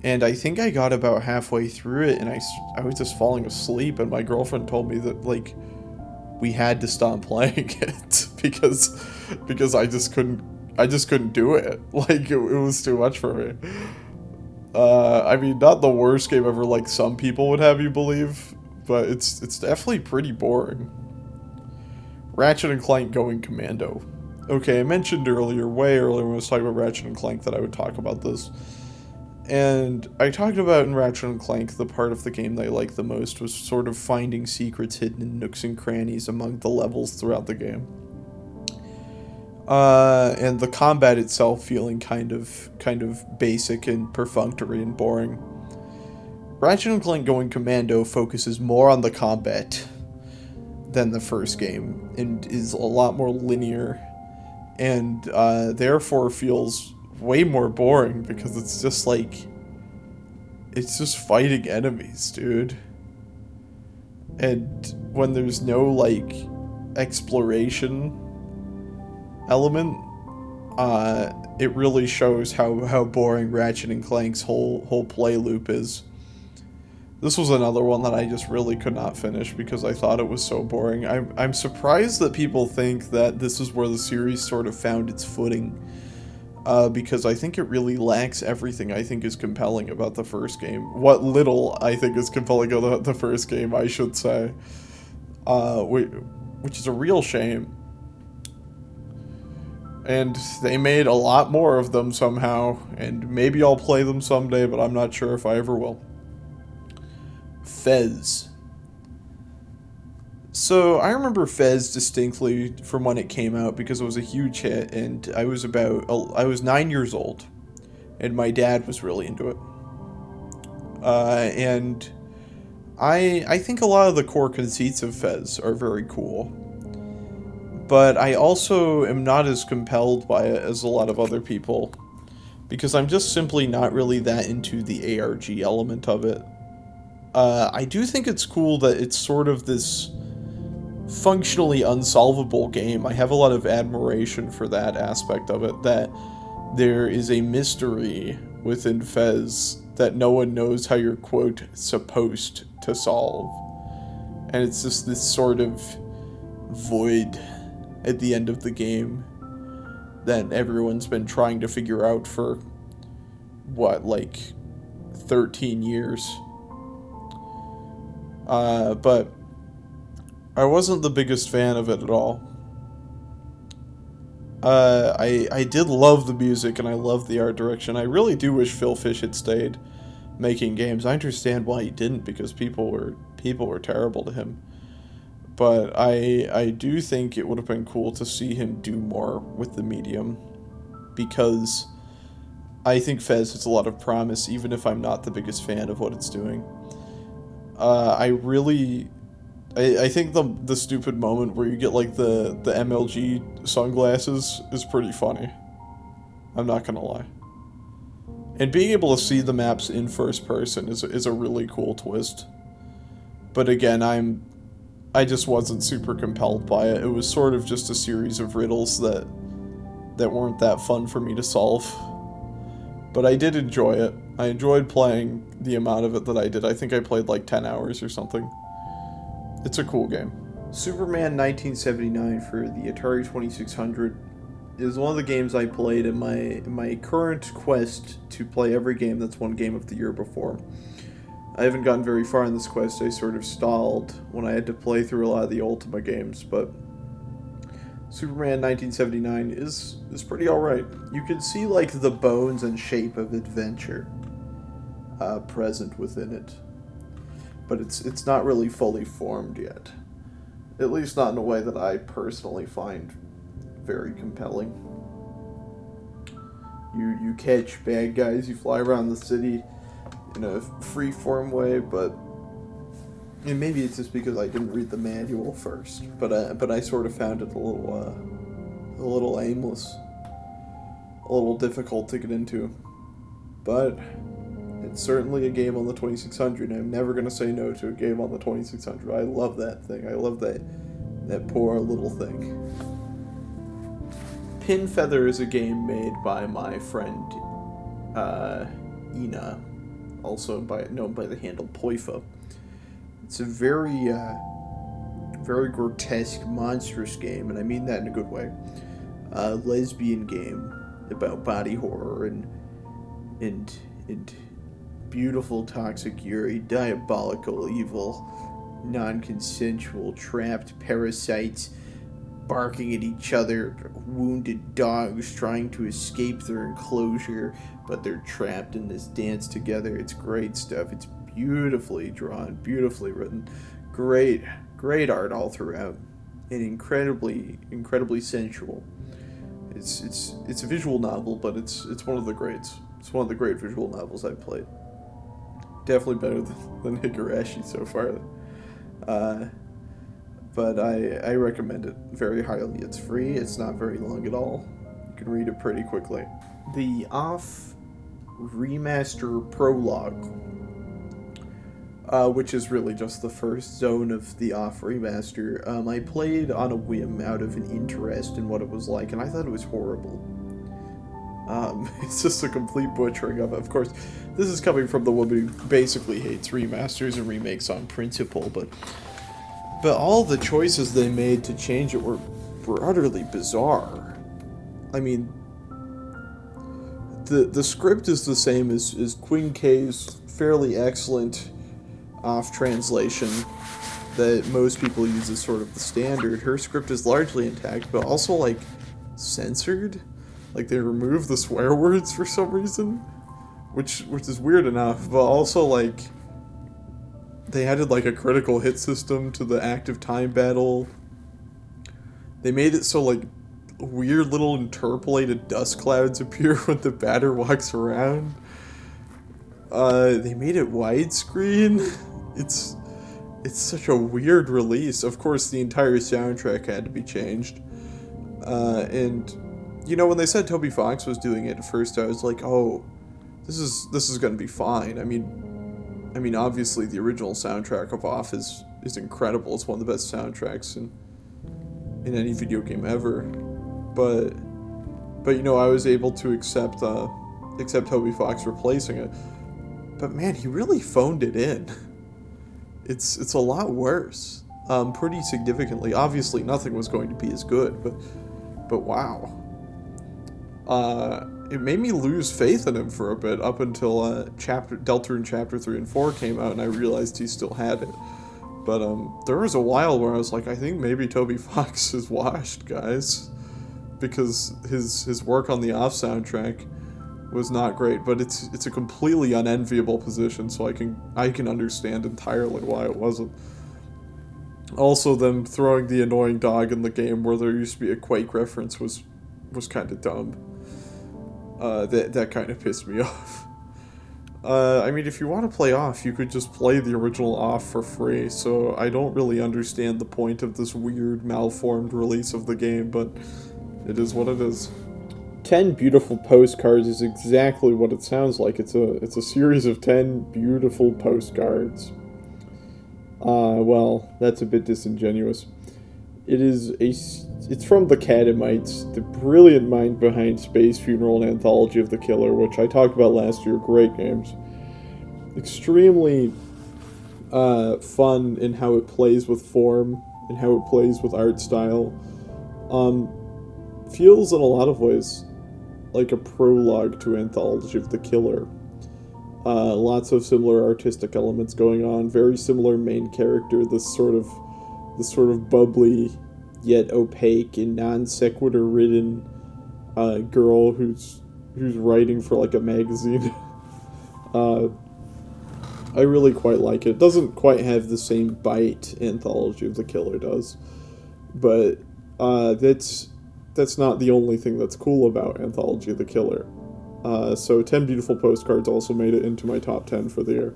And I think I got about halfway through it, and I was just falling asleep, and my girlfriend told me that, like, we had to stop playing it because I just couldn't do it. Like, it was too much for me. I mean, not the worst game ever, like some people would have you believe, but it's definitely pretty boring. Ratchet and Clank Going Commando. Okay, I mentioned way earlier when I was talking about Ratchet and Clank that I would talk about this. And I talked about in Ratchet and Clank, the part of the game that I liked the most was sort of finding secrets hidden in nooks and crannies among the levels throughout the game. And the combat itself feeling kind of basic and perfunctory and boring. Ratchet and Clank Going Commando focuses more on the combat than the first game, and is a lot more linear, and therefore feels way more boring because it's just fighting enemies, dude. And when there's no, like, exploration element, it really shows how boring Ratchet and Clank's whole play loop is. This was another one that I just really could not finish because I thought it was so boring. I'm surprised that people think that this is where the series sort of found its footing, because I think it really lacks everything I think is compelling about the first game. What little I think is compelling about the first game, I should say, which is a real shame. And they made a lot more of them somehow, and maybe I'll play them someday, but I'm not sure if I ever will. Fez. So I remember Fez distinctly from when it came out because it was a huge hit, and I was 9 years old, and my dad was really into it. And I think a lot of the core conceits of Fez are very cool, but I also am not as compelled by it as a lot of other people. because I'm just simply not really that into the ARG element of it. I do think it's cool that it's sort of this functionally unsolvable game. I have a lot of admiration for that aspect of it, that there is a mystery within Fez that no one knows how you're, quote, supposed to solve. And it's just this sort of void at the end of the game that everyone's been trying to figure out for, what, like 13 years. But I wasn't the biggest fan of it at all. I did love the music and I love the art direction. I really do wish Phil Fish had stayed making games. I understand why he didn't, because people were terrible to him. But I do think it would have been cool to see him do more with the medium, because I think Fez has a lot of promise, even if I'm not the biggest fan of what it's doing. I think the stupid moment where you get like the MLG sunglasses is pretty funny. I'm not gonna lie. And being able to see the maps in first person is a really cool twist. But again, I just wasn't super compelled by it. It was sort of just a series of riddles that weren't that fun for me to solve. But I did enjoy it. I enjoyed playing the amount of it that I did. I think I played like 10 hours or something. It's a cool game. Superman 1979 for the Atari 2600 is one of the games I played in my current quest to play every game that's won Game of the Year before. I haven't gotten very far in this quest. I sort of stalled when I had to play through a lot of the Ultima games, but Superman 1979 is pretty alright. You can see like the bones and shape of adventure present within it, but it's not really fully formed yet. At least not in a way that I personally find very compelling. You catch bad guys, you fly around the city in a free-form way, but and maybe it's just because I didn't read the manual first, but I sort of found it a little aimless, a little difficult to get into. But it's certainly a game on the 2600, and I'm never going to say no to a game on the 2600. I love that thing. I love that poor little thing. Pin Feather is a game made by my friend Ina, also known by the handle Poifa. It's a very grotesque, monstrous game, and I mean that in a good way. Lesbian game about body horror and beautiful toxic Yuri, diabolical evil, non-consensual, trapped parasites barking at each other, wounded dogs trying to escape their enclosure, but they're trapped in this dance together. It's great stuff. It's beautifully drawn, beautifully written, great art all throughout, and incredibly sensual. It's a visual novel, but it's one of the greats. It's one of the great visual novels I've played. Definitely better than Higurashi so far. But I recommend it very highly. It's free. It's not very long at all. You can read it pretty quickly. The Off Remaster Prologue, which is really just the first zone of the Off Remaster, I played on a whim out of an interest in what it was like, and I thought it was horrible. It's just a complete butchering of it. Of course, this is coming from the woman who basically hates remasters and remakes on principle, but all the choices they made to change it were utterly bizarre. I mean, the script is the same as Queen K's fairly excellent off translation that most people use as sort of the standard. Her script is largely intact, but also like censored. Like they removed the swear words for some reason, which is weird enough, but also like they added like a critical hit system to the active time battle. They made it so like weird little interpolated dust clouds appear when the batter walks around. They made it widescreen. It's such a weird release. Of course, the entire soundtrack had to be changed, and you know, when they said Toby Fox was doing it at first, I was like, oh, this is gonna be fine. I mean, obviously the original soundtrack of Off is incredible. It's one of the best soundtracks in any video game ever. But you know, I was able to accept Toby Fox replacing it. But man, he really phoned it in. It's a lot worse. Pretty significantly. Obviously, nothing was going to be as good, but wow. It made me lose faith in him for a bit up until Deltarune Chapter 3 and 4 came out, and I realized he still had it. But there was a while where I was like, I think maybe Toby Fox is washed, guys, because his work on the Off soundtrack was not great. But it's a completely unenviable position, so I can understand entirely why it wasn't. Also, them throwing the annoying dog in the game where there used to be a Quake reference was kind of dumb. That kind of pissed me off. I mean, if you want to play Off, you could just play the original Off for free, so I don't really understand the point of this weird, malformed release of the game, but it is what it is. 10 beautiful postcards is exactly what it sounds like. It's a series of 10 beautiful postcards. Well, that's a bit disingenuous. It's from the Catamites, the brilliant mind behind Space Funeral and Anthology of the Killer, which I talked about last year. Great games. Extremely fun in how it plays with form and how it plays with art style. Feels in a lot of ways like a prologue to Anthology of the Killer. Lots of similar artistic elements going on. Very similar main character. This sort of bubbly yet opaque and non sequitur ridden girl who's writing for like a magazine. I really quite like it. It doesn't quite have the same bite Anthology of the Killer does, but that's not the only thing that's cool about Anthology of the Killer. So 10 Beautiful Postcards also made it into my top 10 for the year.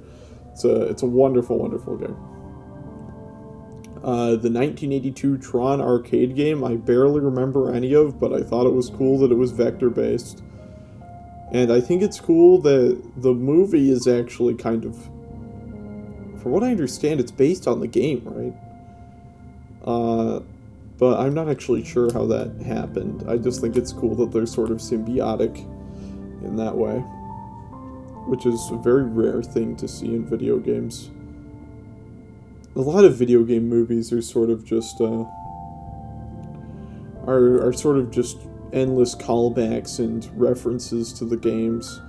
It's a wonderful, wonderful game. The 1982 Tron arcade game, I barely remember any of, but I thought it was cool that it was vector-based. And I think it's cool that the movie is actually kind of... From what I understand, it's based on the game, right? But I'm not actually sure how that happened. I just think it's cool that they're sort of symbiotic in that way, which is a very rare thing to see in video games. A lot of video game movies are sort of just are sort of just endless callbacks and references to the games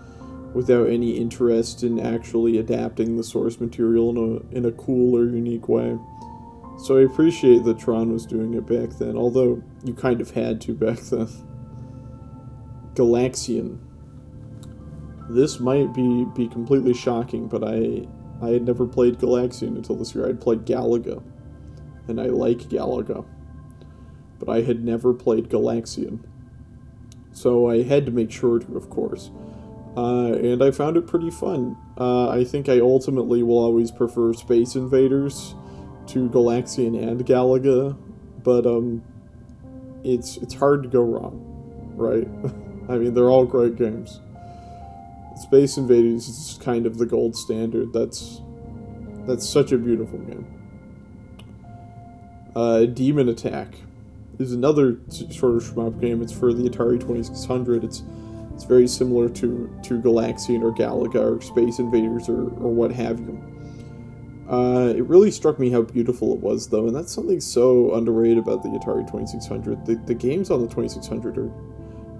without any interest in actually adapting the source material in a cool or unique way. So I appreciate that Tron was doing it back then, although you kind of had to back then. Galaxian. This might be completely shocking, but I had never played Galaxian until this year. I'd played Galaga, and I like Galaga, but I had never played Galaxian. So I had to make sure to, of course. And I found it pretty fun. I think I ultimately will always prefer Space Invaders to Galaxian and Galaga, but it's hard to go wrong, right? I mean, they're all great games. Space Invaders is kind of the gold standard. That's such a beautiful game. Demon Attack is another sort of shmup game. It's for the Atari 2600. It's very similar to Galaxian or Galaga or Space Invaders or what have you. It really struck me how beautiful it was, though, and that's something so underrated about the Atari 2600. The games on the 2600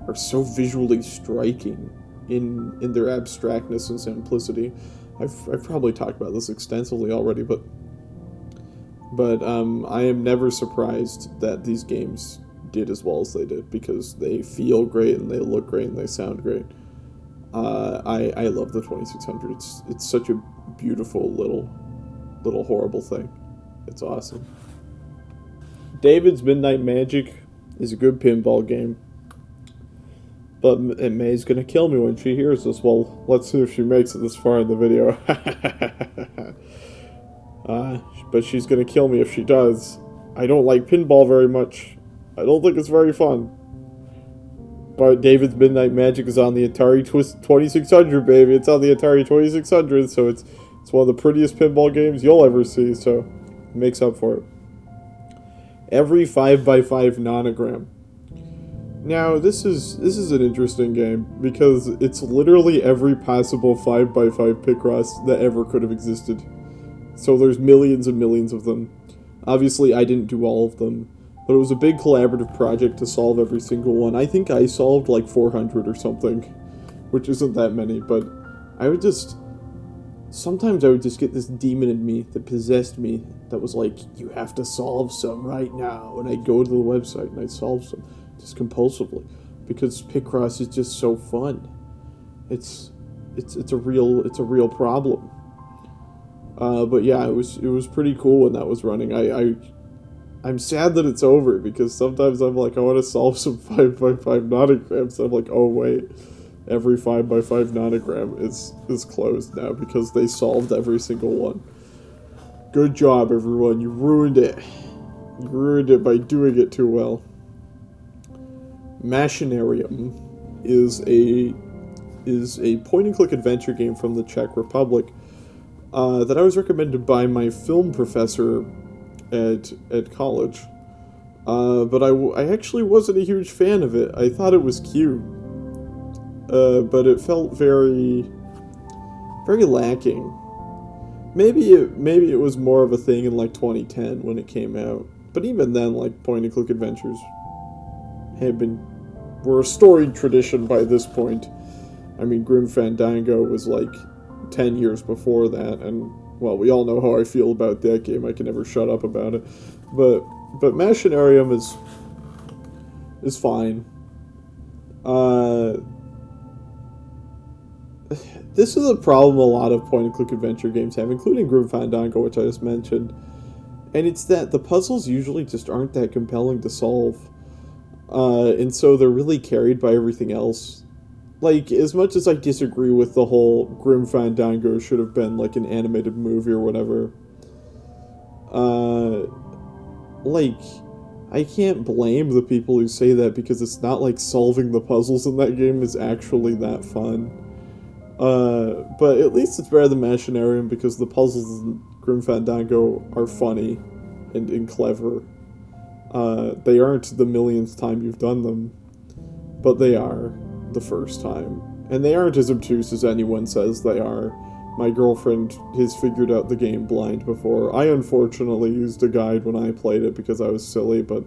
are so visually striking in their abstractness and simplicity. I've probably talked about this extensively already, but I am never surprised that these games did as well as they did, because they feel great and they look great and they sound great. I love the 2600. It's such a beautiful little horrible thing. It's awesome. David's Midnight Magic is a good pinball game, but May's gonna kill me when she hears this. Well, let's see if she makes it this far in the video. But she's gonna kill me if she does. I don't like pinball very much. I don't think it's very fun. David's Midnight Magic is on the Atari 2600, baby. It's on the Atari 2600, so it's one of the prettiest pinball games you'll ever see, so it makes up for it. Every 5x5 nonogram. Now, this is an interesting game, because it's literally every possible 5x5 Picross that ever could have existed. So there's millions and millions of them. Obviously, I didn't do all of them, but it was a big collaborative project to solve every single one. I think I solved like 400 or something, which isn't that many, but sometimes I would just get this demon in me that possessed me that was like, you have to solve some right now, and I'd go to the website and I'd solve some, just compulsively, because Picross is just so fun. It's a real problem. But yeah, it was pretty cool when that was running. I'm sad that it's over, because sometimes I'm like, I want to solve some 5x5 nanograms. I'm like, oh wait, every 5x5 nanogram is closed now because they solved every single one. Good job, everyone. You ruined it. You ruined it by doing it too well. Machinarium is a point-and-click adventure game from the Czech Republic that I was recommended by my film professor at college. But I actually wasn't a huge fan of it. I thought it was cute, but it felt very lacking. Maybe it was more of a thing in like 2010 when it came out. But even then, like, point-and-click adventures were a storied tradition by this point. I mean, Grim Fandango was like 10 years before that, and, well, we all know how I feel about that game. I can never shut up about it. But Machinarium is fine. This is a problem a lot of point-and-click adventure games have, including Grim Fandango, which I just mentioned. And it's that the puzzles usually just aren't that compelling to solve. And so they're really carried by everything else. Like, as much as I disagree with the whole Grim Fandango should have been like an animated movie or whatever, like, I can't blame the people who say that, because it's not like solving the puzzles in that game is actually that fun. But at least it's better than Machinarium, because the puzzles in Grim Fandango are funny and clever. They aren't the millionth time you've done them, but they are the first time. And they aren't as obtuse as anyone says they are. My girlfriend has figured out the game blind before. I unfortunately used a guide when I played it because I was silly, but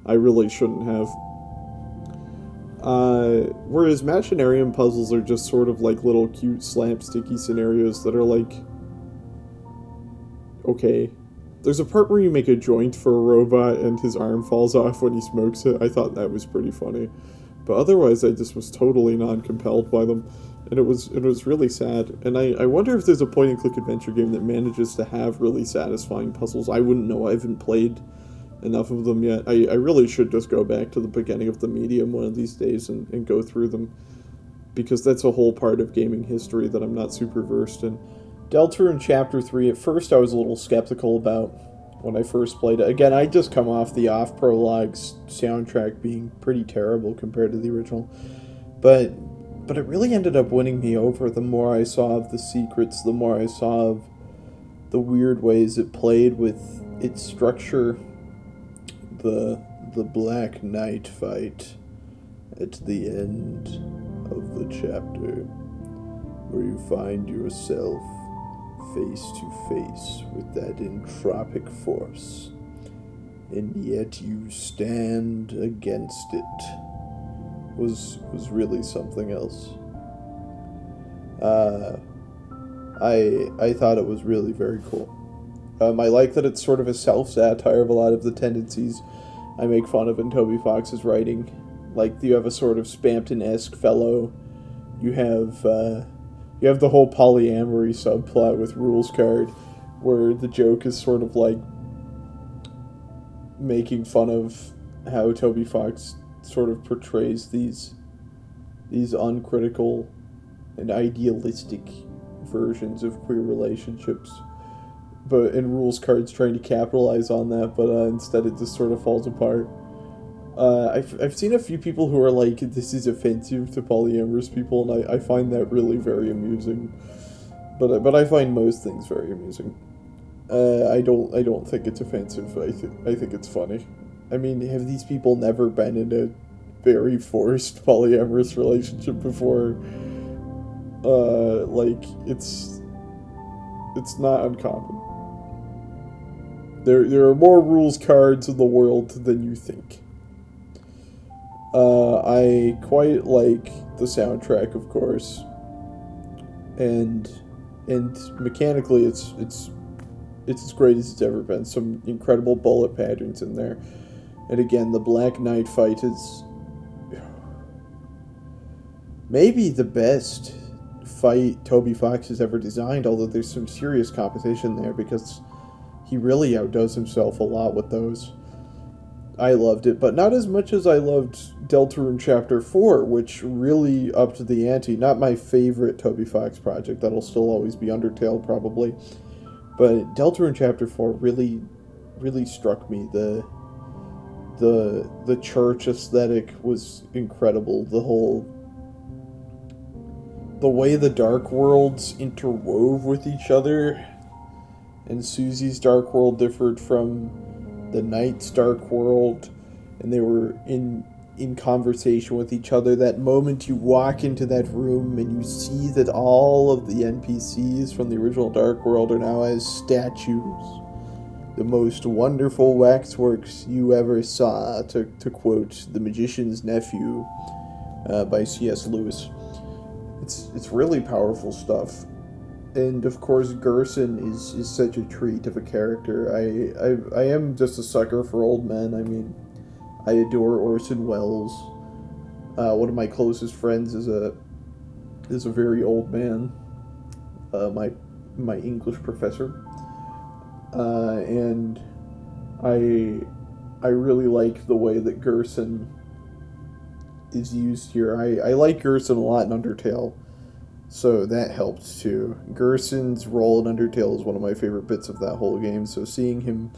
I really shouldn't have. Whereas Machinarium puzzles are just sort of like little cute slapsticky scenarios that are like, okay. There's a part where you make a joint for a robot and his arm falls off when he smokes it. I thought that was pretty funny. But otherwise, I just was totally non-compelled by them. And it was really sad. And I wonder if there's a point-and-click adventure game that manages to have really satisfying puzzles. I wouldn't know. I haven't played enough of them yet. I really should just go back to the beginning of the medium one of these days and go through them. Because that's a whole part of gaming history that I'm not super versed in. Deltarune Chapter 3, at first I was a little skeptical about when I first played it. Again, I just come off the Off-Prologue's soundtrack being pretty terrible compared to the original. But it really ended up winning me over. The more I saw of the secrets, the more I saw of the weird ways it played with its structure. The Black Knight fight at the end of the chapter, where you find yourself face to face with that entropic force, and yet you stand against it, was really something else. I thought it was really very cool. I like that it's sort of a self-satire of a lot of the tendencies I make fun of in Toby Fox's writing. Like, you have a sort of Spampton-esque fellow, you have the whole polyamory subplot with Rules Card, where the joke is sort of like making fun of how Toby Fox sort of portrays these uncritical and idealistic versions of queer relationships. But in Rules Card's trying to capitalize on that, but instead it just sort of falls apart. I've seen a few people who are like, this is offensive to polyamorous people, and I find that really very amusing. But I find most things very amusing. I don't think it's offensive. I think it's funny. I mean, have these people never been in a very forced polyamorous relationship before? Like it's not uncommon. There are more rules cards in the world than you think. I quite like the soundtrack, of course, and mechanically, it's as great as it's ever been. Some incredible bullet patterns in there, and again, the Black Knight fight is maybe the best fight Toby Fox has ever designed. Although there's some serious competition there because he really outdoes himself a lot with those. I loved it, but not as much as I loved Deltarune Chapter 4, which really upped the ante. Not my favorite Toby Fox project, that'll still always be Undertale, probably. But Deltarune Chapter 4 really struck me. The church aesthetic was incredible. The way the Dark Worlds interwove with each other, and Susie's Dark World differed from the Knight's Dark World, and they were in conversation with each other. That moment you walk into that room and you see that all of the NPCs from the original Dark World are now as statues. The most wonderful waxworks you ever saw, to quote The Magician's Nephew by C.S. Lewis. It's really powerful stuff. And of course, Gerson is such a treat of a character. I am just a sucker for old men. I mean, I adore Orson Welles. One of my closest friends is a very old man. My English professor. And I really like the way that Gerson is used here. I like Gerson a lot in Undertale. So that helped too. Gerson's role in Undertale is one of my favorite bits of that whole game. So seeing him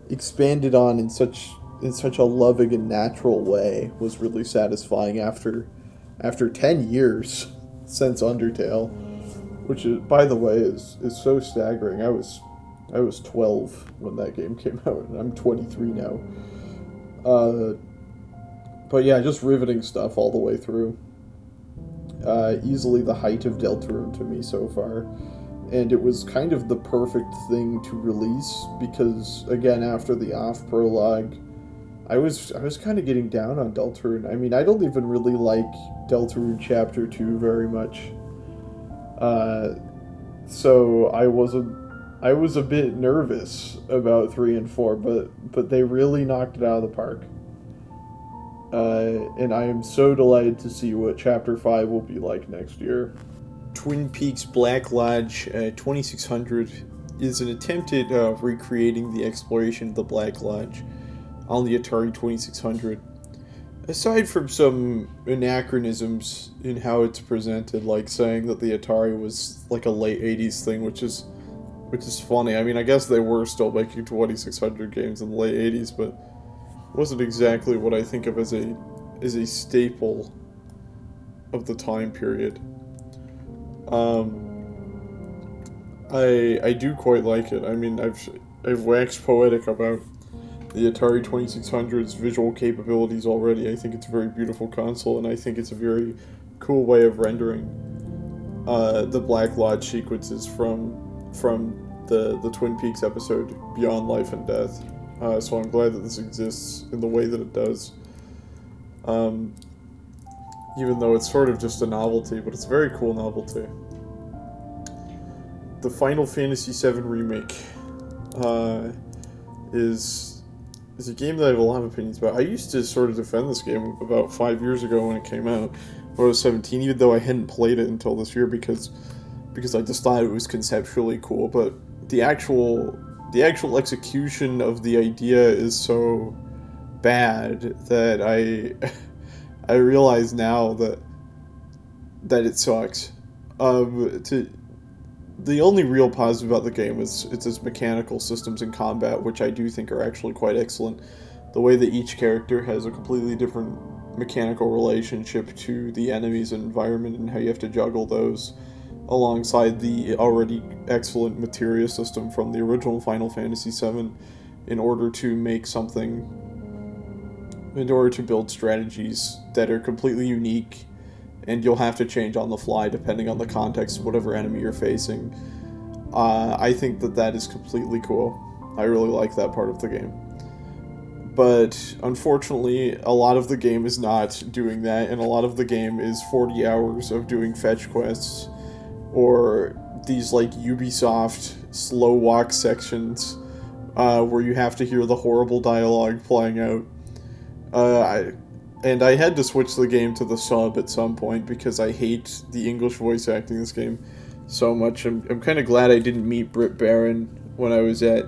expanded on in such a loving and natural way was really satisfying after 10 years since Undertale, which is, by the way, is so staggering. I was 12 when that game came out, and I'm 23 now. But yeah, just riveting stuff all the way through. Easily the height of Deltarune to me so far, and it was kind of the perfect thing to release because, again, after the off prologue, I was kind of getting down on Deltarune. I mean, I don't even really like Deltarune Chapter 2 very much. So I was a bit nervous about 3 and 4, but they really knocked it out of the park. And I am so delighted to see what Chapter 5 will be like next year. Twin Peaks Black Lodge 2600 is an attempt at recreating the exploration of the Black Lodge on the Atari 2600. Aside from some anachronisms in how it's presented, like saying that the Atari was like a late 80s thing, which is funny. I mean, I guess they were still making 2600 games in the late 80s, but it wasn't exactly what I think of as a staple of the time period. I do quite like it. I mean, I've waxed poetic about the Atari 2600's visual capabilities already. I think it's a very beautiful console, and I think it's a very cool way of rendering the Black Lodge sequences from the Twin Peaks episode Beyond Life and Death. So I'm glad that this exists in the way that it does. Even though it's sort of just a novelty, but it's a very cool novelty. The Final Fantasy VII Remake is a game that I have a lot of opinions about. I used to sort of defend this game about 5 years ago when it came out, when I was 17, even though I hadn't played it until this year because I just thought it was conceptually cool. But the actual execution of the idea is so bad that I realize now that it sucks. The only real positive about the game is its mechanical systems in combat, which I do think are actually quite excellent. the way that each character has a completely different mechanical relationship to the enemies and environment, and how you have to juggle those alongside the already excellent materia system from the original Final Fantasy VII in order to make something, in order to build strategies that are completely unique, and you'll have to change on the fly depending on the context of whatever enemy you're facing. I think that that is completely cool. I really like that part of the game. But unfortunately, a lot of the game is not doing that, and a lot of the game is 40 hours of doing fetch quests, or these like Ubisoft slow walk sections where you have to hear the horrible dialogue playing out. I had to switch the game to the sub at some point because I hate the English voice acting in this game so much. I'm kind of glad I didn't meet Britt Baron when I was at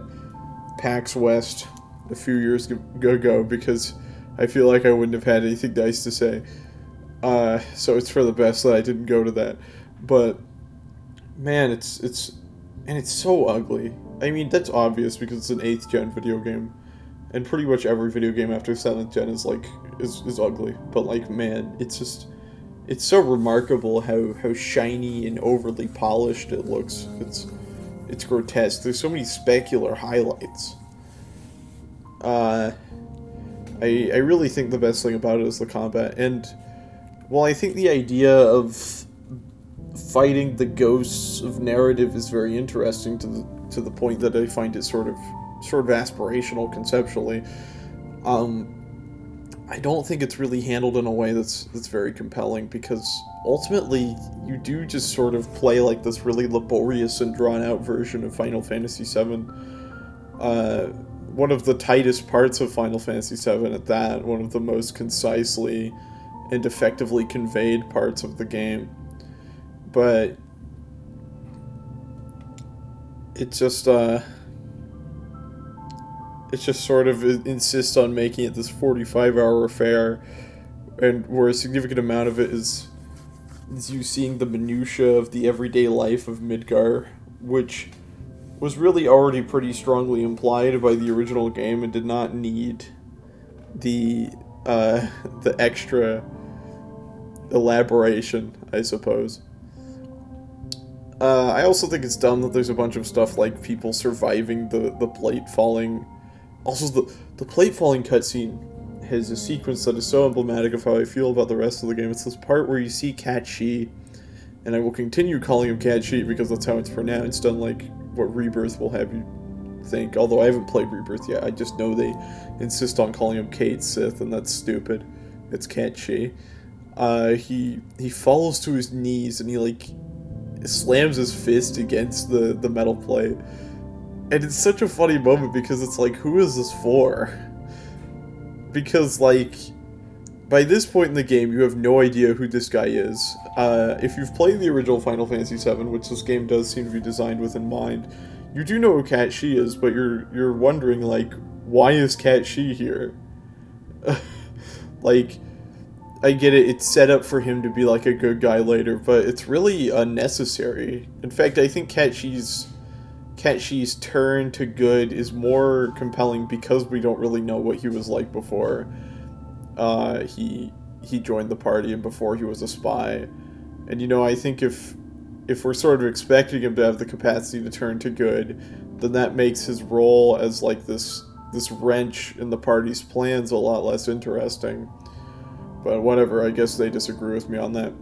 PAX West a few years ago, because I feel like I wouldn't have had anything nice to say. So it's for the best that I didn't go to that. But man, it's so ugly. I mean, that's obvious because it's an 8th gen video game, and pretty much every video game after 7th gen is like is ugly. But like, man, it's so remarkable how shiny and overly polished it looks. It's grotesque. There's so many specular highlights. I really think the best thing about it is the combat, and while I think the idea of fighting the ghosts of narrative is very interesting to the point that I find it sort of aspirational conceptually, I don't think it's really handled in a way that's very compelling, because ultimately you do just sort of play like this really laborious and drawn out version of Final Fantasy VII. One of the tightest parts of Final Fantasy VII at that, one of the most concisely and effectively conveyed parts of the game. But it just sort of insists on making it this 45-hour affair, and where a significant amount of it is you seeing the minutiae of the everyday life of Midgar, which was really already pretty strongly implied by the original game and did not need the extra elaboration, I suppose. I also think it's dumb that there's a bunch of stuff like people surviving the plate falling. Also, the plate falling cutscene has a sequence that is so emblematic of how I feel about the rest of the game. It's this part where you see Cat Shi, and I will continue calling him Cat Shi because that's how it's pronounced, unlike what Rebirth will have you think. Although I haven't played Rebirth yet, I just know they insist on calling him Kate Sith, and that's stupid. It's Cat Shi. He falls to his knees, and he like slams his fist against the metal plate. And it's such a funny moment because it's like, who is this for? Because, like, by this point in the game, you have no idea who this guy is. If you've played the original Final Fantasy VII, which this game does seem to be designed with in mind, you do know who Cat Shi is, but you're wondering, like, why is Cat Shi here? Like, I get it, it's set up for him to be, like, a good guy later, but it's really unnecessary. In fact, I think Cat Shi's turn to good is more compelling because we don't really know what he was like before he joined the party and before he was a spy. And, you know, I think if we're sort of expecting him to have the capacity to turn to good, then that makes his role as, like, this wrench in the party's plans a lot less interesting. But whatever, I guess they disagree with me on that.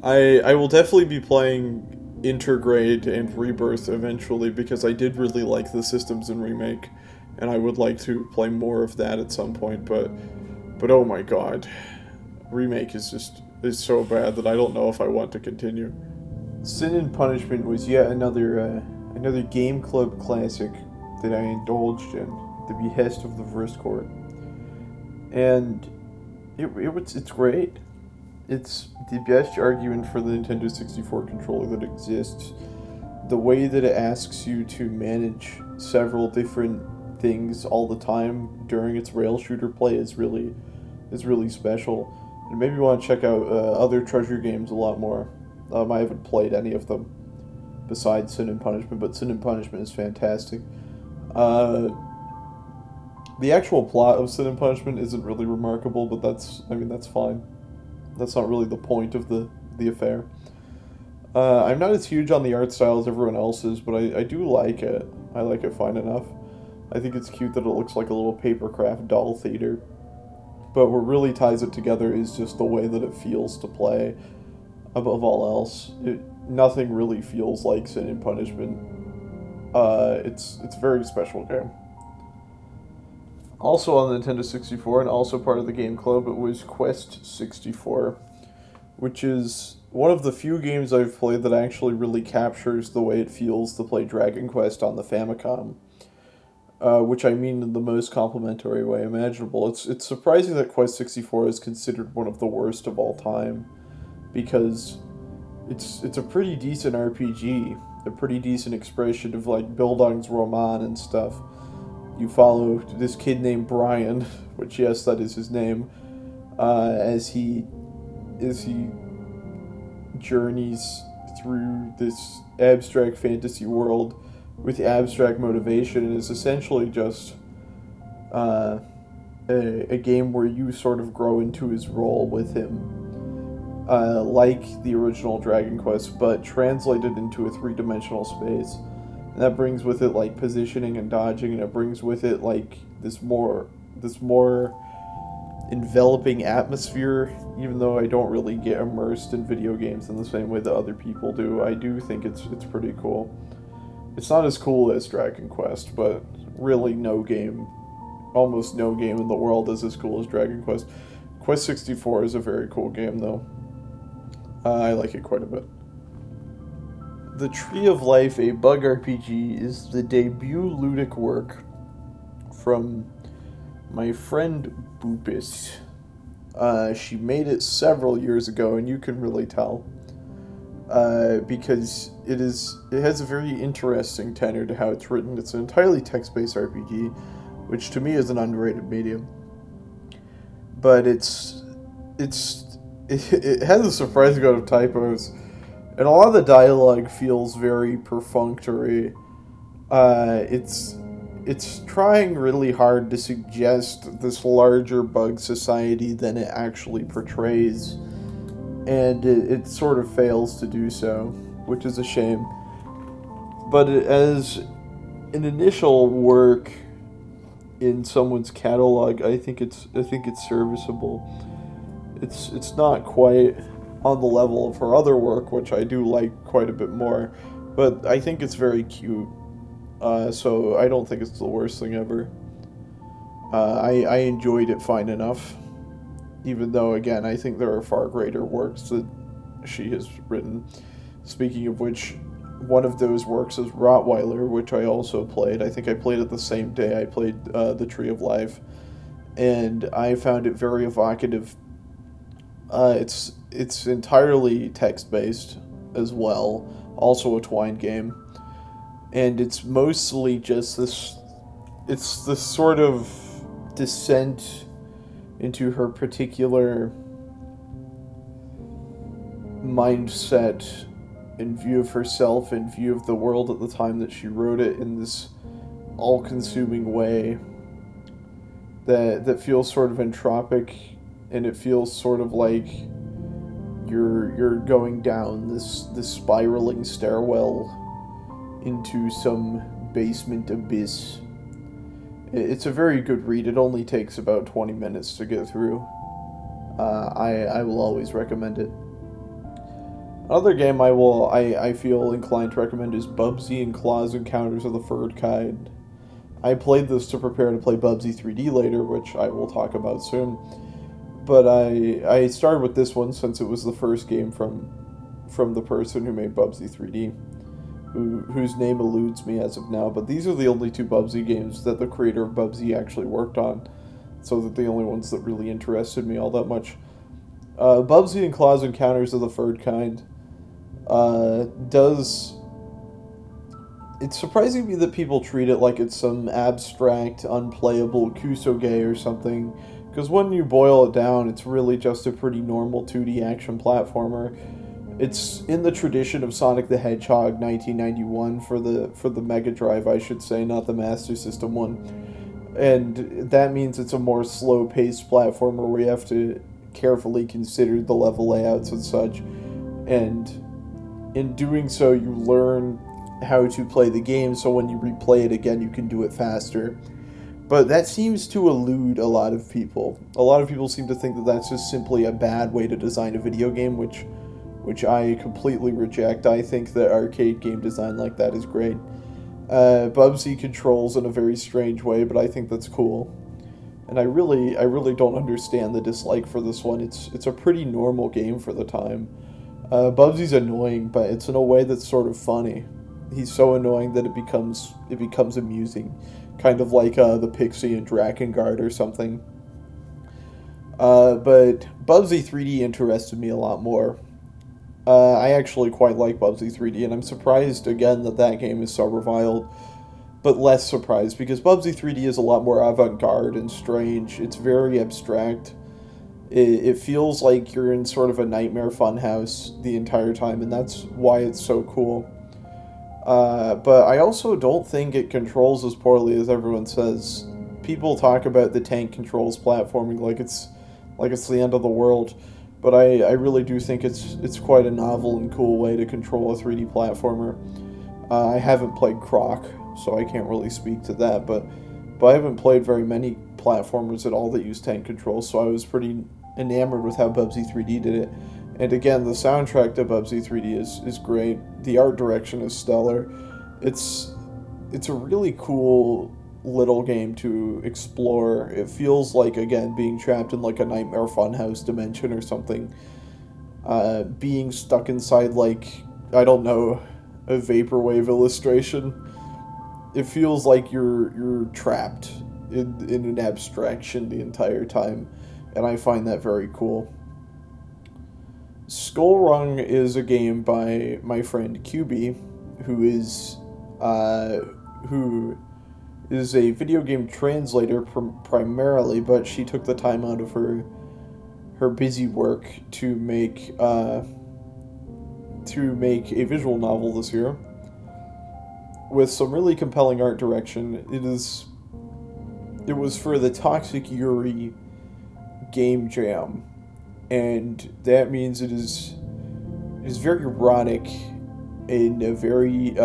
I will definitely be playing Intergrade and Rebirth eventually, because I did really like the systems in Remake, and I would like to play more of that at some point, but oh my god, Remake is so bad that I don't know if I want to continue. Sin and Punishment was yet another Game Club classic that I indulged in, at the behest of the First Court, and it's great. It's the best argument for the Nintendo 64 controller that exists. The way that it asks you to manage several different things all the time during its rail shooter play is really special. And maybe you want to check out other Treasure games a lot more. I haven't played any of them besides Sin and Punishment, but Sin and Punishment is fantastic. The actual plot of Sin and Punishment isn't really remarkable, but that's fine. That's not really the point of the affair. I'm not as huge on the art style as everyone else is, but I do like it. I like it fine enough. I think it's cute that it looks like a little papercraft doll theater. But what really ties it together is just the way that it feels to play. Above all else, nothing really feels like Sin and Punishment. It's a very special game. Also on the Nintendo 64 and also part of the Game Club, it was Quest 64, which is one of the few games I've played that actually really captures the way it feels to play Dragon Quest on the Famicom. Which I mean in the most complimentary way imaginable. It's surprising that Quest 64 is considered one of the worst of all time, because it's a pretty decent RPG, a pretty decent expression of like Bildungsroman and stuff. You follow this kid named Brian, which yes, that is his name, as he journeys through this abstract fantasy world with abstract motivation, and is essentially just a game where you sort of grow into his role with him, like the original Dragon Quest, but translated into a three-dimensional space. And that brings with it like positioning and dodging, and it brings with it like this more enveloping atmosphere. Even though I don't really get immersed in video games in the same way that other people do, I do think it's pretty cool. It's not as cool as Dragon Quest, but really almost no game in the world is as cool as Dragon Quest. Quest 64 is a very cool game, though. I like it quite a bit. The Tree of Life, a bug RPG, is the debut ludic work from my friend Boopis. She made it several years ago, and you can really tell. Because it has a very interesting tenor to how it's written. It's an entirely text-based RPG, which to me is an underrated medium. But it has a surprising amount of typos, and a lot of the dialogue feels very perfunctory. It's trying really hard to suggest this larger bug society than it actually portrays, and it sort of fails to do so, which is a shame. But as an initial work in someone's catalog, I think it's serviceable. It's not quite on the level of her other work, which I do like quite a bit more, but I think it's very cute. So I don't think it's the worst thing ever. I enjoyed it fine enough, even though, again, I think there are far greater works that she has written. Speaking of which, one of those works is Rottweiler, which I also played. I think I played it the same day I played The Tree of Life, and I found it very evocative. It's entirely text-based as well, also a Twine game, and it's mostly just this sort of descent into her particular mindset and view of herself and view of the world at the time that she wrote it, in this all-consuming way that feels sort of entropic, and it feels sort of like you're going down this spiraling stairwell into some basement abyss. It's a very good read. It only takes about 20 minutes to get through. I will always recommend it. Another game I feel inclined to recommend is Bubsy and Claw's Encounters of the Third Kind. I played this to prepare to play Bubsy 3D later, which I will talk about soon. But I started with this one since it was the first game from the person who made Bubsy 3D, whose name eludes me as of now. But these are the only two Bubsy games that the creator of Bubsy actually worked on, so they're the only ones that really interested me all that much. Bubsy and Claw's Encounters of the Third Kind it's surprising to me that people treat it like it's some abstract, unplayable kusoge or something, because when you boil it down, it's really just a pretty normal 2D action platformer. It's in the tradition of Sonic the Hedgehog 1991 for the Mega Drive, I should say, not the Master System one. and that means it's a more slow-paced platformer where you have to carefully consider the level layouts and such, and in doing so you learn how to play the game, so when you replay it again you can do it faster. But that seems to elude a lot of people. A lot of people seem to think that that's just simply a bad way to design a video game, which I completely reject. I think that arcade game design like that is great. Bubsy controls in a very strange way, but I think that's cool. And I really don't understand the dislike for this one. It's a pretty normal game for the time. Bubsy's annoying, but it's in a way that's sort of funny. He's so annoying that it becomes amusing, kind of like the Pixie and Drakengard or something. But Bubsy 3D interested me a lot more. I actually quite like Bubsy 3D, and I'm surprised again that game is so reviled, but less surprised because Bubsy 3D is a lot more avant-garde and strange. It's very abstract. It feels like you're in sort of a nightmare funhouse the entire time, and that's why it's so cool. But I also don't think it controls as poorly as everyone says. People talk about the tank controls platforming like it's the end of the world, but I really do think it's quite a novel and cool way to control a 3D platformer. I haven't played Croc, so I can't really speak to that, but I haven't played very many platformers at all that use tank controls, so I was pretty enamored with how Bubsy 3D did it. And again, the soundtrack to Bubsy 3D is great. The art direction is stellar. It's a really cool little game to explore. It feels like, again, being trapped in like a Nightmare Funhouse dimension or something. Being stuck inside, like, I don't know, a vaporwave illustration. It feels like you're trapped in an abstraction the entire time, and I find that very cool. Skullrung is a game by my friend QB, who is a video game translator primarily, but she took the time out of her busy work to make a visual novel this year with some really compelling art direction. It was for the Toxic Yuri game jam, and that means it is very erotic in a very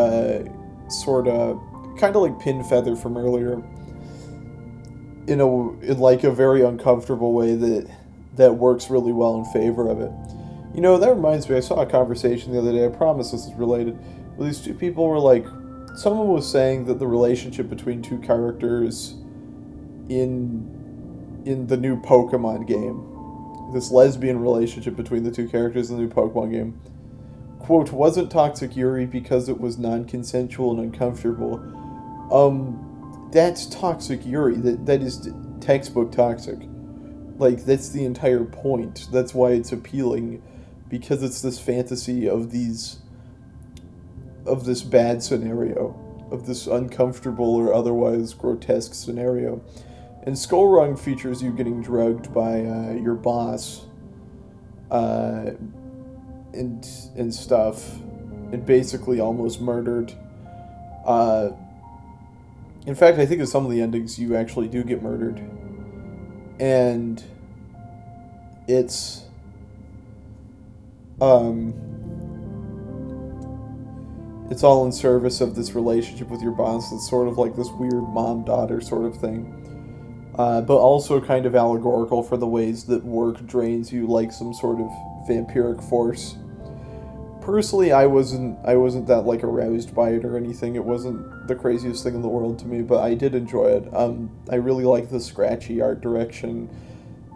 sort of kind of like Pin Feather from earlier, in like a very uncomfortable way that works really well in favor of it. You know, that reminds me, I saw a conversation the other day, I promise this is related, where these two people were like, someone was saying that the relationship between two characters in the new Pokemon game, this lesbian relationship between the two characters in the new Pokemon game, quote, wasn't Toxic Yuri because it was non-consensual and uncomfortable. That's Toxic Yuri. That is textbook toxic. Like, that's the entire point. That's why it's appealing, because it's this fantasy of this bad scenario, of this uncomfortable or otherwise grotesque scenario. And Skullrung features you getting drugged by your boss, and stuff, and basically almost murdered. In fact, I think in some of the endings you actually do get murdered. And it's all in service of this relationship with your boss. It's sort of like this weird mom-daughter sort of thing. But also kind of allegorical for the ways that work drains you like some sort of vampiric force. Personally, I wasn't that like aroused by it or anything. It wasn't the craziest thing in the world to me, but I did enjoy it. I really liked the scratchy art direction.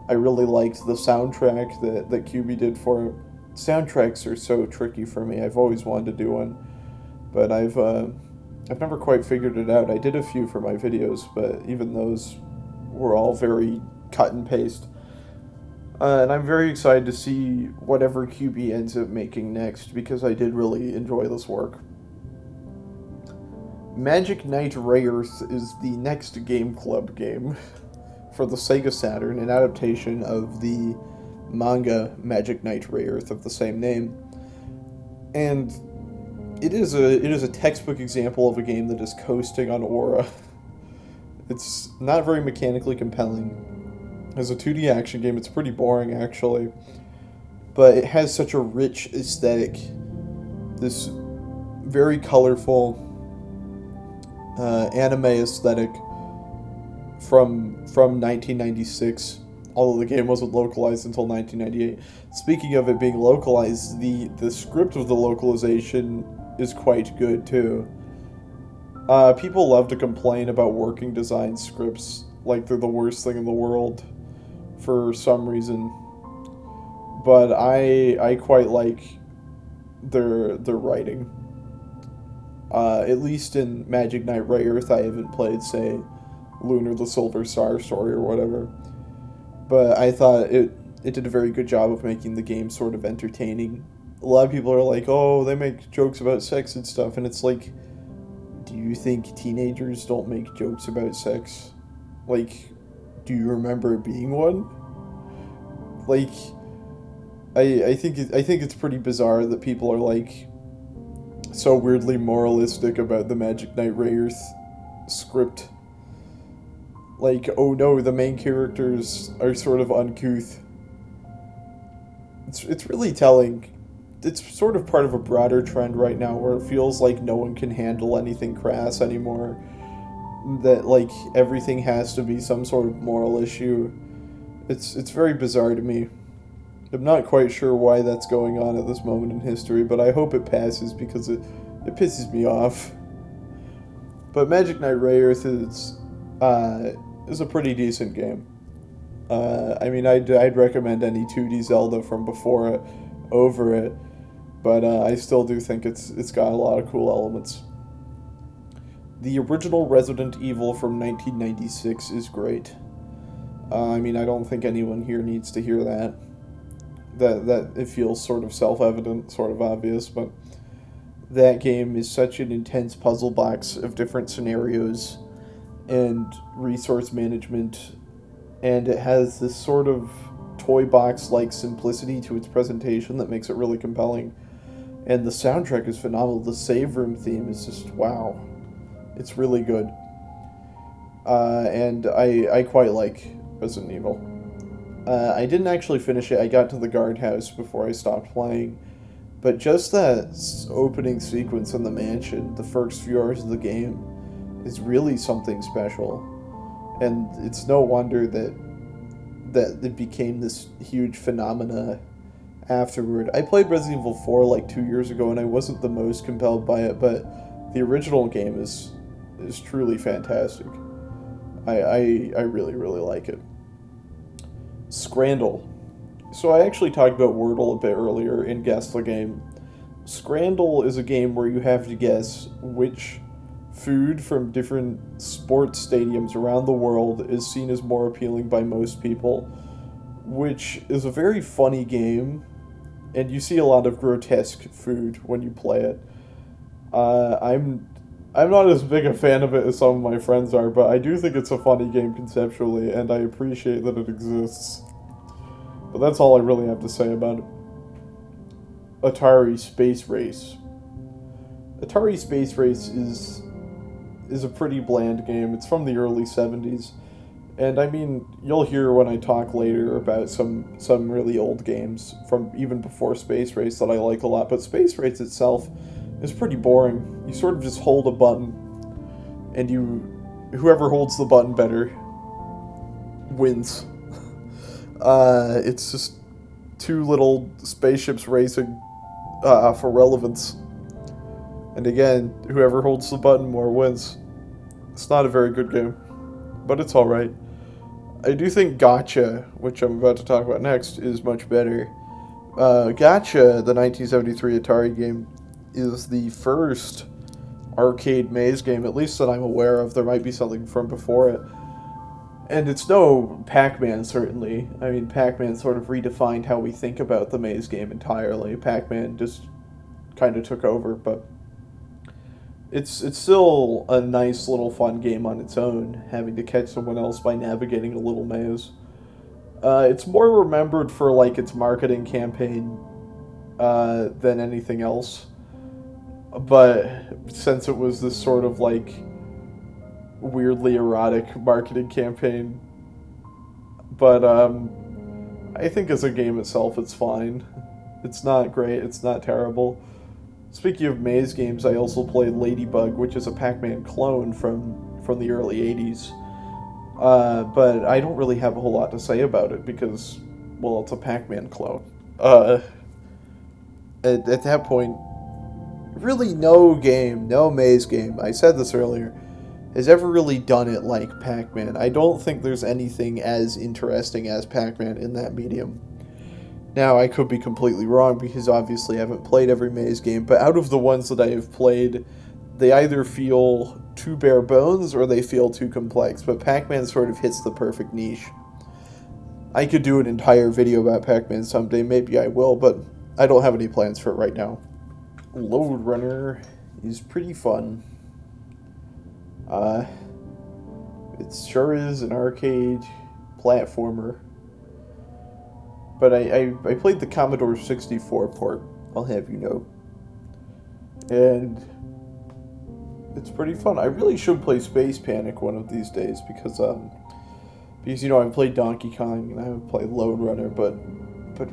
I really liked the soundtrack that QB did for it. Soundtracks are so tricky for me. I've always wanted to do one, but I've never quite figured it out. I did a few for my videos, but even those were all very cut and paste. And I'm very excited to see whatever QB ends up making next, because I did really enjoy this work. Magic Knight Rayearth is the next Game Club game for the Sega Saturn, an adaptation of the manga Magic Knight Rayearth of the same name. And it is a textbook example of a game that is coasting on aura. It's not very mechanically compelling. As a 2D action game, it's pretty boring, actually. But it has such a rich aesthetic. This very colorful anime aesthetic from 1996. Although the game wasn't localized until 1998. Speaking of it being localized, the script of the localization is quite good too. People love to complain about working design scripts like they're the worst thing in the world for some reason. But I quite like their writing. At least in Magic Knight Rayearth, I haven't played, say, Lunar the Silver Star story or whatever. But I thought it did a very good job of making the game sort of entertaining. A lot of people are like, oh, they make jokes about sex and stuff, and it's like, do you think teenagers don't make jokes about sex? Like, do you remember being one? Like, I think it's pretty bizarre that people are like so weirdly moralistic about the Magic Knight Rayearth script. Like, oh no, the main characters are sort of uncouth. It's really telling. It's sort of part of a broader trend right now where it feels like no one can handle anything crass anymore. That, like, everything has to be some sort of moral issue. It's very bizarre to me. I'm not quite sure why that's going on at this moment in history, but I hope it passes because it pisses me off. But Magic Knight Rayearth is a pretty decent game. I mean, I'd recommend any 2D Zelda from before it over it, but I still do think it's got a lot of cool elements. The original Resident Evil from 1996 is great. I mean, I don't think anyone here needs to hear that. That it feels sort of self-evident, sort of obvious, but that game is such an intense puzzle box of different scenarios and resource management, and it has this sort of toy box-like simplicity to its presentation that makes it really compelling. And the soundtrack is phenomenal. The save room theme is just wow. It's really good. And I quite like Resident Evil. I didn't actually finish it. I got to the guardhouse before I stopped playing. But just that opening sequence in the mansion, the first few hours of the game, is really something special. And it's no wonder that it became this huge phenomena afterward. I played Resident Evil 4 like 2 years ago, and I wasn't the most compelled by it, but the original game is truly fantastic. I really, really like it. Scrandle. So I actually talked about Wordle a bit earlier in Guess the Game. Scrandle is a game where you have to guess which food from different sports stadiums around the world is seen as more appealing by most people, which is a very funny game, and you see a lot of grotesque food when you play it. I'm not as big a fan of it as some of my friends are, but I do think it's a funny game conceptually, and I appreciate that it exists. But that's all I really have to say about it. Atari Space Race. Atari Space Race is a pretty bland game. It's from the early 70s. And I mean, you'll hear when I talk later about some really old games from even before Space Race that I like a lot, but Space Race itself is pretty boring. You sort of just hold a button, and whoever holds the button better wins. It's just two little spaceships racing for relevance. And again, whoever holds the button more wins. It's not a very good game, but it's alright. I do think Gotcha, which I'm about to talk about next, is much better. Gotcha, the 1973 Atari game, is the first arcade maze game, at least that I'm aware of. There might be something from before it. And it's no Pac-Man, certainly. I mean, Pac-Man sort of redefined how we think about the maze game entirely. Pac-Man just kind of took over, but it's still a nice little fun game on its own, having to catch someone else by navigating a little maze. It's more remembered for, like, its marketing campaign than anything else. But since it was this sort of, like, weirdly erotic marketing campaign. But I think as a game itself, it's fine. It's not great. It's not terrible. Speaking of maze games, I also played Ladybug, which is a Pac-Man clone from the early '80s. But I don't really have a whole lot to say about it because, well, it's a Pac-Man clone. Uh, at that point, really no game, no maze game, I said this earlier, has ever really done it like Pac-Man. I don't think there's anything as interesting as Pac-Man in that medium. Now, I could be completely wrong because obviously I haven't played every maze game, but out of the ones that I have played, they either feel too bare bones or they feel too complex, but Pac-Man sort of hits the perfect niche. I could do an entire video about Pac-Man someday, maybe I will, but I don't have any plans for it right now. Lode Runner is pretty fun. It sure is an arcade platformer. But I played the Commodore 64 port, I'll have you know. And it's pretty fun. I really should play Space Panic one of these days because you know, I've played Donkey Kong and I've played Lode Runner, but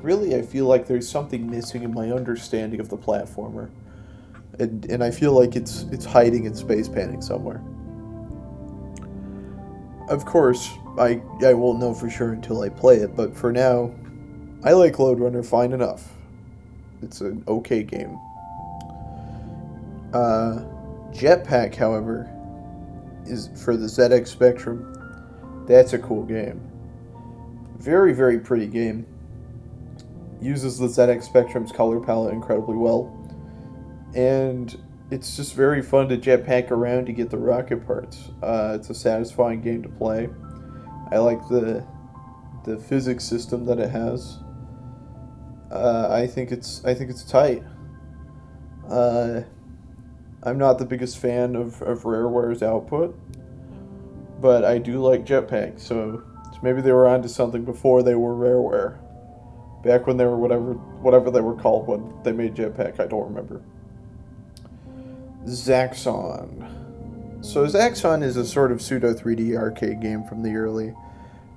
really I feel like there's something missing in my understanding of the platformer. And I feel like it's hiding in Space Panic somewhere. Of course, I won't know for sure until I play it, but for now, I like Lode Runner fine enough. It's an okay game. Jetpack, however, is for the ZX Spectrum. That's a cool game. Very, very pretty game. Uses the ZX Spectrum's color palette incredibly well. And it's just very fun to jetpack around to get the rocket parts. It's a satisfying game to play. I like the physics system that it has. I think it's tight. I'm not the biggest fan of Rareware's output, but I do like Jetpack, so maybe they were onto something before they were Rareware. Back when they were whatever they were called when they made Jetpack, I don't remember. Zaxxon. So Zaxxon is a sort of pseudo 3D arcade game from the early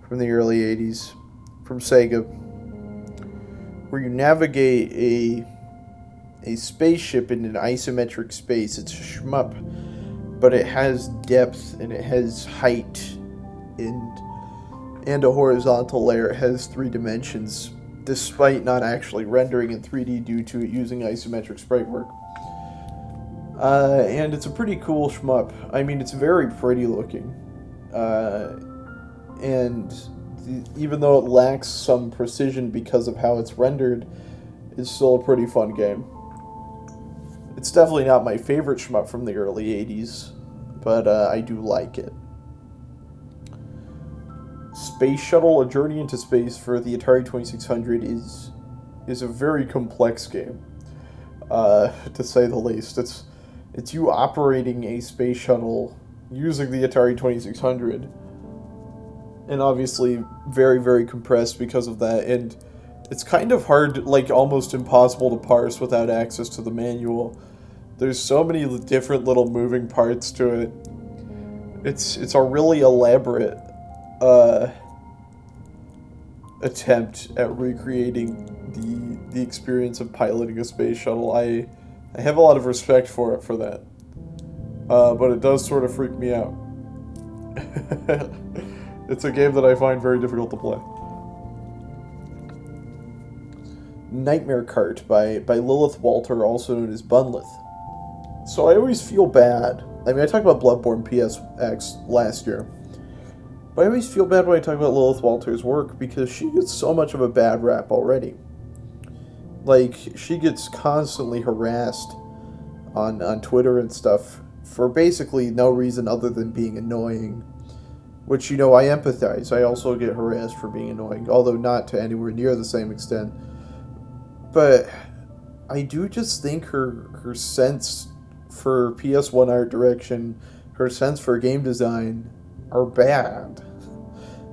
80s, from Sega, where you navigate a spaceship in an isometric space. It's a shmup, but it has depth and it has height and a horizontal layer. It has 3 dimensions, despite not actually rendering in 3D due to it using isometric sprite work. And it's a pretty cool shmup. I mean, it's very pretty looking. And even though it lacks some precision because of how it's rendered, it's still a pretty fun game. It's definitely not my favorite shmup from the early 80s, but I do like it. Space Shuttle: A Journey into Space for the Atari 2600 is a very complex game, to say the least. It's you operating a space shuttle using the Atari 2600, and obviously very, very compressed because of that, and it's kind of hard, like almost impossible to parse without access to the manual. There's so many different little moving parts to it. It's a really elaborate attempt at recreating the experience of piloting a space shuttle. I have a lot of respect for it for that. But it does sort of freak me out. It's a game that I find very difficult to play. Nightmare Cart by Lilith Walter, also known as Bunlith. So I always feel bad. I mean, I talked about Bloodborne PSX last year. But I always feel bad when I talk about Lilith Walter's work because she gets so much of a bad rap already. Like, she gets constantly harassed on Twitter and stuff for basically no reason other than being annoying. Which, you know, I empathize. I also get harassed for being annoying, although not to anywhere near the same extent. But I do just think her sense for PS1 art direction, her sense for game design are bad.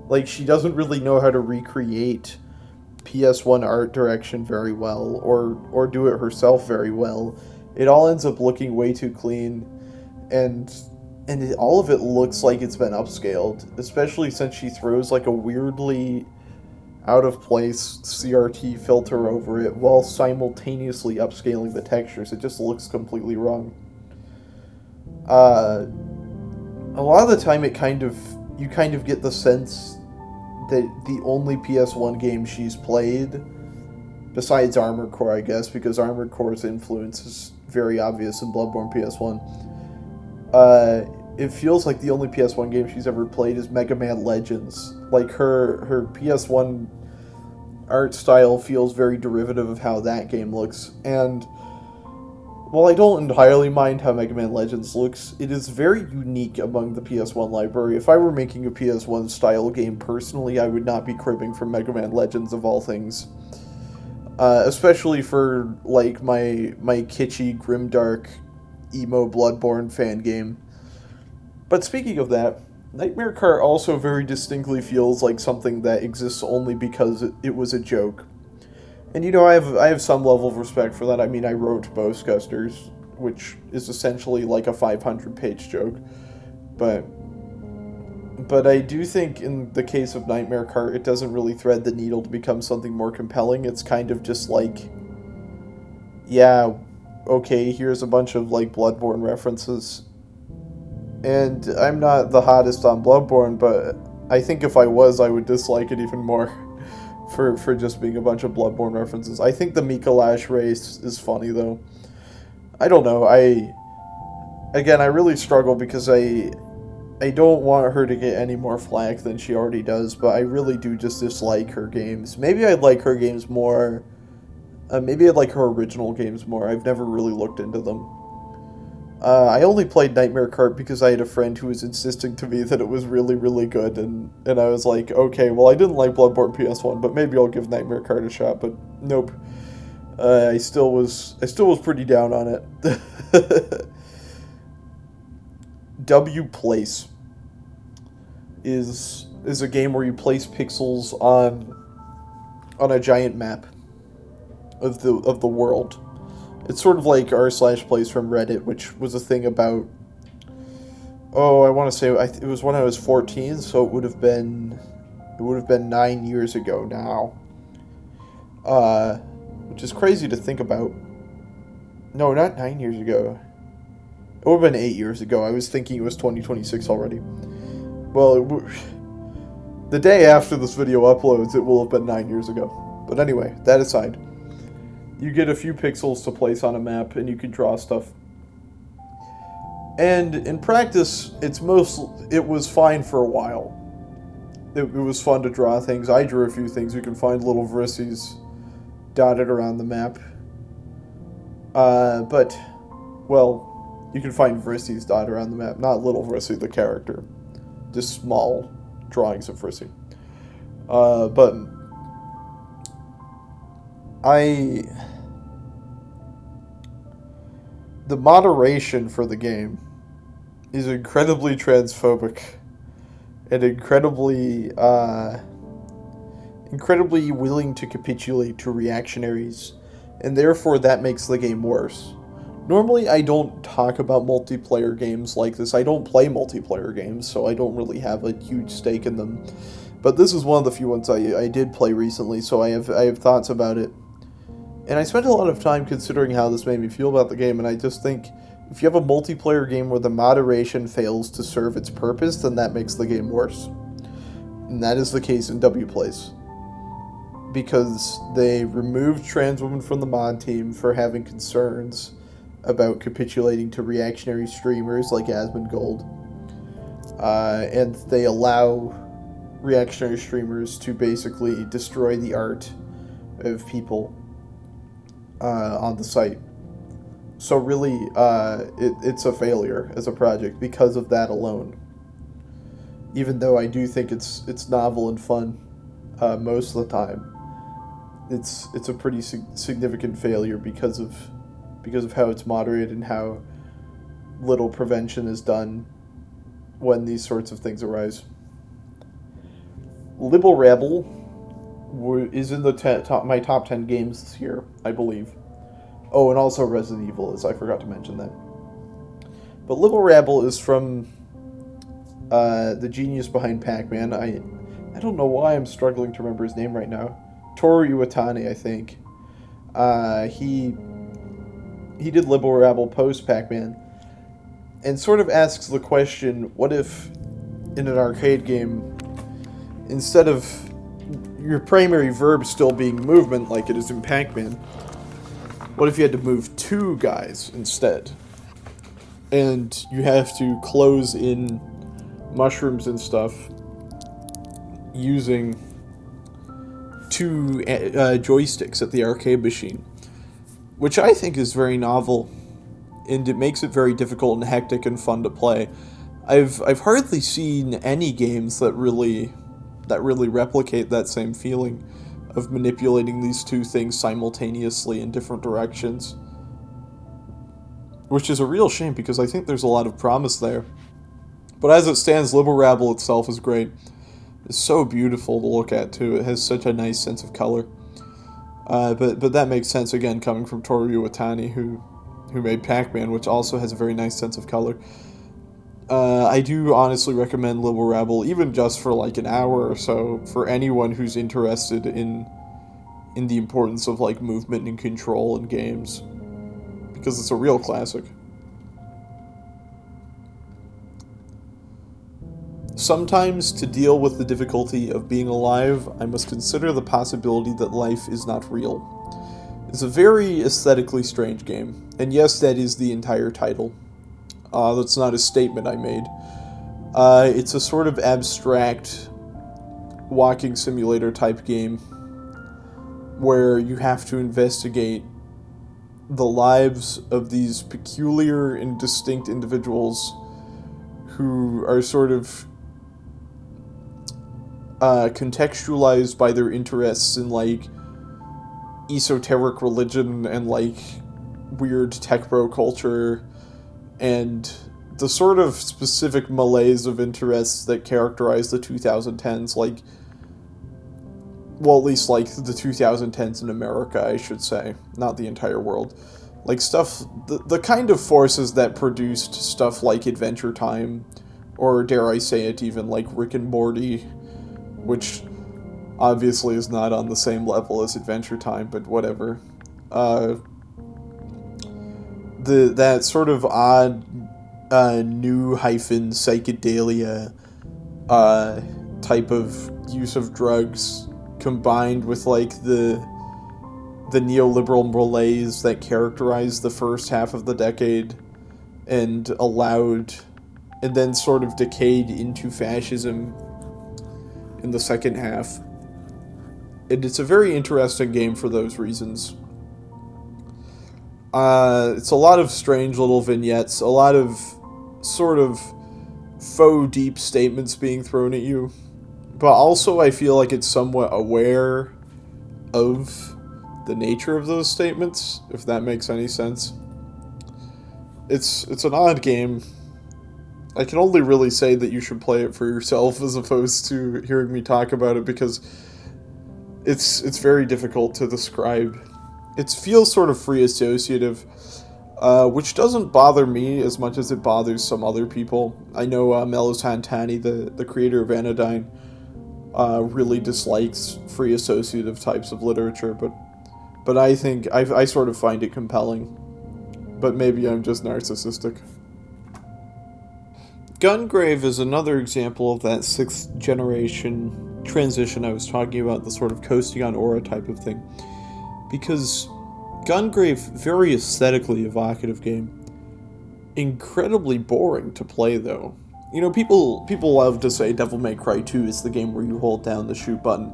Like, she doesn't really know how to recreate PS1 art direction very well, or do it herself very well. It all ends up looking way too clean, and and all of it looks like it's been upscaled, especially since she throws like a weirdly out of place CRT filter over it while simultaneously upscaling the textures. It just looks completely wrong. A lot of the time you kind of get the sense that the only PS1 game she's played, besides Armored Core, I guess, because Armored Core's influence is very obvious in Bloodborne PS1, it feels like the only PS1 game she's ever played is Mega Man Legends. Like, her PS1 art style feels very derivative of how that game looks, and while I don't entirely mind how Mega Man Legends looks, it is very unique among the PS1 library. If I were making a PS1 style game personally, I would not be cribbing from Mega Man Legends of all things. Especially for, like, my kitschy, grimdark, emo Bloodborne fan game. But speaking of that, Nightmare Kart also very distinctly feels like something that exists only because it was a joke. And you know, I have some level of respect for that. I mean, I wrote Ghostbusters, which is essentially like a 500-page joke. But I do think in the case of Nightmare Kart, it doesn't really thread the needle to become something more compelling. It's kind of just like, yeah, okay, here's a bunch of like Bloodborne references. And I'm not the hottest on Bloodborne, but I think if I was, I would dislike it even more. For just being a bunch of Bloodborne references. I think the Mikolash race is funny, though. I don't know. I really struggle because I don't want her to get any more flack than she already does, but I really do just dislike her games. Maybe I'd like her games more. Maybe I'd like her original games more. I've never really looked into them. I only played Nightmare Kart because I had a friend who was insisting to me that it was really, really good, and I was like, okay, well, I didn't like Bloodborne PS1, but maybe I'll give Nightmare Kart a shot, but nope. I still was pretty down on it. W Place is a game where you place pixels on a giant map of the world. It's sort of like r/plays from Reddit, which was a thing about, I want to say, it was when I was 14, so it would have been 9 years ago now. Which is crazy to think about. No, not 9 years ago. It would have been 8 years ago. I was thinking it was 2026 already. Well, the day after this video uploads, it will have been 9 years ago. But anyway, that aside. You get a few pixels to place on a map, and you can draw stuff. And in practice, it was fine for a while. It was fun to draw things. I drew a few things. You can find little verses dotted around the map. But, well, you can find verses dotted around the map. Not little Versi, the character. Just small drawings of Versi. But the moderation for the game is incredibly transphobic and incredibly willing to capitulate to reactionaries, and therefore that makes the game worse. Normally I don't talk about multiplayer games like this. I don't play multiplayer games, so I don't really have a huge stake in them. But this is one of the few ones I did play recently, so I have thoughts about it. And I spent a lot of time considering how this made me feel about the game, and I just think if you have a multiplayer game where the moderation fails to serve its purpose, then that makes the game worse. And that is the case in W Place. Because they removed trans women from the mod team for having concerns about capitulating to reactionary streamers like Asmongold. And they allow reactionary streamers to basically destroy the art of people on the site. So really, it's a failure as a project because of that alone. Even though I do think it's novel and fun most of the time, it's a pretty significant failure because of how it's moderated and how little prevention is done when these sorts of things arise. Libel Rabble is in the my top 10 games this year, I believe. Oh, and also Resident Evil, as I forgot to mention that. But Libel Rabble is from the genius behind Pac-Man. I don't know why I'm struggling to remember his name right now. Toru Iwatani, I think. He did Libble Rabble post Pac-Man, and sort of asks the question: what if in an arcade game, instead of your primary verb still being movement like it is in Pac-Man, what if you had to move two guys instead? And you have to close in mushrooms and stuff using two joysticks at the arcade machine, which I think is very novel, and it makes it very difficult and hectic and fun to play. I've hardly seen any games that really replicate that same feeling of manipulating these two things simultaneously in different directions, which is a real shame because I think there's a lot of promise there. But as it stands, Libble Rabble itself is great. It's so beautiful to look at too. It has such a nice sense of color. But that makes sense again coming from Toru Iwatani, who made Pac-Man, which also has a very nice sense of color. I do honestly recommend Libble Rabble, even just for like an hour or so, for anyone who's interested in the importance of like movement and control in games, because it's a real classic. Sometimes, to deal with the difficulty of being alive, I must consider the possibility that life is not real. It's a very aesthetically strange game, and yes, that is the entire title. That's not a statement I made. It's a sort of abstract walking simulator type game where you have to investigate the lives of these peculiar and distinct individuals who are sort of contextualized by their interests in like esoteric religion and like weird tech bro culture and the sort of specific malaise of interests that characterize the 2010s, like, well, at least like the 2010s in America, I should say, not the entire world. Like stuff, the kind of forces that produced stuff like Adventure Time, or dare I say it, even like Rick and Morty, which obviously is not on the same level as Adventure Time, but whatever. That sort of odd new hyphen psychedelia type of use of drugs combined with like the neoliberal malaise that characterized the first half of the decade and then sort of decayed into fascism in the second half. And it's a very interesting game for those reasons. It's a lot of strange little vignettes, a lot of sort of faux deep statements being thrown at you, but also I feel like it's somewhat aware of the nature of those statements, if that makes any sense. It's an odd game. I can only really say that you should play it for yourself as opposed to hearing me talk about it, because it's very difficult to describe. It feels sort of free associative, which doesn't bother me as much as it bothers some other people. I know Melos Hantani, the creator of Anodyne, really dislikes free associative types of literature, but I think I sort of find it compelling. But maybe I'm just narcissistic. Gungrave is another example of that 6th generation transition I was talking about, the sort of coasting on aura type of thing. Because Gungrave, very aesthetically evocative game. Incredibly boring to play, though. You know, people love to say Devil May Cry 2 is the game where you hold down the shoot button.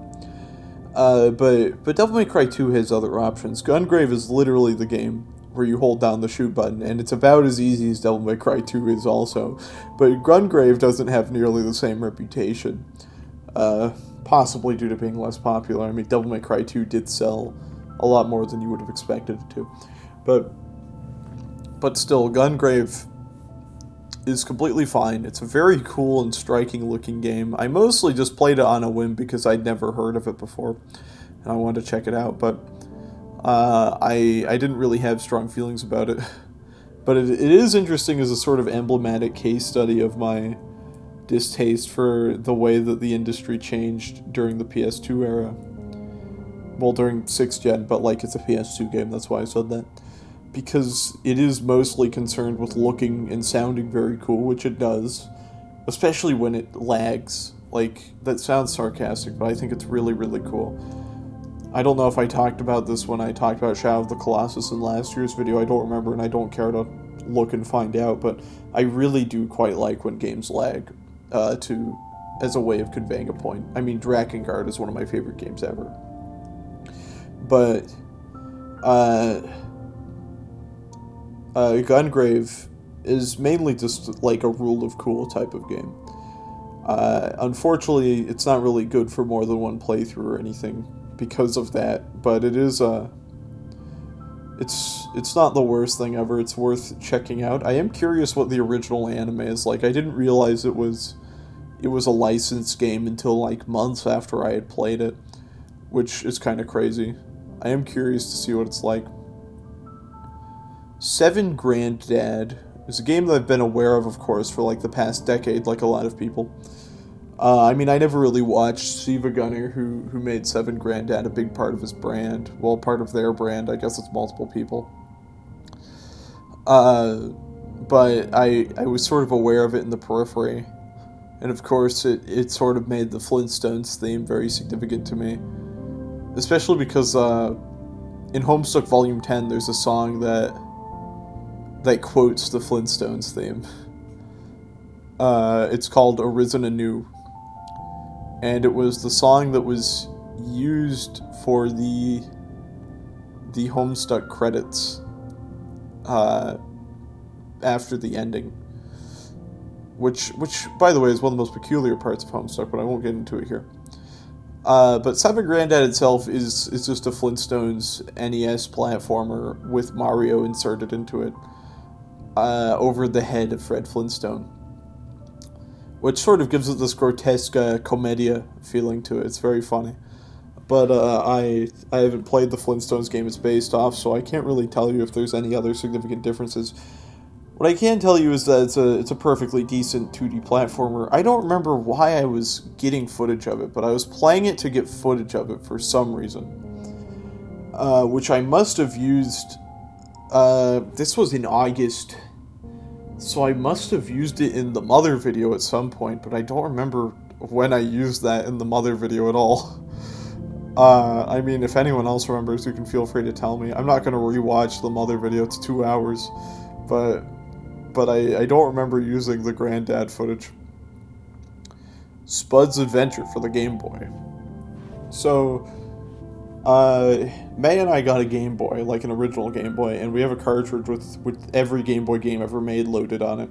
But Devil May Cry 2 has other options. Gungrave is literally the game where you hold down the shoot button, and it's about as easy as Devil May Cry 2 is also. But Gungrave doesn't have nearly the same reputation. Possibly due to being less popular. I mean, Devil May Cry 2 did sell a lot more than you would have expected it to. But still, Gungrave is completely fine. It's a very cool and striking looking game. I mostly just played it on a whim because I'd never heard of it before, and I wanted to check it out, but I didn't really have strong feelings about it. But it is interesting as a sort of emblematic case study of my distaste for the way that the industry changed during the PS2 era. Well, during 6th gen, but like it's a PS2 game, that's why I said that. Because it is mostly concerned with looking and sounding very cool, which it does. Especially when it lags. Like, that sounds sarcastic, but I think it's really, really cool. I don't know if I talked about this when I talked about Shadow of the Colossus in last year's video. I don't remember, and I don't care to look and find out, but I really do quite like when games lag as a way of conveying a point. I mean, Drakengard is one of my favorite games ever. But, Gungrave is mainly just like a rule of cool type of game. Unfortunately, it's not really good for more than one playthrough or anything because of that, but it is it's not the worst thing ever. It's worth checking out. I am curious what the original anime is like. I didn't realize it was a licensed game until like months after I had played it, which is kind of crazy. I am curious to see what it's like. Seven Granddad is a game that I've been aware of course, for like the past decade, like a lot of people. I mean, I never really watched Siva Gunner, who made Seven Granddad a big part of his brand. Well, part of their brand. I guess it's multiple people. But I was sort of aware of it in the periphery. And of course, it sort of made the Flintstones theme very significant to me. Especially because in Homestuck Volume 10, there's a song that quotes the Flintstones theme. It's called Arisen Anew. And it was the song that was used for the Homestuck credits after the ending. Which, by the way, is one of the most peculiar parts of Homestuck, but I won't get into it here. But Seven Granddad itself is just a Flintstones NES platformer with Mario inserted into it over the head of Fred Flintstone. Which sort of gives it this grotesque commedia feeling to it. It's very funny. But I haven't played the Flintstones game it's based off, so I can't really tell you if there's any other significant differences. What I can tell you is that it's a perfectly decent 2D platformer. I don't remember why I was getting footage of it, but I was playing it to get footage of it for some reason. Which I must have used... this was in August... So I must have used it in the Mother video at some point, but I don't remember when I used that in the Mother video at all. I mean, if anyone else remembers, you can feel free to tell me. I'm not going to rewatch the Mother video, it's 2 hours. But I don't remember using the Granddad footage. Spud's Adventure for the Game Boy. So... May and I got a Game Boy, like an original Game Boy, and we have a cartridge with every Game Boy game ever made loaded on it.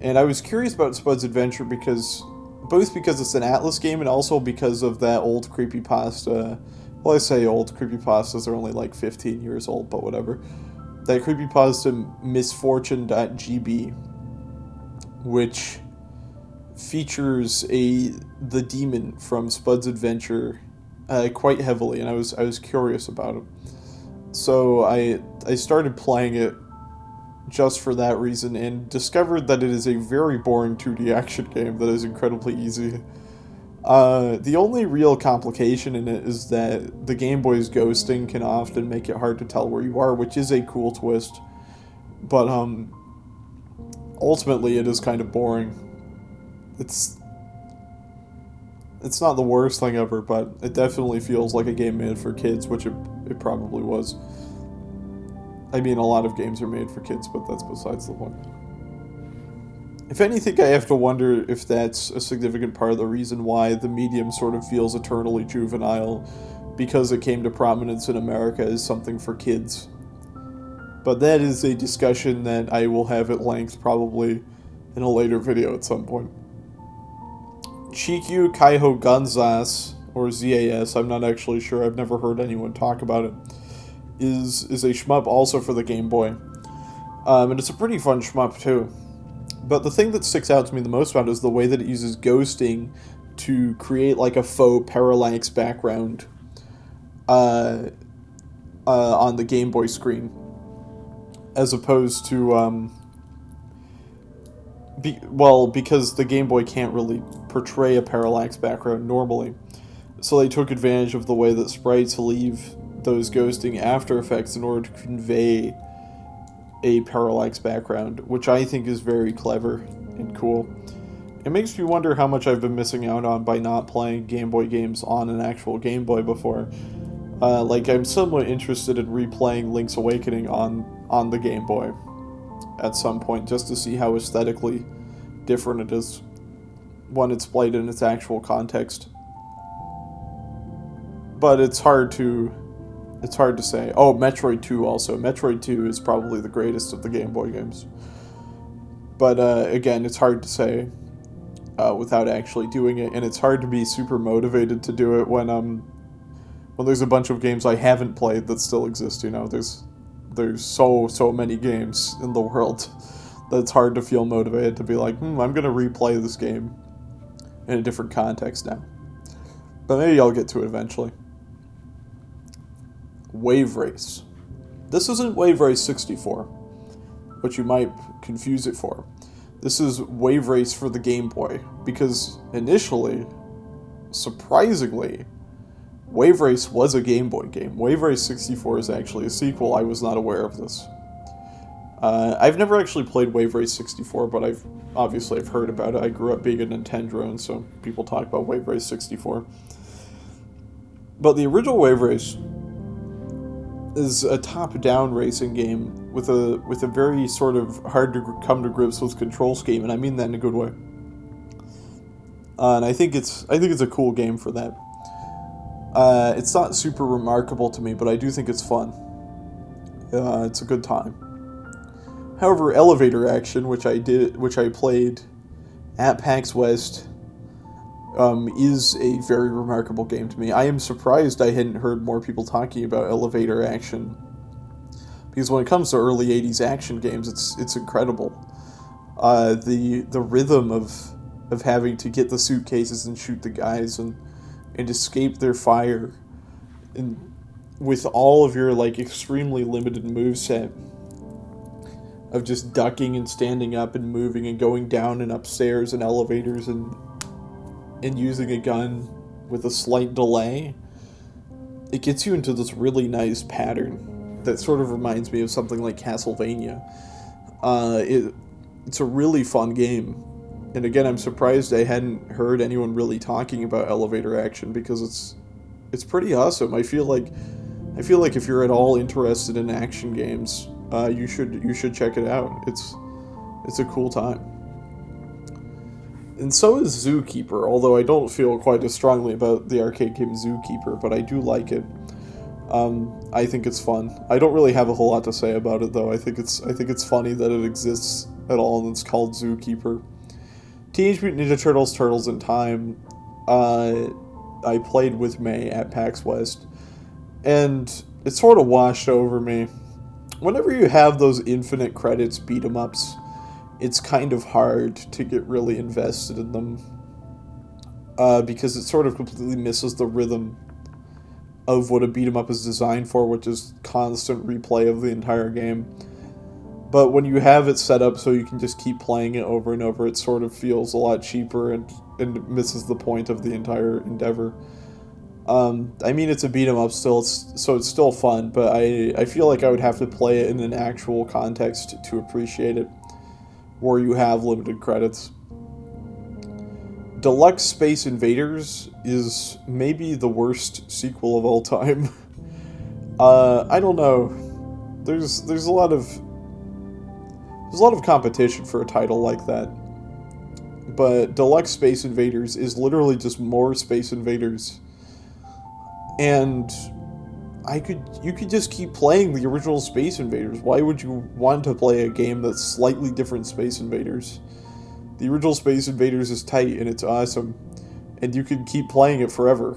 And I was curious about Spud's Adventure both because it's an Atlas game and also because of that old creepypasta. Well, I say old, creepypastas are only like 15 years old, but whatever. That creepypasta Misfortune.gb, which features the demon from Spud's Adventure quite heavily, and I was curious about it. So I started playing it just for that reason, and discovered that it is a very boring 2D action game that is incredibly easy. The only real complication in it is that the Game Boy's ghosting can often make it hard to tell where you are, which is a cool twist. But ultimately it is kind of boring. It's not the worst thing ever, but it definitely feels like a game made for kids, which it probably was. I mean, a lot of games are made for kids, but that's besides the point. If anything, I have to wonder if that's a significant part of the reason why the medium sort of feels eternally juvenile, because it came to prominence in America as something for kids. But that is a discussion that I will have at length probably in a later video at some point. Chikyu Kaiho Gunzas, or ZAS, I'm not actually sure, I've never heard anyone talk about it, is a shmup also for the Game Boy. And it's a pretty fun shmup too. But the thing that sticks out to me the most about it is the way that it uses ghosting to create like a faux parallax background on the Game Boy screen, as opposed to because the Game Boy can't really portray a parallax background normally. So they took advantage of the way that sprites leave those ghosting after effects in order to convey a parallax background, which I think is very clever and cool. It makes me wonder how much I've been missing out on by not playing Game Boy games on an actual Game Boy before. Like, I'm somewhat interested in replaying Link's Awakening on the Game Boy at some point, just to see how aesthetically different it is when it's played in its actual context. But it's hard to say. Oh, Metroid 2 also. Metroid 2 is probably the greatest of the Game Boy games. But again, it's hard to say without actually doing it, and it's hard to be super motivated to do it when there's a bunch of games I haven't played that still exist. You know, there's so many games in the world that it's hard to feel motivated to be like, I'm gonna replay this game in a different context now. But maybe I'll get to it eventually. Wave Race. This isn't Wave Race 64, which you might confuse it for. This is Wave Race for the Game Boy, because initially, surprisingly, Wave Race was a Game Boy game. Wave Race 64 is actually a sequel. I was not aware of this. I've never actually played Wave Race 64, but I've heard about it. I grew up being a Nintendo, and so people talk about Wave Race 64. But the original Wave Race is a top-down racing game with a very sort of hard to come to grips with control scheme, and I mean that in a good way. And I think it's a cool game for that. It's not super remarkable to me, but I do think it's fun. It's a good time. However, Elevator Action, which I played at PAX West, is a very remarkable game to me. I am surprised I hadn't heard more people talking about Elevator Action, because when it comes to early 80s action games, it's incredible. The rhythm of having to get the suitcases and shoot the guys and escape their fire, and with all of your like extremely limited moveset of just ducking and standing up and moving and going down and upstairs and elevators and using a gun with a slight delay, it gets you into this really nice pattern that sort of reminds me of something like Castlevania. It's a really fun game. And again, I'm surprised I hadn't heard anyone really talking about Elevator Action, because it's pretty awesome. I feel like if you're at all interested in action games, you should check it out. It's a cool time. And so is Zookeeper, although I don't feel quite as strongly about the arcade game Zookeeper, but I do like it. I think it's fun. I don't really have a whole lot to say about it, though. I think it's funny that it exists at all, and it's called Zookeeper. Teenage Mutant Ninja Turtles: Turtles in Time, I played with May at PAX West, and it sort of washed over me. Whenever you have those infinite credits beat-em-ups, it's kind of hard to get really invested in them, because it sort of completely misses the rhythm of what a beat-em-up is designed for, which is constant replay of the entire game. But when you have it set up so you can just keep playing it over and over, it sort of feels a lot cheaper and misses the point of the entire endeavor. I mean, it's a beat-em-up still, so it's still fun, but I feel like I would have to play it in an actual context to appreciate it, where you have limited credits. Deluxe Space Invaders is maybe the worst sequel of all time. I don't know. There's a lot of competition for a title like that. But Deluxe Space Invaders is literally just more Space Invaders. And you could just keep playing the original Space Invaders. Why would you want to play a game that's slightly different Space Invaders? The original Space Invaders is tight and it's awesome, and you can keep playing it forever,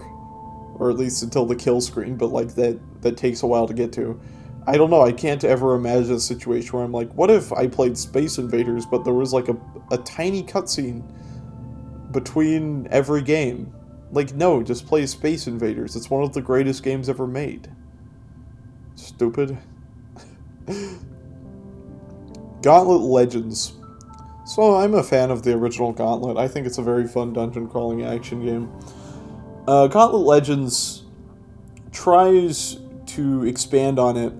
or at least until the kill screen. But like that takes a while to get to. I don't know. I can't ever imagine a situation where I'm like, what if I played Space Invaders, but there was like a tiny cutscene between every game? Like, no, just play Space Invaders. It's one of the greatest games ever made. Stupid. Gauntlet Legends. This So I'm a fan of the original Gauntlet. I think it's a very fun dungeon crawling action game. Gauntlet Legends tries to expand on it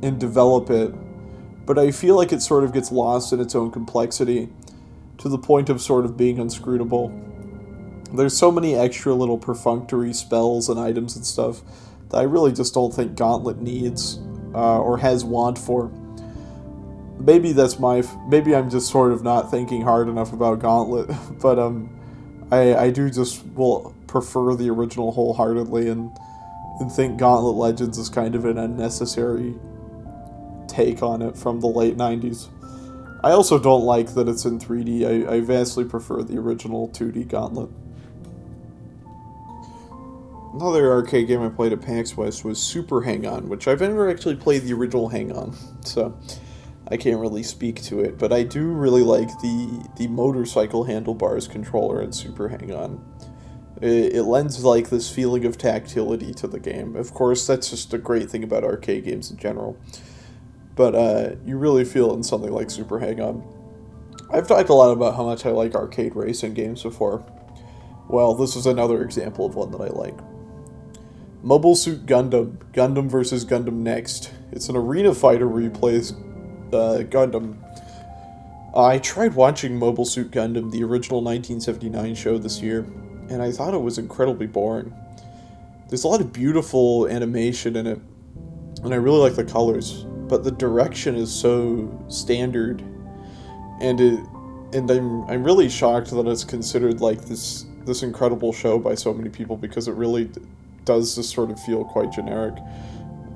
and develop it, but I feel like it sort of gets lost in its own complexity to the point of sort of being unscrutable. There's so many extra little perfunctory spells and items and stuff that I really just don't think Gauntlet needs or has want for. Maybe maybe I'm just sort of not thinking hard enough about Gauntlet, but I do just will prefer the original wholeheartedly and think Gauntlet Legends is kind of an unnecessary take on it from the late 90s. I also don't like that it's in 3D. I vastly prefer the original 2D Gauntlet. Another arcade game I played at PAX West was Super Hang-On, which I've never actually played the original Hang-On, so I can't really speak to it, but I do really like the motorcycle handlebars controller in Super Hang-On. It lends like this feeling of tactility to the game. Of course, that's just a great thing about arcade games in general. But you really feel it in something like Super Hang-On. I've talked a lot about how much I like arcade racing games before. Well, this is another example of one that I like. Mobile Suit Gundam. Gundam vs. Gundam Next. It's an arena fighter where you play as Gundam. I tried watching Mobile Suit Gundam, the original 1979 show this year, and I thought it was incredibly boring. There's a lot of beautiful animation in it, and I really like the colors, but the direction is so standard, and I'm really shocked that it's considered like this incredible show by so many people, because it really does just sort of feel quite generic.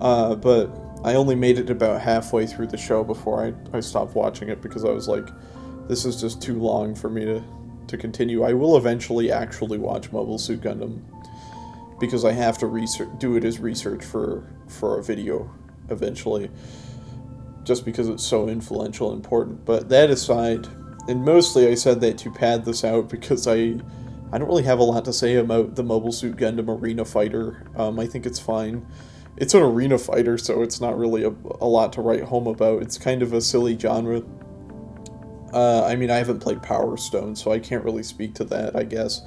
But I only made it about halfway through the show before I stopped watching it, because I was like, this is just too long for me to continue. I will eventually actually watch Mobile Suit Gundam, because I have to do it as research for a video eventually, just because it's so influential and important. But that aside, and mostly I said that to pad this out, because I don't really have a lot to say about the Mobile Suit Gundam Arena Fighter. I think it's fine. It's an arena fighter, so it's not really a lot to write home about. It's kind of a silly genre. I mean, I haven't played Power Stone, so I can't really speak to that, I guess.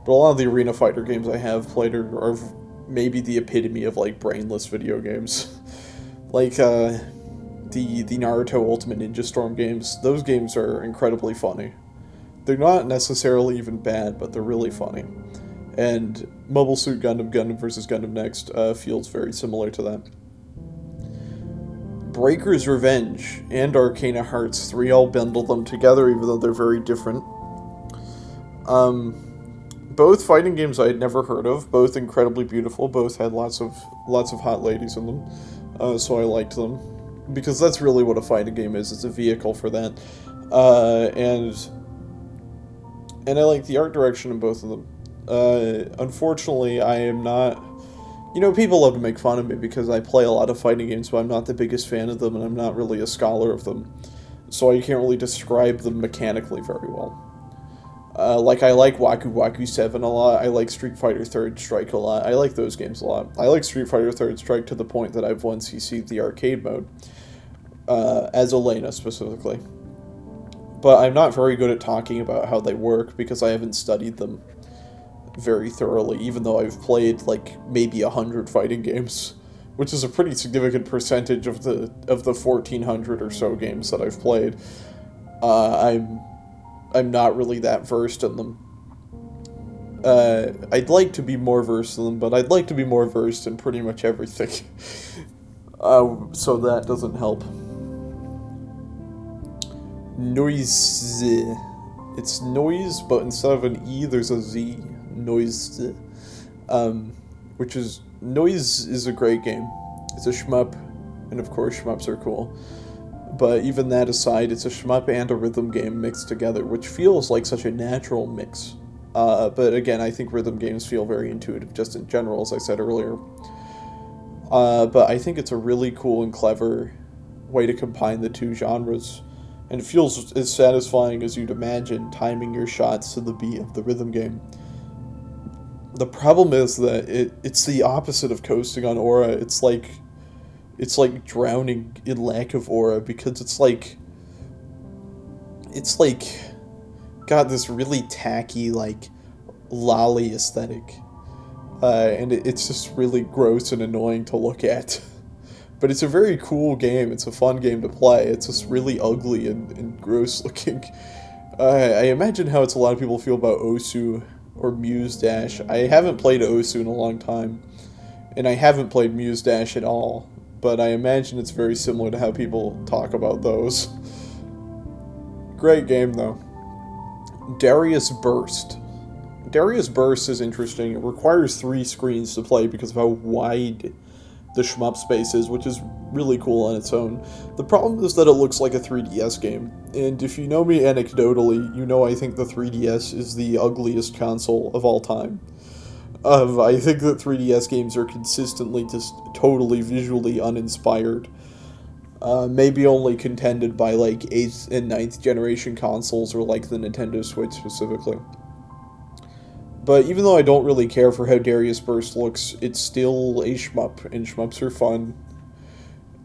But a lot of the arena fighter games I have played are maybe the epitome of, like, brainless video games. Like, the Naruto Ultimate Ninja Storm games. Those games are incredibly funny. They're not necessarily even bad, but they're really funny. And Mobile Suit Gundam, Gundam vs. Gundam Next feels very similar to that. Breaker's Revenge and Arcana Hearts 3, I'll bundle them together even though they're very different. Both fighting games I had never heard of, both incredibly beautiful, both had lots of hot ladies in them, so I liked them. Because that's really what a fighting game is, it's a vehicle for that. And I like the art direction in both of them. Unfortunately, I am not... You know, people love to make fun of me because I play a lot of fighting games, but I'm not the biggest fan of them, and I'm not really a scholar of them. So I can't really describe them mechanically very well. Like, I like Waku Waku 7 a lot, I like Street Fighter 3rd Strike a lot, I like those games a lot. I like Street Fighter 3rd Strike to the point that I've once CC'd the arcade mode, as Elena specifically. But I'm not very good at talking about how they work because I haven't studied them very thoroughly, even though I've played like maybe 100 fighting games, which is a pretty significant percentage of the 1,400 or so games that I've played. I'm not really that versed in them. I'd like to be more versed in them, but I'd like to be more versed in pretty much everything. So that doesn't help. Noise. It's noise, but instead of an E, there's a Z. Noise. Which is... Noise is a great game. It's a shmup, and of course shmups are cool. But even that aside, it's a shmup and a rhythm game mixed together, which feels like such a natural mix. But again, I think rhythm games feel very intuitive just in general, as I said earlier. But I think it's a really cool and clever way to combine the two genres. And it feels as satisfying as you'd imagine, timing your shots to the beat of the rhythm game. The problem is that it's the opposite of coasting on aura. It's like drowning in lack of aura, because it's it's like got this really tacky, like, lolly aesthetic. And it's just really gross and annoying to look at. But it's a very cool game. It's a fun game to play. It's just really ugly and gross looking. I imagine how it's a lot of people feel about Osu or Muse Dash. I haven't played Osu in a long time, and I haven't played Muse Dash at all, but I imagine it's very similar to how people talk about those. Great game, though. Darius Burst. Darius Burst is interesting. It requires 3 screens to play because of how wide the shmup space is, which is really cool on its own. The problem is that it looks like a 3DS game, and if you know me anecdotally, you know I think the 3DS is the ugliest console of all time. I think that 3DS games are consistently just totally visually uninspired. Maybe only contended by like 8th and 9th generation consoles or like the Nintendo Switch specifically. But even though I don't really care for how Darius Burst looks, it's still a shmup, and shmups are fun.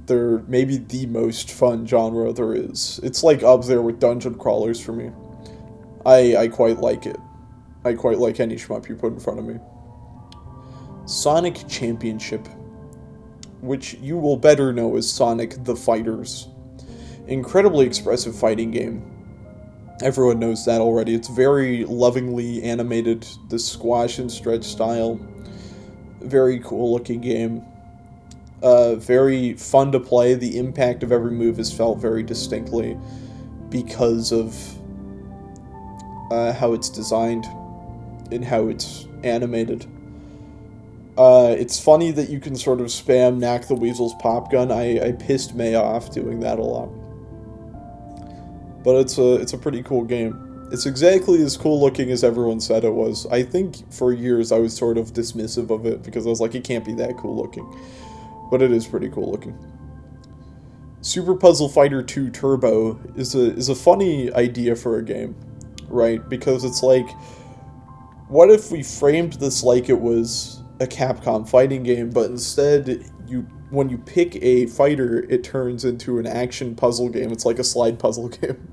They're maybe the most fun genre there is. It's like up there with dungeon crawlers for me. I quite like it. I quite like any shmup you put in front of me. Sonic Championship, which you will better know as Sonic the Fighters. Incredibly expressive fighting game. Everyone knows that already. It's very lovingly animated, the squash and stretch style. Very cool looking game. Very fun to play. The impact of every move is felt very distinctly because of how it's designed and how it's animated. It's funny that you can sort of spam Knack the Weasel's pop gun. I pissed May off doing that a lot. But it's a pretty cool game. It's exactly as cool looking as everyone said it was. I think for years I was sort of dismissive of it because I was like, it can't be that cool looking. But it is pretty cool looking. Super Puzzle Fighter 2 Turbo is a funny idea for a game, right? Because it's like, what if we framed this like it was a Capcom fighting game, but instead when you pick a fighter, it turns into an action puzzle game. It's like a slide puzzle game.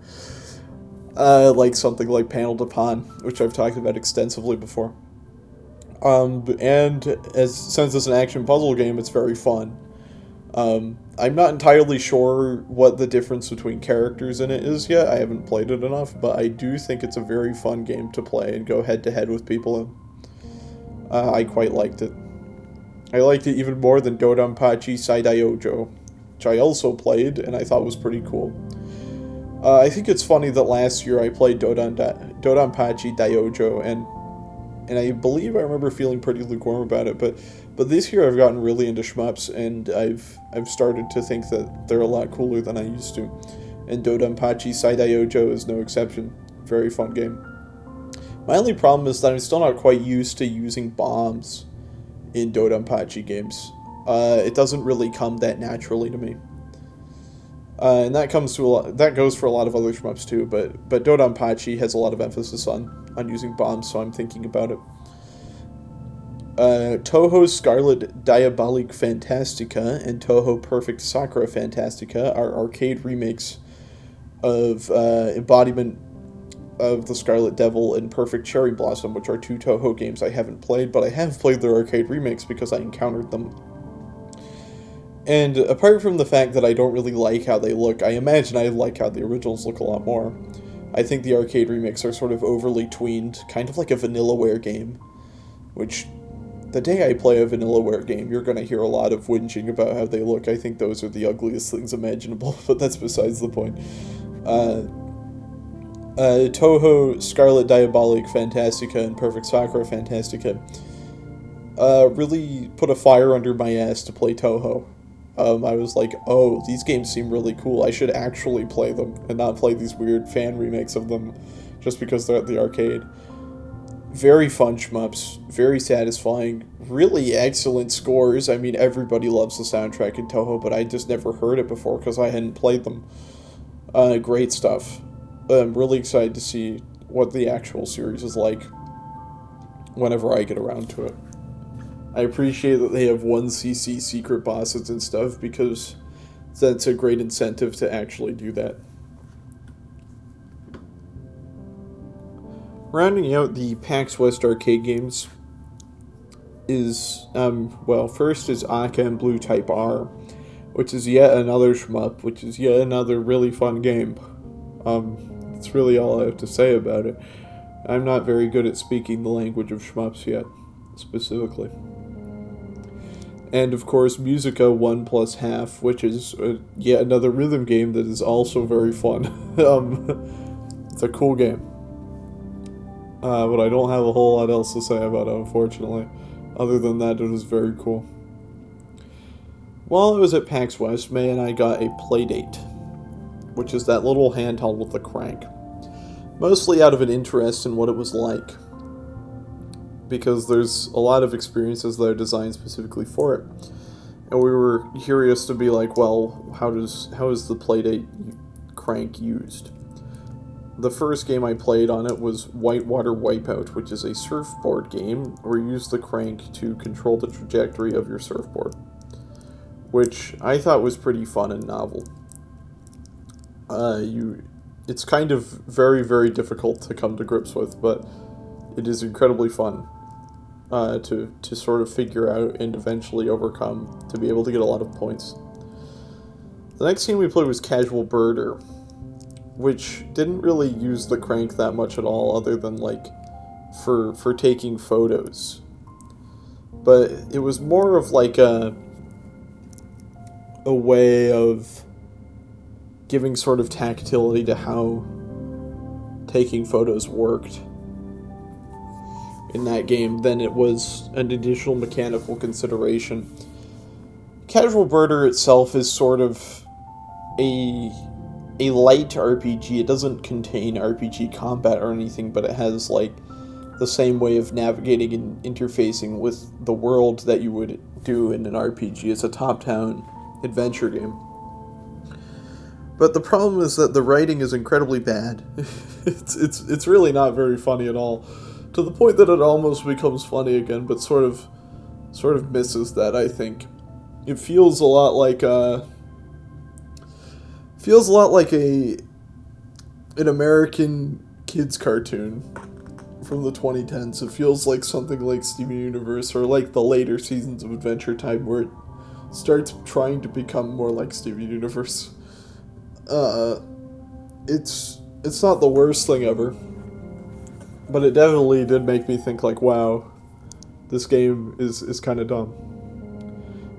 Like something like Panel to Pawn, which I've talked about extensively before. And since it's an action puzzle game, it's very fun. I'm not entirely sure what the difference between characters in it is yet. I haven't played it enough, but I do think it's a very fun game to play and go head-to-head with people in. I quite liked it. I liked it even more than Dodonpachi Saidaiyojo, which I also played and I thought was pretty cool. I think it's funny that last year I played Dodonpachi Daiojo, and I believe I remember feeling pretty lukewarm about it, but this year I've gotten really into shmups, and I've started to think that they're a lot cooler than I used to. And Dodonpachi Saidaiyojo is no exception. Very fun game. My only problem is that I'm still not quite used to using bombs in Dodonpachi games. It doesn't really come that naturally to me. And that goes for a lot of other shmups too, but Dodonpachi has a lot of emphasis on using bombs, so I'm thinking about it. Touhou Scarlet Diabolique Fantastica and Touhou Perfect Sakura Fantastica are arcade remakes of Embodiment of the Scarlet Devil and Perfect Cherry Blossom, which are 2 Touhou games I haven't played, but I have played their arcade remakes because I encountered them. And apart from the fact that I don't really like how they look, I imagine I like how the originals look a lot more. I think the arcade remakes are sort of overly tweened, kind of like a Vanillaware game, which, the day I play a Vanillaware game, you're going to hear a lot of whinging about how they look. I think those are the ugliest things imaginable, but that's besides the point. Touhou Scarlet Diabolique Fantastica and Perfect Sakura Fantastica really put a fire under my ass to play Touhou. I was like, oh, these games seem really cool. I should actually play them and not play these weird fan remakes of them just because they're at the arcade. Very fun shmups, very satisfying, really excellent scores. I mean, everybody loves the soundtrack in Touhou, but I just never heard it before because I hadn't played them. Great stuff. I'm really excited to see what the actual series is like whenever I get around to it. I appreciate that they have 1cc secret bosses and stuff, because that's a great incentive to actually do that. Rounding out the PAX West arcade games is, well, first is Aka and Blue Type R, which is yet another shmup, which is yet another really fun game. That's really all I have to say about it. I'm not very good at speaking the language of shmups yet, specifically. And of course, Musica 1 plus half, which is yet another rhythm game that is also very fun. It's a cool game. But I don't have a whole lot else to say about it, unfortunately. Other than that, it was very cool. While I was at PAX West, May and I got a Playdate, which is that little handheld with the crank. Mostly out of an interest in what it was like, because there's a lot of experiences that are designed specifically for it. And we were curious to be like, well, how is the Playdate crank used? The first game I played on it was Whitewater Wipeout, which is a surfboard game where you use the crank to control the trajectory of your surfboard, which I thought was pretty fun and novel. It's kind of very, very difficult to come to grips with, but it is incredibly fun to sort of figure out and eventually overcome to be able to get a lot of points. The next game we played was Casual Birder, which didn't really use the crank that much at all, other than like for taking photos. But it was more of like a way of giving sort of tactility to how taking photos worked in that game than it was an additional mechanical consideration. Casual Birder itself is sort of a light RPG. It doesn't contain RPG combat or anything, but it has like the same way of navigating and interfacing with the world that you would do in an RPG. It's a top-down adventure game. But the problem is that the writing is incredibly bad. It's really not very funny at all, to the point that it almost becomes funny again, but sort of misses that, I think. It feels a lot like an American kids cartoon from the 2010s. It feels like something like Steven Universe, or like the later seasons of Adventure Time, where it starts trying to become more like Steven Universe. It's not the worst thing ever, but it definitely did make me think like, wow, this game is kind of dumb.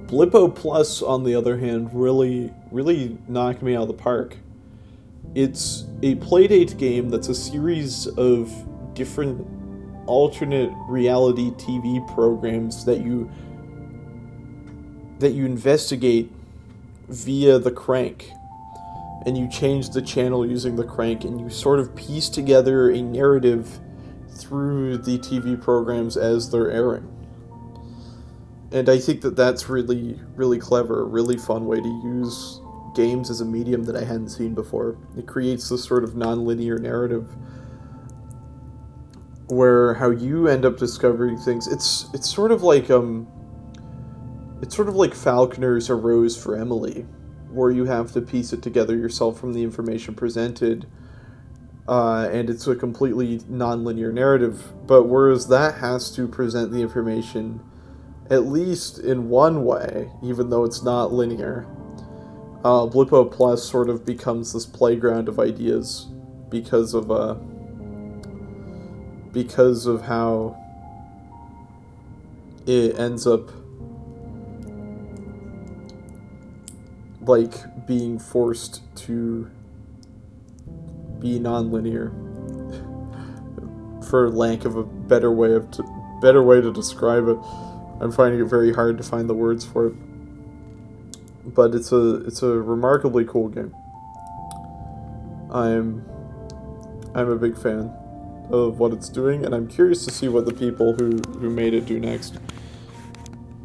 Blippo Plus, on the other hand, really knocked me out of the park. It's a Playdate game that's a series of different alternate reality TV programs that you investigate via the crank. And you change the channel using the crank, and you sort of piece together a narrative through the TV programs as they're airing. And I think that that's really, really clever, a really fun way to use games as a medium that I hadn't seen before. It creates this sort of non-linear narrative where how you end up discovering things. It's sort of like Falconer's A Rose for Emily, where you have to piece it together yourself from the information presented, and it's a completely non-linear narrative. But whereas that has to present the information at least in one way, even though it's not linear, Blippo Plus sort of becomes this playground of ideas because of how it ends up like being forced to be non-linear, for lack of a better way to describe it. I'm finding it very hard to find the words for it, but it's a remarkably cool game. I'm a big fan of what it's doing, and I'm curious to see what the people who made it do next,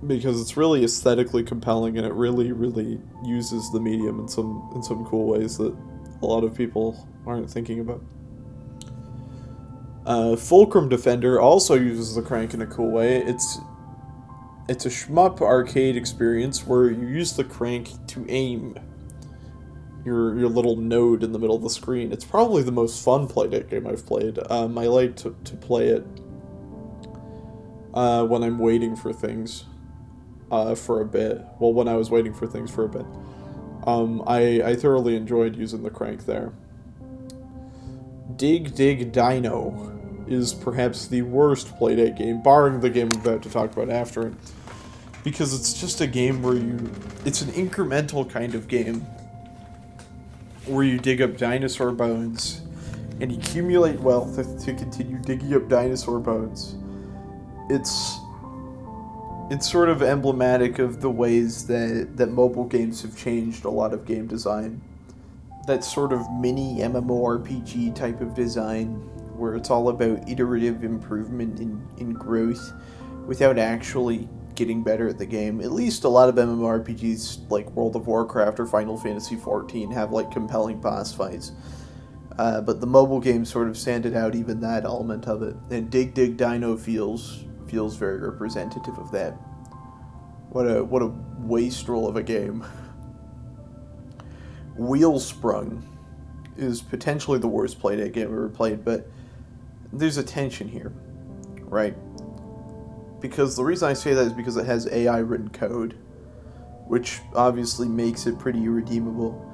because it's really aesthetically compelling, and it really uses the medium in some cool ways that a lot of people aren't thinking about. Fulcrum Defender also uses the crank in a cool way. It's a shmup arcade experience where you use the crank to aim. your little node in the middle of the screen. It's probably the most fun Playdate game I've played. I like to play it when I'm waiting for things for a bit. Well, when I was waiting for things for a bit. I thoroughly enjoyed using the crank there. Dig Dig Dino is perhaps the worst Playdate game, barring the game I'm about to talk about after it. Because it's just a game where it's an incremental kind of game where you dig up dinosaur bones and accumulate wealth to continue digging up dinosaur bones. It's sort of emblematic of the ways that mobile games have changed a lot of game design. That sort of mini MMORPG type of design where it's all about iterative improvement in growth without actually getting better at the game. At least a lot of MMORPGs like World of Warcraft or Final Fantasy XIV have like compelling boss fights. But the mobile game sort of sanded out even that element of it. And Dig Dig Dino feels very representative of that. What a wastrel of a game. Wheelsprung is potentially the worst Playdate game I've ever played, but there's a tension here, right? Because the reason I say that is because it has AI written code, which obviously makes it pretty irredeemable.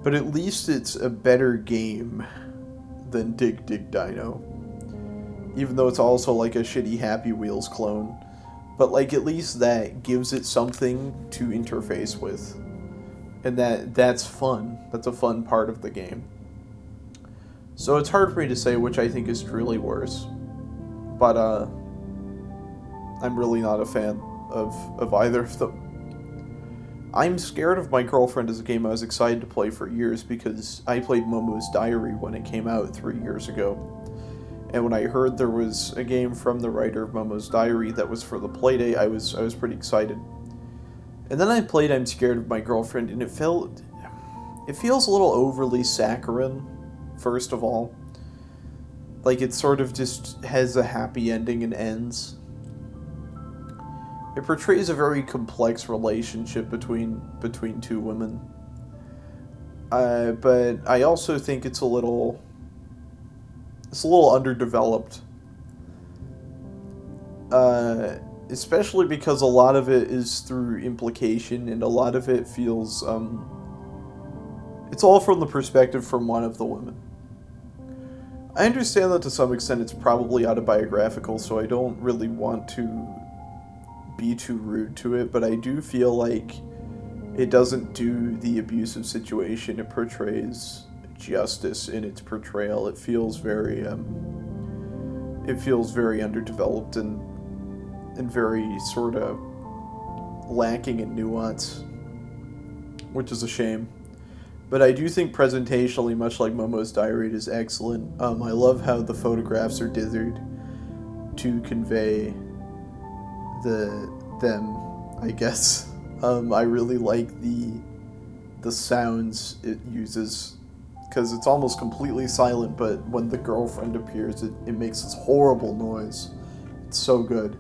But at least it's a better game than Dig Dig Dino. Even though it's also like a shitty Happy Wheels clone. But like at least that gives it something to interface with. And that's fun. That's a fun part of the game. So it's hard for me to say which I think is truly worse. But I'm really not a fan of either of them. I'm Scared of My Girlfriend is a game I was excited to play for years because I played Momo's Diary when it came out 3 years ago. And when I heard there was a game from the writer of Momo's Diary that was for the Playdate, I was pretty excited. And then I played I'm Scared of My Girlfriend, and it feels a little overly saccharine, first of all. Like, it sort of just has a happy ending and ends. It portrays a very complex relationship between two women. But I also think it's a little underdeveloped. Especially because a lot of it is through implication, and a lot of it feels, it's all from the perspective from one of the women. I understand that to some extent it's probably autobiographical, so I don't really want to be too rude to it, but I do feel like it doesn't do the abusive situation. It portrays justice in its portrayal. It feels very underdeveloped and very sort of lacking in nuance, which is a shame. But I do think presentationally, much like Momo's Diary, it is excellent. I love how the photographs are dithered to convey them, I guess. I really like the sounds it uses, because it's almost completely silent, but when the girlfriend appears, it makes this horrible noise. It's so good.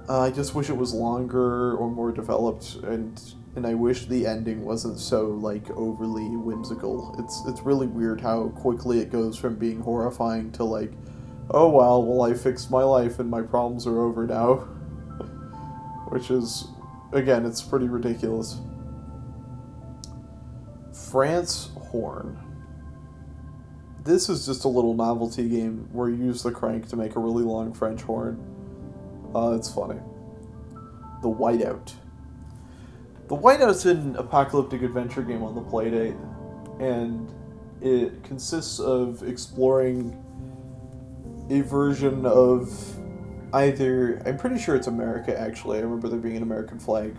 I just wish it was longer or more developed, and I wish the ending wasn't so, like, overly whimsical. It's really weird how quickly it goes from being horrifying to, like, oh well, I fixed my life and my problems are over now. Which is, again, it's pretty ridiculous. France Horn. This is just a little novelty game where you use the crank to make a really long French horn. It's funny. The Whiteout. The Whiteout's an apocalyptic adventure game on the Playdate, and it consists of exploring a version of either, I'm pretty sure it's America actually, I remember there being an American flag,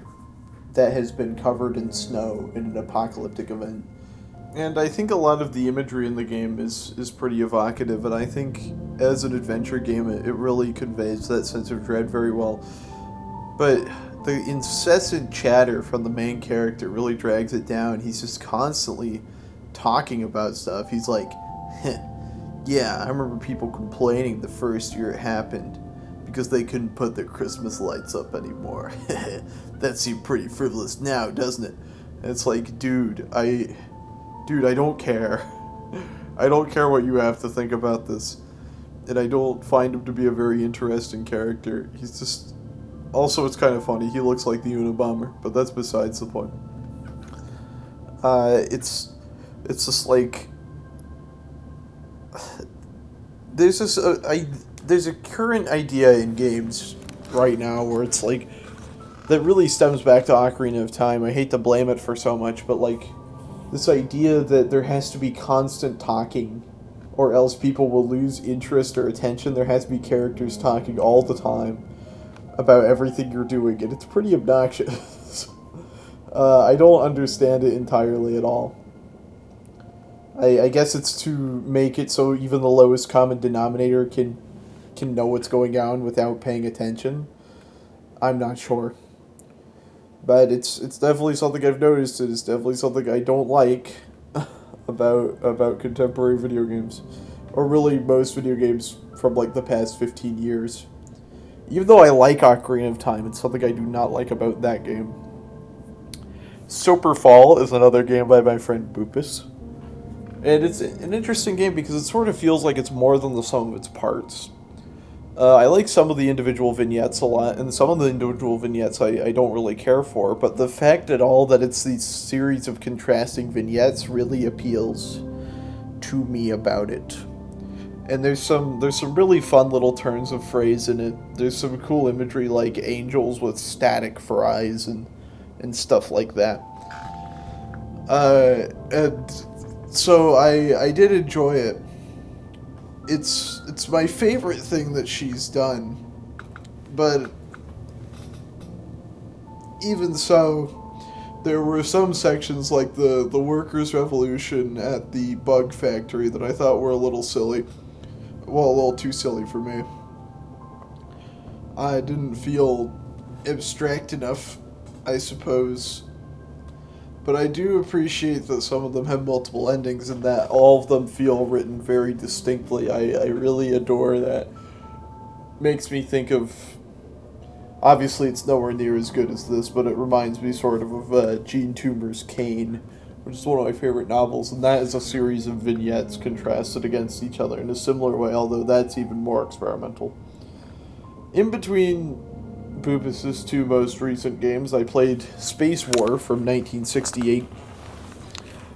that has been covered in snow in an apocalyptic event. And I think a lot of the imagery in the game is pretty evocative, and I think as an adventure game it really conveys that sense of dread very well. But the incessant chatter from the main character really drags it down. He's just constantly talking about stuff. He's like, yeah, I remember people complaining the first year it happened because they couldn't put their Christmas lights up anymore. That seemed pretty frivolous now, doesn't it? And it's like, dude, dude, I don't care. I don't care what you have to think about this. And I don't find him to be a very interesting character. He's just... Also, it's kind of funny. He looks like the Unabomber, but that's besides the point. It's just like... There's this... there's a current idea in games right now where it's like... That really stems back to Ocarina of Time. I hate to blame it for so much, but like... This idea that there has to be constant talking, or else people will lose interest or attention. There has to be characters talking all the time about everything you're doing, and it's pretty obnoxious. I don't understand it entirely at all. I guess it's to make it so even the lowest common denominator can know what's going on without paying attention. I'm not sure. But it's definitely something I've noticed, and it's definitely something I don't like about contemporary video games. Or really most video games from like the past 15 years. Even though I like Ocarina of Time, it's something I do not like about that game. Soperfall is another game by my friend Boopus. And it's an interesting game because it sort of feels like it's more than the sum of its parts. I like some of the individual vignettes a lot, and some of the individual vignettes I don't really care for, but the fact at all that it's these series of contrasting vignettes really appeals to me about it. And there's some really fun little turns of phrase in it. There's some cool imagery like angels with static for eyes and stuff like that. And so I did enjoy it. It's my favorite thing that she's done, but even so, there were some sections like the workers' revolution at the bug factory that I thought were a little silly. Well, a little too silly for me. I didn't feel abstract enough, I suppose. But I do appreciate that some of them have multiple endings and that all of them feel written very distinctly. I really adore that. Makes me think of... Obviously, it's nowhere near as good as this, but it reminds me sort of Gene Toomer's Kane, which is one of my favorite novels, and that is a series of vignettes contrasted against each other in a similar way, although that's even more experimental. In between Boopus' two most recent games, I played Space War from 1968,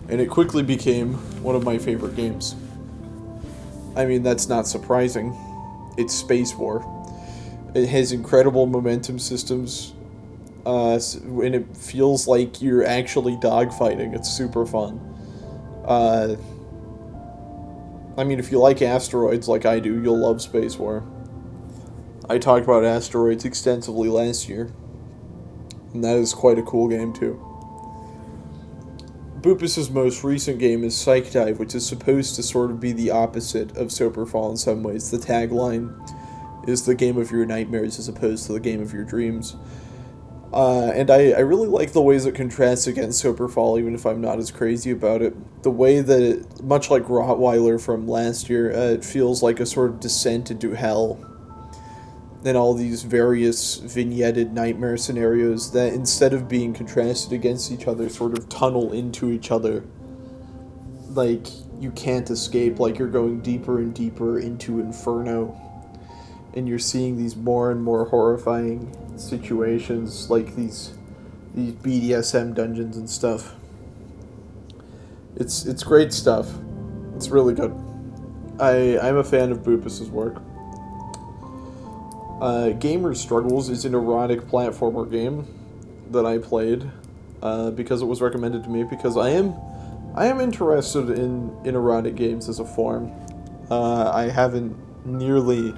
and it quickly became one of my favorite games. I mean, that's not surprising. It's Space War. It has incredible momentum systems, and it feels like you're actually dogfighting. It's super fun. I mean, if you like asteroids like I do, you'll love Space War. I talked about asteroids extensively last year, and that is quite a cool game too. Boopus' most recent game is Psych Dive, which is supposed to sort of be the opposite of Soperfall in some ways. The tagline is the game of your nightmares as opposed to the game of your dreams. And I really like the ways it contrasts against Soperfall, even if I'm not as crazy about it. The way that it, much like Rottweiler from last year, it feels like a sort of descent into hell. And all these various vignetted nightmare scenarios that, instead of being contrasted against each other, sort of tunnel into each other. Like, you can't escape, like you're going deeper and deeper into Inferno. And you're seeing these more and more horrifying situations, like these BDSM dungeons and stuff. It's great stuff. It's really good. I'm a fan of Boopus' work. Gamer Struggles is an erotic platformer game that I played because it was recommended to me, because I am interested in erotic games as a form. I haven't nearly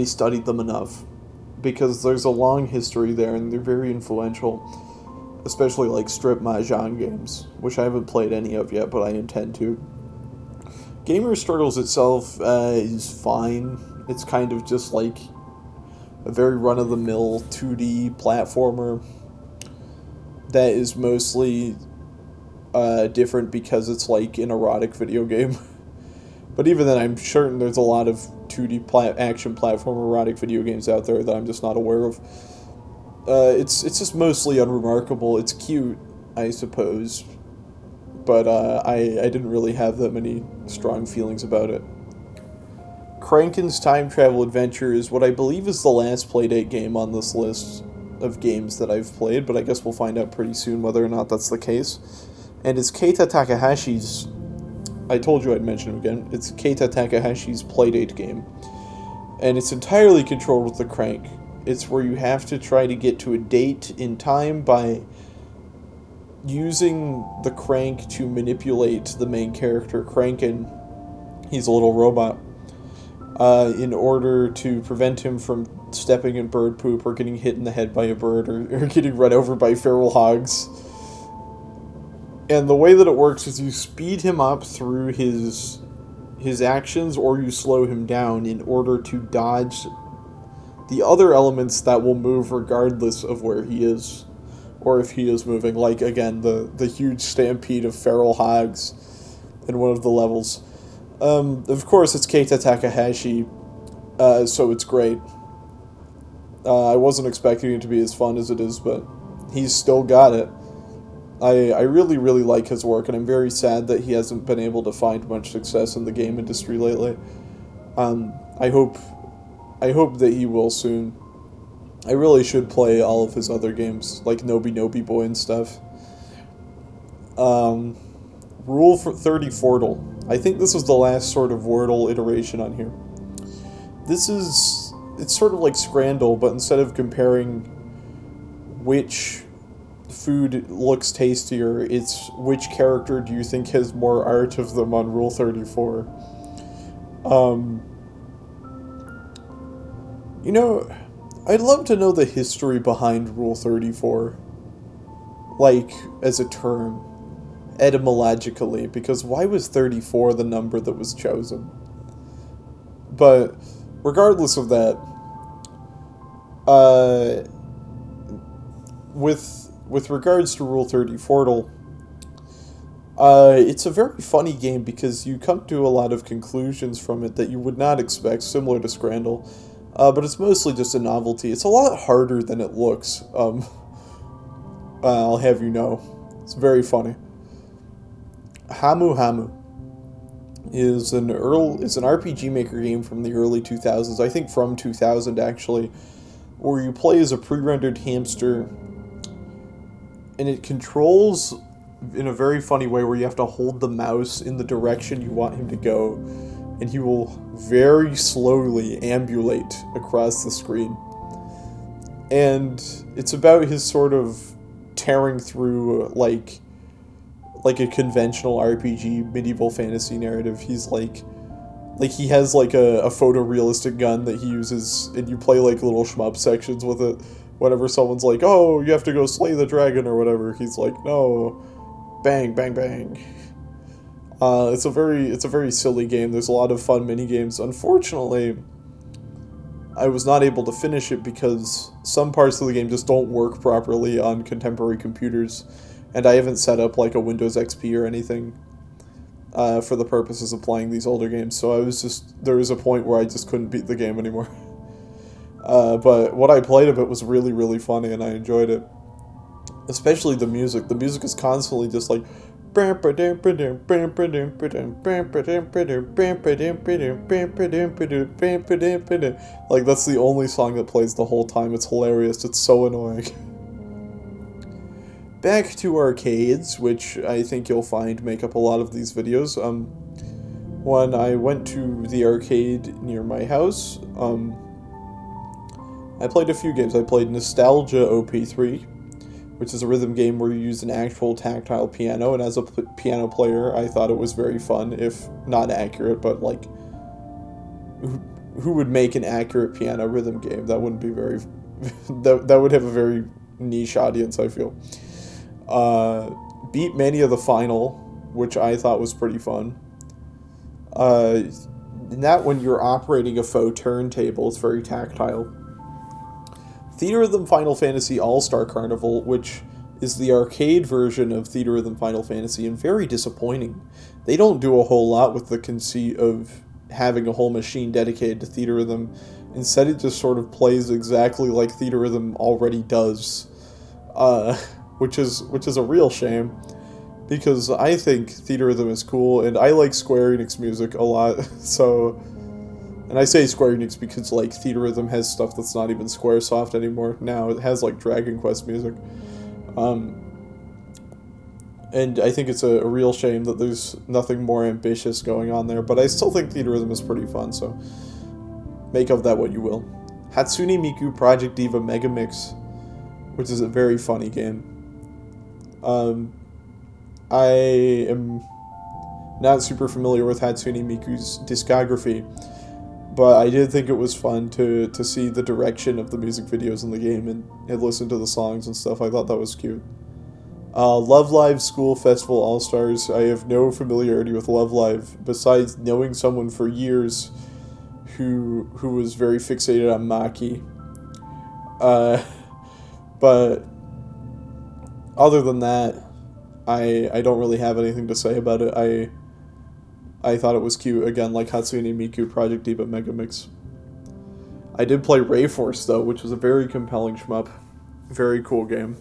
studied them enough, because there's a long history there and they're very influential, especially like strip mahjong games, which I haven't played any of yet, but I intend to. Gamer Struggles itself is fine. It's kind of just like a very run-of-the-mill 2D platformer that is mostly different because it's like an erotic video game. But even then, I'm certain there's a lot of 2D action platform erotic video games out there that I'm just not aware of. It's just mostly unremarkable. It's cute, I suppose. but I didn't really have that many strong feelings about it. Crankin's Time Travel Adventure is what I believe is the last Playdate game on this list of games that I've played, but I guess we'll find out pretty soon whether or not that's the case. And it's Keita Takahashi's... I told you I'd mention him again. It's Keita Takahashi's Playdate game. And it's entirely controlled with the crank. It's where you have to try to get to a date in time by using the crank to manipulate the main character, Crankin. He's a little robot. In order to prevent him from stepping in bird poop or getting hit in the head by a bird or getting run over by feral hogs. And the way that it works is you speed him up through his actions or you slow him down in order to dodge the other elements that will move regardless of where he is or if he is moving. Like, again, the huge stampede of feral hogs in one of the levels. Of course, it's Keita Takahashi, so it's great. I wasn't expecting it to be as fun as it is, but he's still got it. I really, really like his work, and I'm very sad that he hasn't been able to find much success in the game industry lately. I hope that he will soon. I really should play all of his other games, like Nobi Nobi Boy and stuff. Rule for 30 Fortle. I think this was the last sort of Wordle iteration on here. It's sort of like Scrandle, but instead of comparing which food looks tastier, it's which character do you think has more art of them on Rule 34. You know, I'd love to know the history behind Rule 34. Like, as a term. Etymologically, because why was 34 the number that was chosen? But regardless of that, with regards to Rule 30 Fortle, it's a very funny game because you come to a lot of conclusions from it that you would not expect, similar to Scrandle, but it's mostly just a novelty. It's a lot harder than it looks, I'll have you know. It's very funny. Hamu Hamu is an RPG Maker game from the early 2000s, I think from 2000 actually, where you play as a pre-rendered hamster, and it controls in a very funny way where you have to hold the mouse in the direction you want him to go, and he will very slowly ambulate across the screen. And it's about his sort of tearing through, like a conventional RPG medieval fantasy narrative. He's like he has like a photorealistic gun that he uses, and you play like little shmup sections with it. Whenever someone's like, "Oh, you have to go slay the dragon" or whatever, he's like, "No, bang, bang, bang." It's a very silly game. There's a lot of fun mini games. Unfortunately, I was not able to finish it because some parts of the game just don't work properly on contemporary computers. And I haven't set up like a Windows XP or anything for the purposes of playing these older games. So there was a point where I just couldn't beat the game anymore. But what I played of it was really, really funny, and I enjoyed it. Especially the music. The music is constantly just like... Like, that's the only song that plays the whole time. It's hilarious. It's so annoying. Back to arcades, which I think you'll find make up a lot of these videos. When I went to the arcade near my house, I played a few games. I played Nostalgia OP3, which is a rhythm game where you use an actual tactile piano, and as a piano player, I thought it was very fun, if not accurate, but like, who would make an accurate piano rhythm game? That wouldn't be very, that would have a very niche audience, I feel. Beat Mania the Final, which I thought was pretty fun. In that one, you're operating a faux turntable. It's very tactile. Theatrhythm Final Fantasy All-Star Carnival, which is the arcade version of Theatrhythm Final Fantasy, and very disappointing. They don't do a whole lot with the conceit of having a whole machine dedicated to Theatrhythm. Instead, it just sort of plays exactly like Theatrhythm already does, which is a real shame. because I think Theatrhythm is cool, and I like Square Enix music a lot, so... And I say Square Enix because, like, Theatrhythm has stuff that's not even Squaresoft anymore now. It has, like, Dragon Quest music. And I think it's a real shame that there's nothing more ambitious going on there, but I still think Theatrhythm is pretty fun, so make of that what you will. Hatsune Miku Project Diva Mega Mix, which is a very funny game. I am not super familiar with Hatsune Miku's discography, but I did think it was fun to see the direction of the music videos in the game and listen to the songs and stuff. I thought that was cute. Love Live School Festival All-Stars. I have no familiarity with Love Live, besides knowing someone for years who was very fixated on Maki. But other than that, I don't really have anything to say about it. I thought it was cute, again, like Hatsune Miku Project Diva Mega Mix. I did play Rayforce, though, which was a very compelling shmup. Very cool game.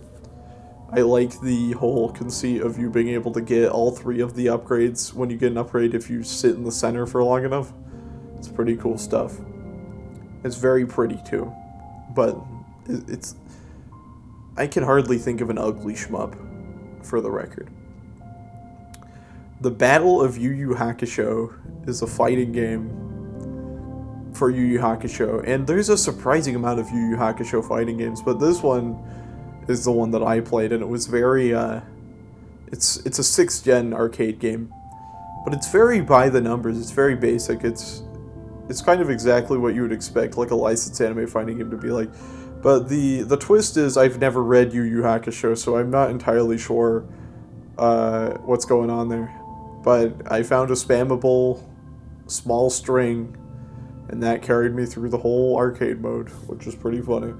I like the whole conceit of you being able to get all 3 of the upgrades when you get an upgrade if you sit in the center for long enough. It's pretty cool stuff. It's very pretty, too. But it's... I can hardly think of an ugly shmup, for the record. The Battle of Yu Yu Hakusho is a fighting game for Yu Yu Hakusho, and there's a surprising amount of Yu Yu Hakusho fighting games, but this one is the one that I played, and it was very, it's a 6th gen arcade game, but it's very by the numbers. It's very basic. It's kind of exactly what you would expect, like a licensed anime fighting game to be like, but the twist is I've never read Yu Yu Hakusho, so I'm not entirely sure what's going on there. But I found a spammable small string, and that carried me through the whole arcade mode, which was pretty funny.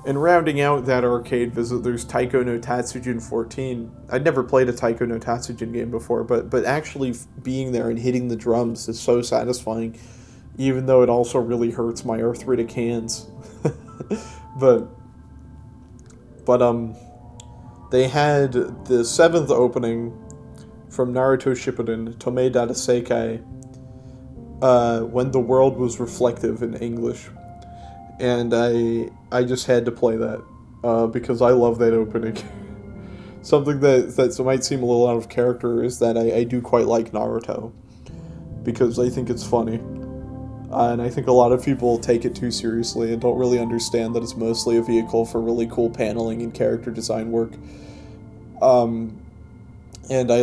And rounding out that arcade visit, there's Taiko no Tatsujin 14. I'd never played a Taiko no Tatsujin game before, but actually being there and hitting the drums is so satisfying, even though it also really hurts my arthritic hands. but they had the 7th opening from Naruto Shippuden, Tomei Data Seikai, when the world was reflective in English. And I just had to play that, because I love that opening. Something that might seem a little out of character is that I do quite like Naruto, because I think it's funny. And I think a lot of people take it too seriously and don't really understand that it's mostly a vehicle for really cool paneling and character design work. And I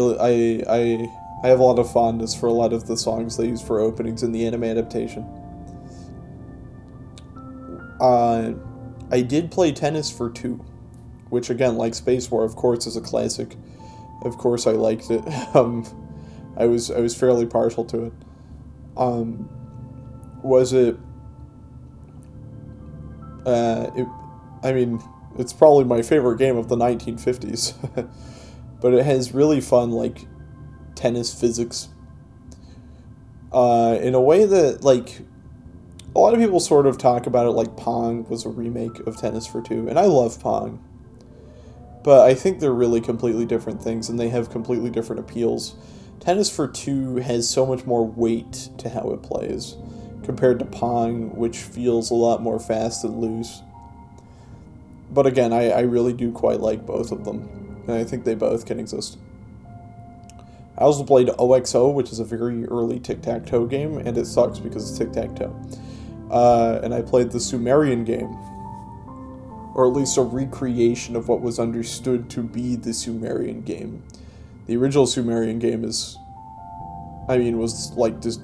have a lot of fondness for a lot of the songs they use for openings in the anime adaptation. I did play Tennis for Two, which again, like Space War, of course, is a classic. Of course I liked it. I was fairly partial to it. Was it... I mean, it's probably my favorite game of the 1950s. But it has really fun, like, tennis physics. In a way that, like, a lot of people sort of talk about it like Pong was a remake of Tennis for Two, and I love Pong. But I think they're really completely different things, and they have completely different appeals. Tennis for Two has so much more weight to how it plays, compared to Pong, which feels a lot more fast and loose. But again, I really do quite like both of them, and I think they both can exist. I also played OXO, which is a very early tic-tac-toe game, and it sucks because it's tic-tac-toe. And I played the Sumerian game, or at least a recreation of what was understood to be the Sumerian game. The original Sumerian game was like just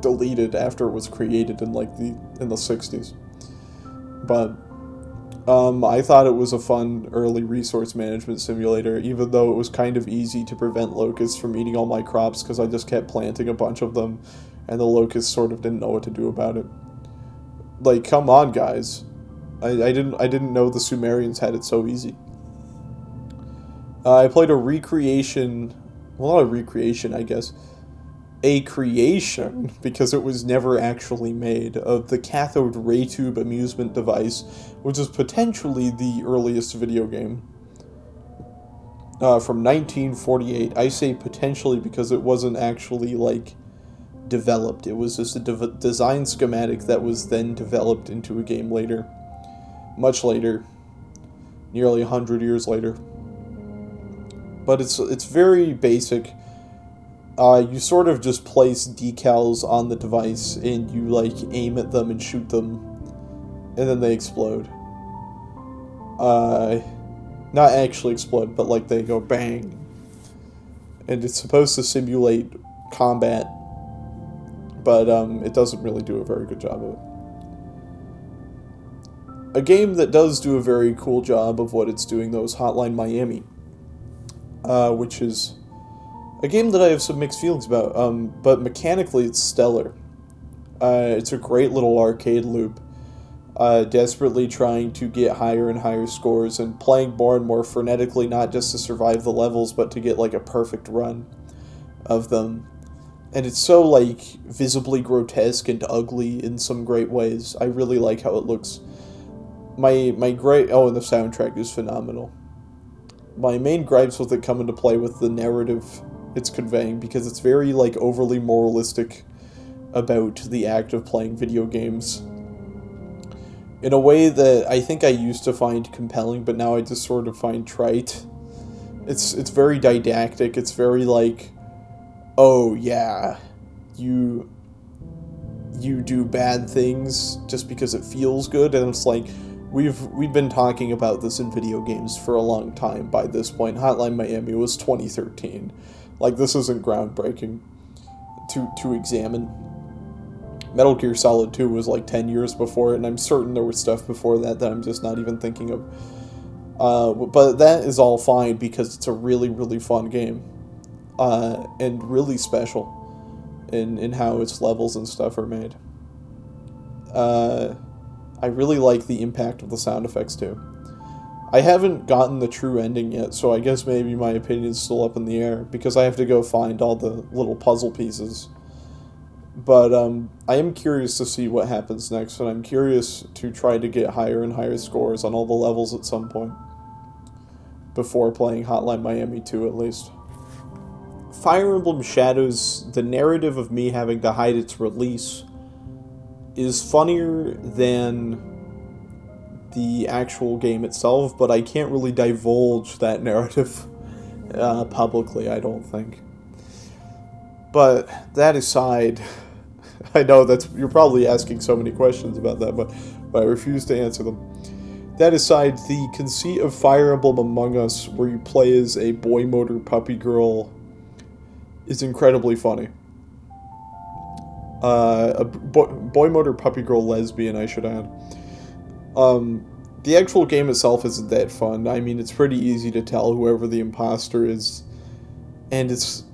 deleted after it was created in the 60s. But I thought it was a fun early resource management simulator, even though it was kind of easy to prevent locusts from eating all my crops because I just kept planting a bunch of them, and the locusts sort of didn't know what to do about it. Like, come on, guys. I didn't know the Sumerians had it so easy. I played a recreation, well, not a recreation, I guess, a creation, because it was never actually made, of the cathode ray tube amusement device, which is potentially the earliest video game. from 1948. I say potentially because it wasn't actually, like, developed. It was just a design schematic that was then developed into a game later. Much later. Nearly 100 years later. But it's very basic. You sort of just place decals on the device and you, like, aim at them and shoot them, and then they explode. Not actually explode, but, like, they go bang. And it's supposed to simulate combat, but it doesn't really do a very good job of it. A game that does do a very cool job of what it's doing, though, is Hotline Miami, which is a game that I have some mixed feelings about, but mechanically it's stellar. It's a great little arcade loop, desperately trying to get higher and higher scores and playing more and more frenetically, not just to survive the levels, but to get, like, a perfect run of them. And it's so, like, visibly grotesque and ugly in some great ways. I really like how it looks. And the soundtrack is phenomenal. My main gripes with it come into play with the narrative it's conveying, because it's very, like, overly moralistic about the act of playing video games in a way that I think I used to find compelling, but now I just sort of find trite. It's very didactic. It's very, like, oh yeah, you do bad things just because it feels good, and it's like, we've been talking about this in video games for a long time by this point. Hotline Miami was 2013. Like, this isn't groundbreaking to examine. Metal Gear Solid 2 was like 10 years before it, and I'm certain there was stuff before that I'm just not even thinking of. But that is all fine because it's a really, really fun game. And really special in how its levels and stuff are made. I really like the impact of the sound effects too. I haven't gotten the true ending yet, so I guess maybe my opinion's still up in the air, because I have to go find all the little puzzle pieces. But I am curious to see what happens next, and I'm curious to try to get higher and higher scores on all the levels at some point. Before playing Hotline Miami 2, at least. Fire Emblem Shadows, the narrative of me having to hide its release, is funnier than the actual game itself, but I can't really divulge that narrative publicly, I don't think. But that aside, I know you're probably asking so many questions about that, but I refuse to answer them. That aside, the conceit of Fire Emblem Among Us, where you play as a boy motor puppy girl, is incredibly funny. A boy motor puppy girl lesbian, I should add. The actual game itself isn't that fun. I mean, it's pretty easy to tell whoever the imposter is, and it's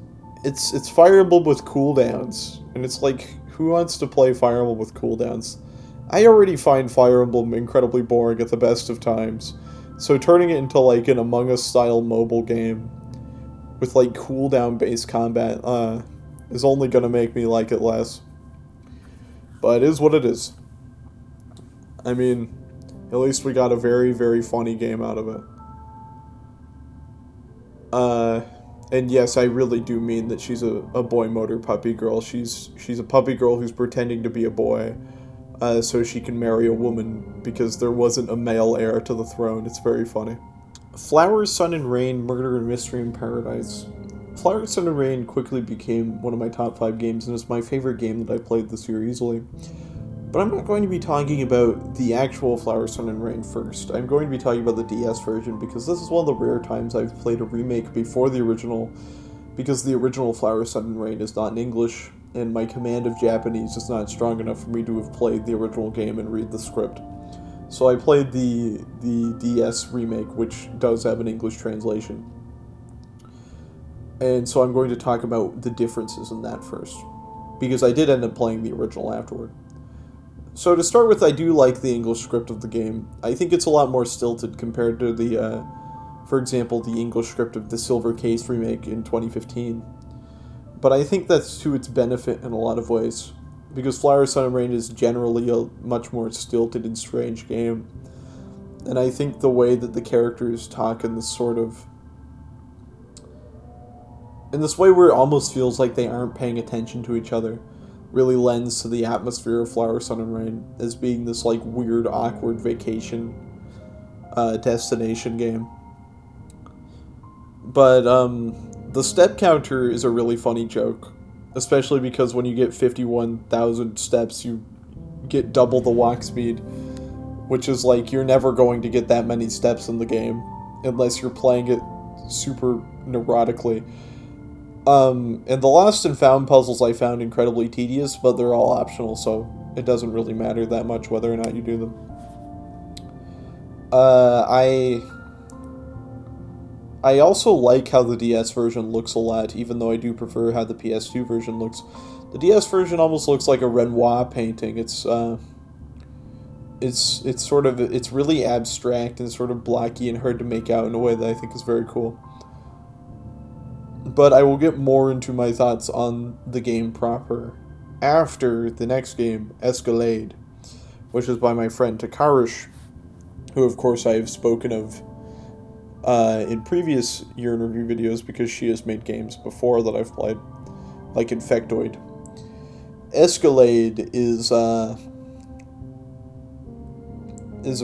Fire Emblem with cooldowns, and it's like, who wants to play Fire Emblem with cooldowns? I already find Fire Emblem incredibly boring at the best of times, so turning it into, like, an Among Us style mobile game with, like, cooldown based combat is only gonna make me like it less. But it is what it is. I mean, at least we got a very, very funny game out of it. And yes, I really do mean that she's a boy motor puppy girl. She's a puppy girl who's pretending to be a boy, so she can marry a woman, because there wasn't a male heir to the throne. It's very funny. Flowers, Sun and Rain, Murder and Mystery in Paradise. Flowers, Sun and Rain quickly became one of my top 5 games, and it's my favorite game that I played this year easily. But I'm not going to be talking about the actual Flowers, Sun and Rain first. I'm going to be talking about the DS version, because this is one of the rare times I've played a remake before the original, because the original Flowers, Sun and Rain is not in English, and my command of Japanese is not strong enough for me to have played the original game and read the script. So I played the DS remake, which does have an English translation. And so I'm going to talk about the differences in that first, because I did end up playing the original afterward. So to start with, I do like the English script of the game. I think it's a lot more stilted compared to for example, the English script of the Silver Case remake in 2015. But I think that's to its benefit in a lot of ways, because Flowers, Sun and Rain is generally a much more stilted and strange game. And I think the way that the characters talk in this sort of in this way where it almost feels like they aren't paying attention to each other, really lends to the atmosphere of Flower, Sun, and Rain as being this like weird, awkward vacation destination game. But the step counter is a really funny joke, especially because when you get 51,000 steps, you get double the walk speed, which is like you're never going to get that many steps in the game unless you're playing it super neurotically. And the lost and found puzzles I found incredibly tedious, but they're all optional, so it doesn't really matter that much whether or not you do them. I also like how the DS version looks a lot, even though I do prefer how the PS2 version looks. The DS version almost looks like a Renoir painting. It's really abstract and sort of blocky and hard to make out in a way that I think is very cool. But I will get more into my thoughts on the game proper after the next game, Escalade, which is by my friend Takarish, who of course I have spoken of in previous year in review videos because she has made games before that I've played, like Infectoid. Escalade is a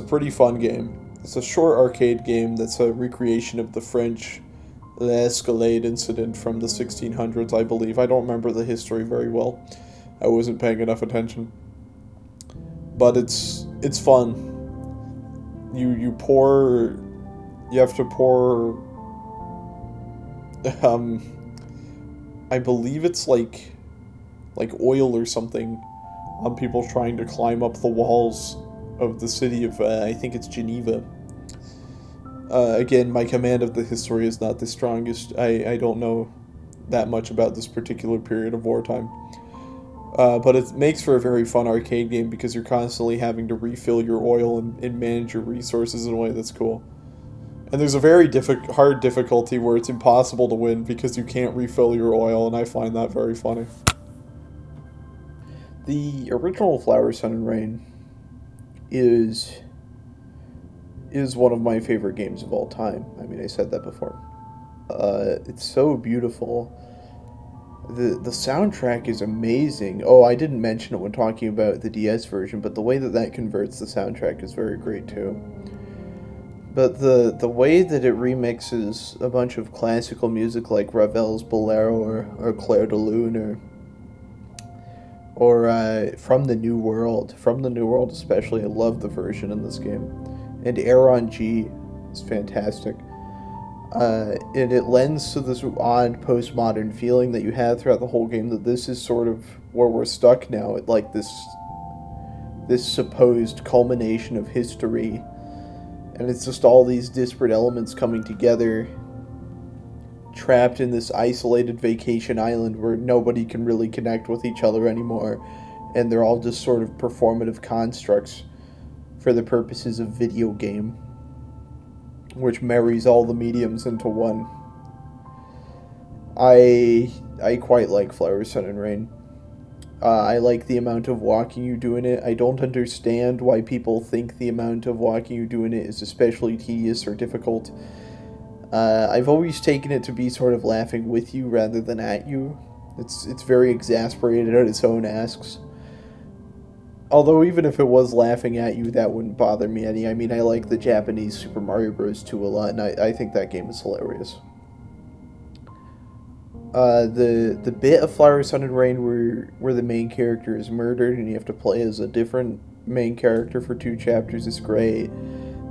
pretty fun game. It's a short arcade game that's a recreation of the French L'Escalade incident from the 1600s, I believe. I don't remember the history very well. I wasn't paying enough attention. But it's fun. You have to pour I believe it's like oil or something on people trying to climb up the walls of the city of I think it's Geneva. Again, my command of the history is not the strongest. I don't know that much about this particular period of wartime. But it makes for a very fun arcade game because you're constantly having to refill your oil and manage your resources in a way that's cool. And there's a very hard difficulty where it's impossible to win because you can't refill your oil, and I find that very funny. The original Flower, Sun, and Rain is one of my favorite games of all time. I mean, I said that before. It's so beautiful. The soundtrack is amazing. Oh, I didn't mention it when talking about the DS version, but the way that converts the soundtrack is very great too. But the way that it remixes a bunch of classical music like Ravel's Bolero or Clair de Lune or From the New World especially, I love the version in this game. And Air on G is fantastic. And it lends to this odd postmodern feeling that you have throughout the whole game, that this is sort of where we're stuck now, at like this supposed culmination of history. And it's just all these disparate elements coming together, trapped in this isolated vacation island where nobody can really connect with each other anymore, and they're all just sort of performative constructs for the purposes of video game, which marries all the mediums into one. I quite like Flower, Sun, and Rain. I like the amount of walking you do in it. I don't understand why people think the amount of walking you do in it is especially tedious or difficult. I've always taken it to be sort of laughing with you rather than at you. It's very exasperated at its own asks. Although even if it was laughing at you, that wouldn't bother me any. I mean, I like the Japanese Super Mario Bros. 2 a lot, and I think that game is hilarious. The bit of Flower, Sun, and Rain where the main character is murdered and you have to play as a different main character for 2 chapters is great.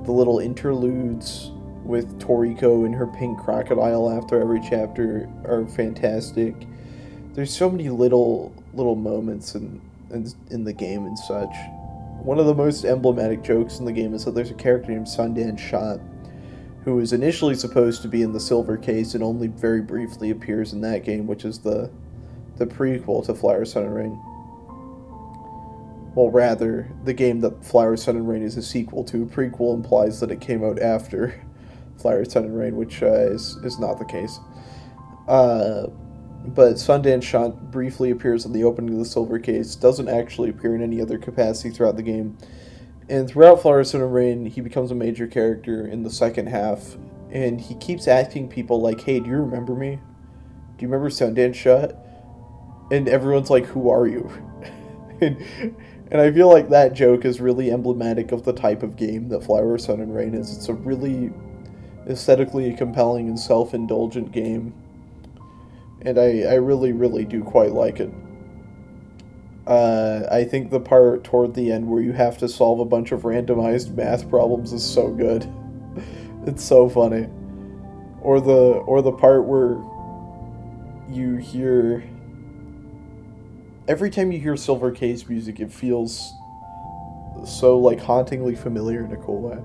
The little interludes with Toriko and her pink crocodile after every chapter are fantastic. There's so many little moments in the game and such. One of the most emblematic jokes in the game is that there's a character named Sundance Shot, who is initially supposed to be in the Silver Case and only very briefly appears in that game, which is the prequel to Flower, Sun, and Rain. Well, rather, the game that Flower, Sun, and Rain is a sequel to. Prequel implies that it came out after Flower, Sun, and Rain, which is not the case. But Sundance Shot briefly appears in the opening of the Silver Case, doesn't actually appear in any other capacity throughout the game. And throughout Flower, Sun, and Rain, he becomes a major character in the second half, and he keeps asking people like, hey, do you remember me? Do you remember Sundance Shut? And everyone's like, who are you? and, and I feel like that joke is really emblematic of the type of game that Flower, Sun, and Rain is. It's a really aesthetically compelling and self-indulgent game. And I really, really do quite like it. I think the part toward the end where you have to solve a bunch of randomized math problems is so good. It's so funny. Or the part where you hear... Every time you hear Silver Case music, it feels so, like, hauntingly familiar in a cool way.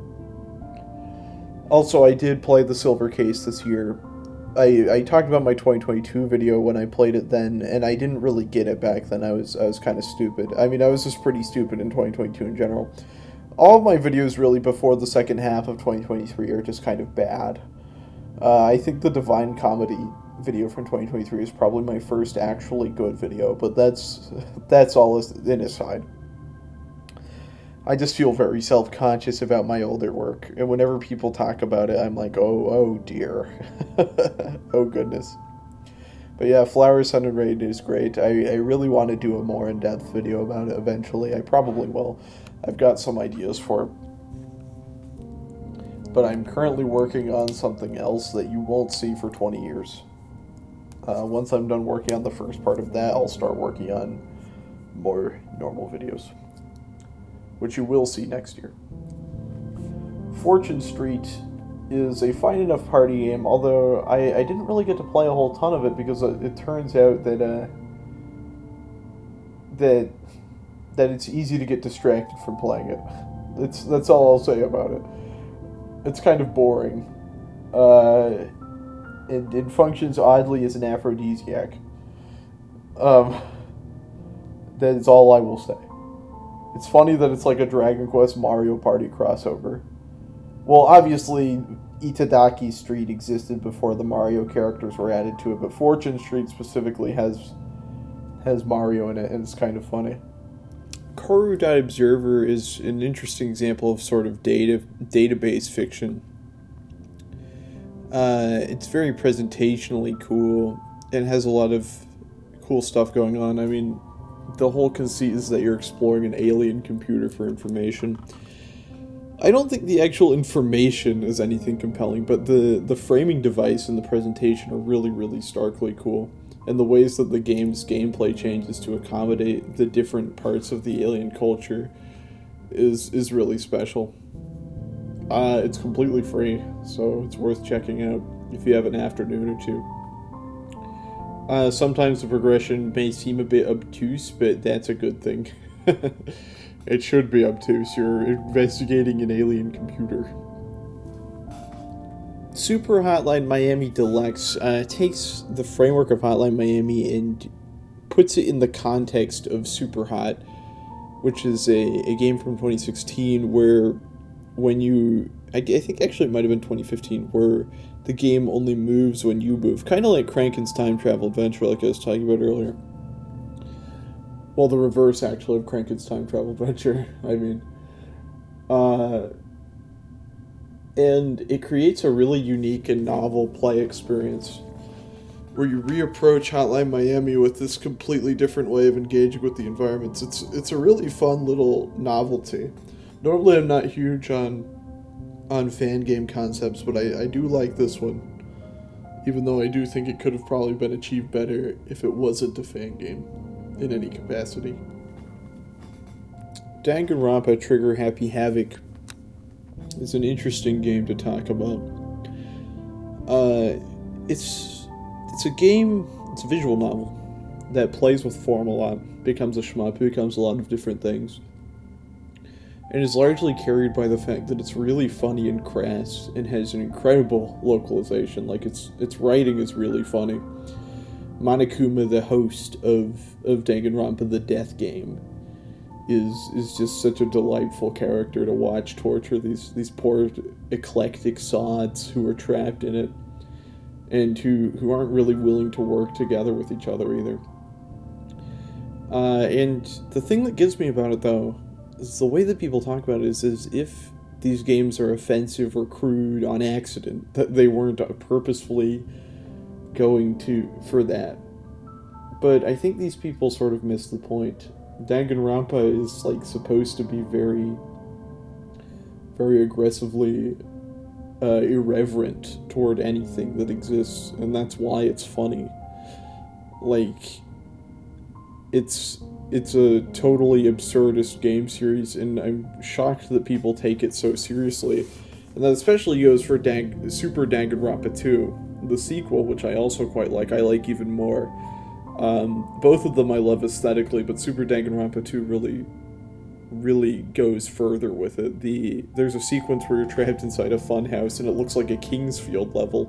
Also, I did play the Silver Case this year. I talked about my 2022 video when I played it then, and I didn't really get it back then. I was kind of stupid. I mean, I was just pretty stupid in 2022 in general. All of my videos really before the second half of 2023 are just kind of bad. I think the Divine Comedy video from 2023 is probably my first actually good video, but that's all in aside. I just feel very self-conscious about my older work, and whenever people talk about it, I'm like, oh dear. Oh goodness. But yeah, Flower, Sun, and Rain is great. I really want to do a more in-depth video about it eventually. I probably will. I've got some ideas for it. But I'm currently working on something else that you won't see for 20 years. Once I'm done working on the first part of that, I'll start working on more normal videos, which you will see next year. Fortune Street is a fine enough party game, although I didn't really get to play a whole ton of it because it turns out that that it's easy to get distracted from playing it. That's all I'll say about it. It's kind of boring. It functions oddly as an aphrodisiac. That is all I will say. It's funny that it's like a Dragon Quest Mario Party crossover. Well, obviously, Itadaki Street existed before the Mario characters were added to it, but Fortune Street specifically has Mario in it, and it's kind of funny. Karu.Observer is an interesting example of sort of database fiction. It's very presentationally cool, and has a lot of cool stuff going on. I mean, the whole conceit is that you're exploring an alien computer for information. I don't think the actual information is anything compelling, but the framing device and the presentation are really, really starkly cool. And the ways that the game's gameplay changes to accommodate the different parts of the alien culture is really special. It's completely free, so it's worth checking out if you have an afternoon or two. Sometimes the progression may seem a bit obtuse, but that's a good thing. It should be obtuse. You're investigating an alien computer. Super Hotline Miami Deluxe takes the framework of Hotline Miami and puts it in the context of Super Hot, which is a game from 2016 where when you... I think actually it might have been 2015, where the game only moves when you move. Kind of like Crankin's Time Travel Adventure, like I was talking about earlier. Well, the reverse, actually, of Crankin's Time Travel Adventure, I mean. And it creates a really unique and novel play experience where you reapproach Hotline Miami with this completely different way of engaging with the environments. It's a really fun little novelty. Normally I'm not huge on fan game concepts, but I do like this one, even though I do think it could have probably been achieved better if it wasn't a fan game in any capacity. Danganronpa Trigger Happy Havoc is an interesting game to talk about. It's a game, it's a visual novel that plays with form a lot, becomes a shmup, becomes a lot of different things, and is largely carried by the fact that it's really funny and crass and has an incredible localization. Like, its writing is really funny. Monokuma, the host of Danganronpa the Death Game, is just such a delightful character to watch torture these poor eclectic sods who are trapped in it, and who aren't really willing to work together with each other either. And the thing that gets me about it, though, is the way that people talk about it is as if these games are offensive or crude on accident, that they weren't purposefully going to for that. But I think these people sort of miss the point. Danganronpa is like supposed to be very, very aggressively irreverent toward anything that exists, and that's why it's funny. Like, it's a totally absurdist game series, and I'm shocked that people take it so seriously. And that especially goes for Super Danganronpa 2, the sequel, which I also quite like. I like even more. Both of them I love aesthetically, but Super Danganronpa 2 really goes further with it. There's a sequence where you're trapped inside a funhouse, and it looks like a Kingsfield level.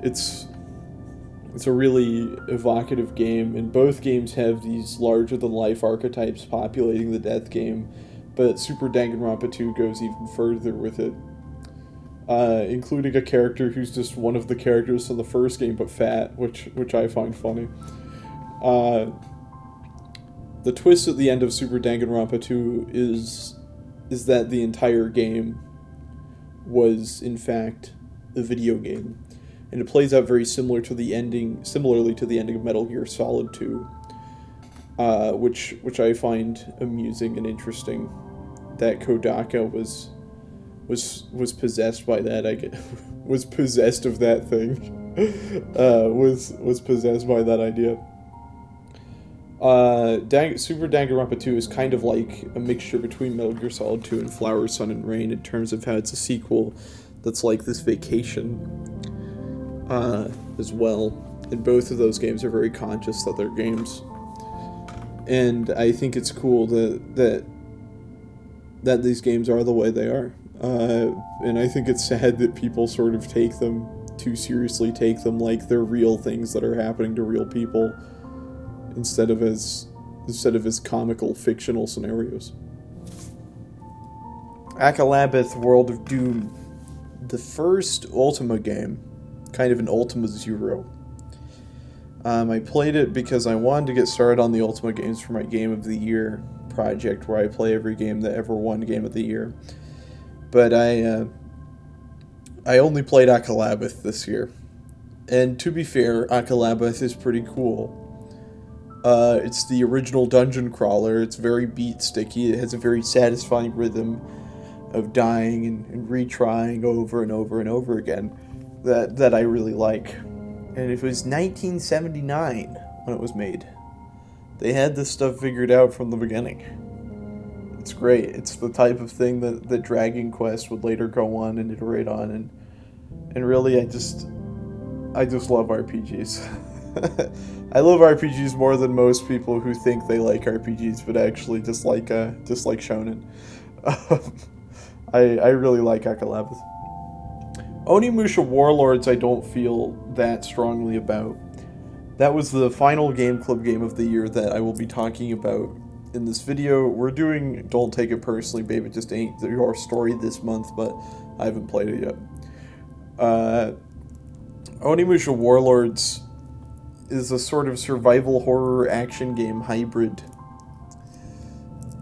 It's a really evocative game, and both games have these larger-than-life archetypes populating the death game, but Super Danganronpa 2 goes even further with it, including a character who's just one of the characters from the first game, but fat, which I find funny. The twist at the end of Super Danganronpa 2 is that the entire game was, in fact, a video game. And it plays out very similarly to the ending of Metal Gear Solid 2, which I find amusing and interesting. That Kodaka was possessed by that. Was possessed of that thing. Was possessed by that idea. Super Danganronpa 2 is kind of like a mixture between Metal Gear Solid 2 and Flower, Sun, and Rain in terms of how it's a sequel that's like this vacation as well. And both of those games are very conscious that they're games. And I think it's cool that these games are the way they are. And I think it's sad that people sort of take them too seriously, take them like they're real things that are happening to real people, instead of as comical fictional scenarios. Akalabeth World of Doom, the first Ultima game, kind of an Ultima Zero. I played it because I wanted to get started on the Ultima games for my Game of the Year project, where I play every game that ever won Game of the Year. But I only played Akalabeth this year. And to be fair, Akalabeth is pretty cool. It's the original dungeon crawler. It's very beat sticky. It has a very satisfying rhythm of dying and retrying over and over and over again that I really like. And it was 1979 when it was made. They had this stuff figured out from the beginning. It's great. It's the type of thing that Dragon Quest would later go on and iterate on, and really I just love RPGs. I love RPGs more than most people who think they like RPGs, but actually just like shonen. I really like Akalabeth. Onimusha Warlords I don't feel that strongly about. That was the final Game Club game of the year that I will be talking about in this video. We're doing Don't Take It Personally, Babe, It Just Ain't Your Story this month, but I haven't played it yet. Onimusha Warlords is a sort of survival horror action game hybrid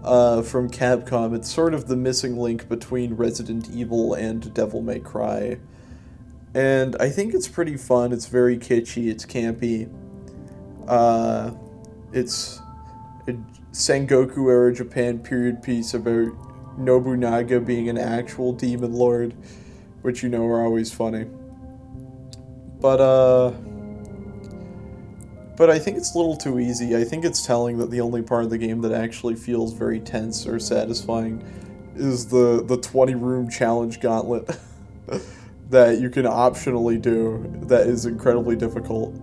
from Capcom. It's sort of the missing link between Resident Evil and Devil May Cry. And I think it's pretty fun. It's very kitschy. It's campy. It's a Sengoku-era Japan period piece about Nobunaga being an actual demon lord, which are always funny. But I think it's a little too easy. I think it's telling that the only part of the game that actually feels very tense or satisfying is the 20-room challenge gauntlet that you can optionally do that is incredibly difficult,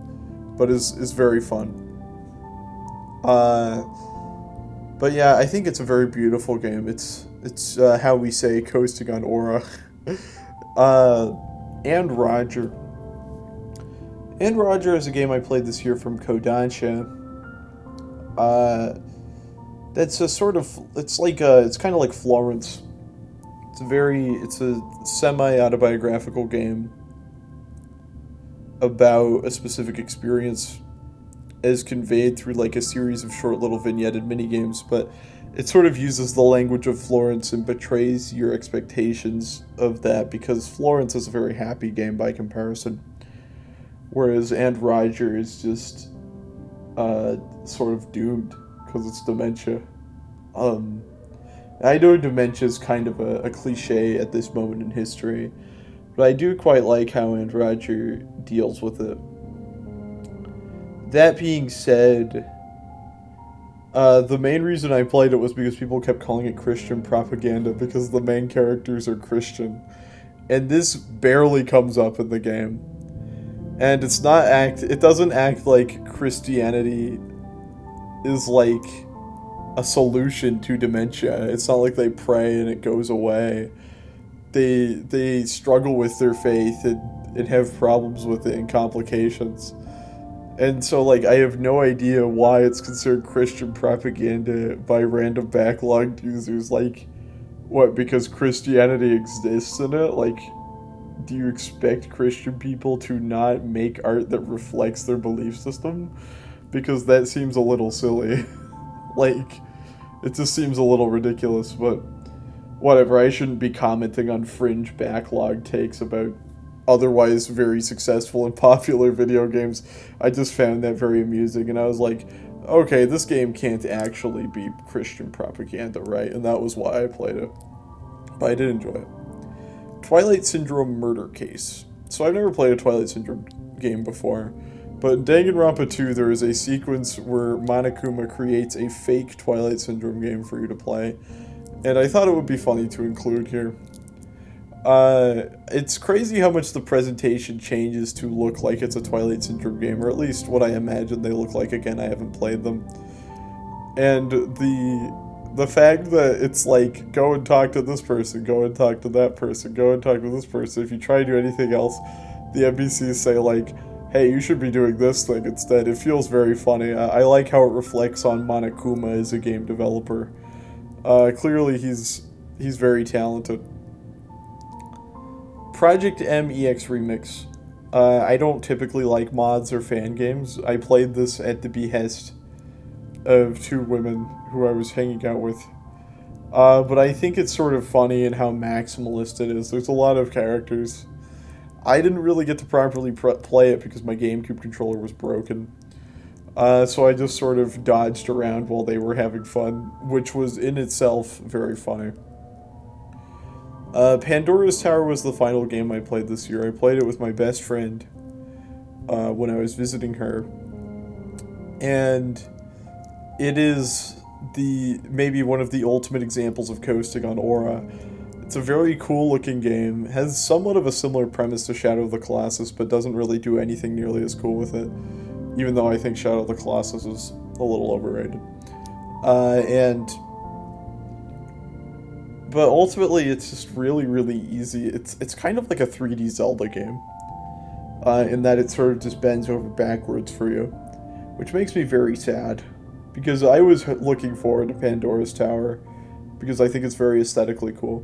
but is very fun. But yeah, I think it's a very beautiful game. It's how we say coasting on aura. And Roger. And Roger is a game I played this year from Kodansha. That's a sort of, it's kind of like Florence. It's a semi-autobiographical game about a specific experience as conveyed through like a series of short little vignetted minigames, but it sort of uses the language of Florence and betrays your expectations of that, because Florence is a very happy game by comparison. whereas And Roger is just sort of doomed because it's dementia. Um, I know dementia is kind of a cliche at this moment in history, but I do quite like how And Roger deals with it. That being said, the main reason I played it was because people kept calling it Christian propaganda because the main characters are Christian. And this barely comes up in the game. And it doesn't act like Christianity is like a solution to dementia. It's not like they pray and it goes away. They struggle with their faith and have problems with it and complications. And so, like, I have no idea why it's considered Christian propaganda by random backlogged users. Like, what, because Christianity exists in it? Like, do you expect Christian people to not make art that reflects their belief system? Because that seems a little silly. Like, it just seems a little ridiculous, but whatever. I shouldn't be commenting on fringe backlog takes about otherwise very successful and popular video games. I just found that very amusing, and I was like, okay, this game can't actually be Christian propaganda, right? And that was why I played it. But I did enjoy it. Twilight Syndrome Murder Case. So I've never played a Twilight Syndrome game before, but in Danganronpa 2 there is a sequence where Monokuma creates a fake Twilight Syndrome game for you to play, and I thought it would be funny to include here. It's crazy how much the presentation changes to look like it's a Twilight Syndrome game, or at least what I imagine they look like. Again, I haven't played them. And the fact that it's like, go and talk to this person, go and talk to that person, go and talk to this person. If you try to do anything else, the NPCs say like, hey, you should be doing this thing instead. It feels very funny. I like how it reflects on Monokuma as a game developer. Clearly he's very talented. Project M EX Remix. I don't typically like mods or fan games. I played this at the behest of two women who I was hanging out with. But I think it's sort of funny in how maximalist it is. There's a lot of characters. I didn't really get to properly play it because my GameCube controller was broken. So I just sort of dodged around while they were having fun, which was in itself very funny. Pandora's Tower was the final game I played this year. I played it with my best friend when I was visiting her. And it is maybe one of the ultimate examples of coasting on Aura. It's a very cool looking game, has somewhat of a similar premise to Shadow of the Colossus, but doesn't really do anything nearly as cool with it, even though I think Shadow of the Colossus is a little overrated. But ultimately it's just really, really easy. It's kind of like a 3D Zelda game, in that it sort of just bends over backwards for you, which makes me very sad. Because I was looking forward to Pandora's Tower, because I think it's very aesthetically cool.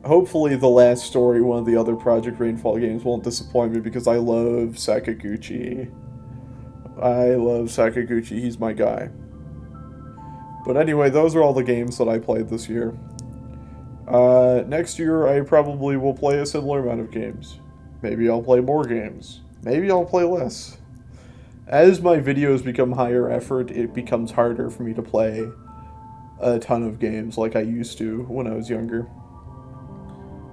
Hopefully the last story, one of the other Project Rainfall games, won't disappoint me, because I love Sakaguchi. He's my guy. But anyway, those are all the games that I played this year. Next year I probably will play a similar amount of games. Maybe I'll play more games. Maybe I'll play less. As my videos become higher effort, it becomes harder for me to play a ton of games like I used to when I was younger.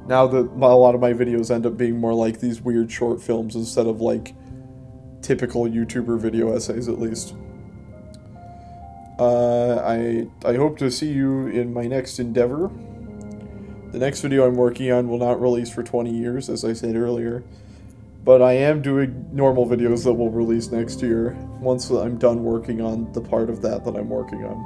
Now that a lot of my videos end up being more like these weird short films instead of like typical YouTuber video essays, at least. I hope to see you in my next endeavor. The next video I'm working on will not release for 20 years, as I said earlier. But I am doing normal videos that will release next year, once I'm done working on the part of that I'm working on.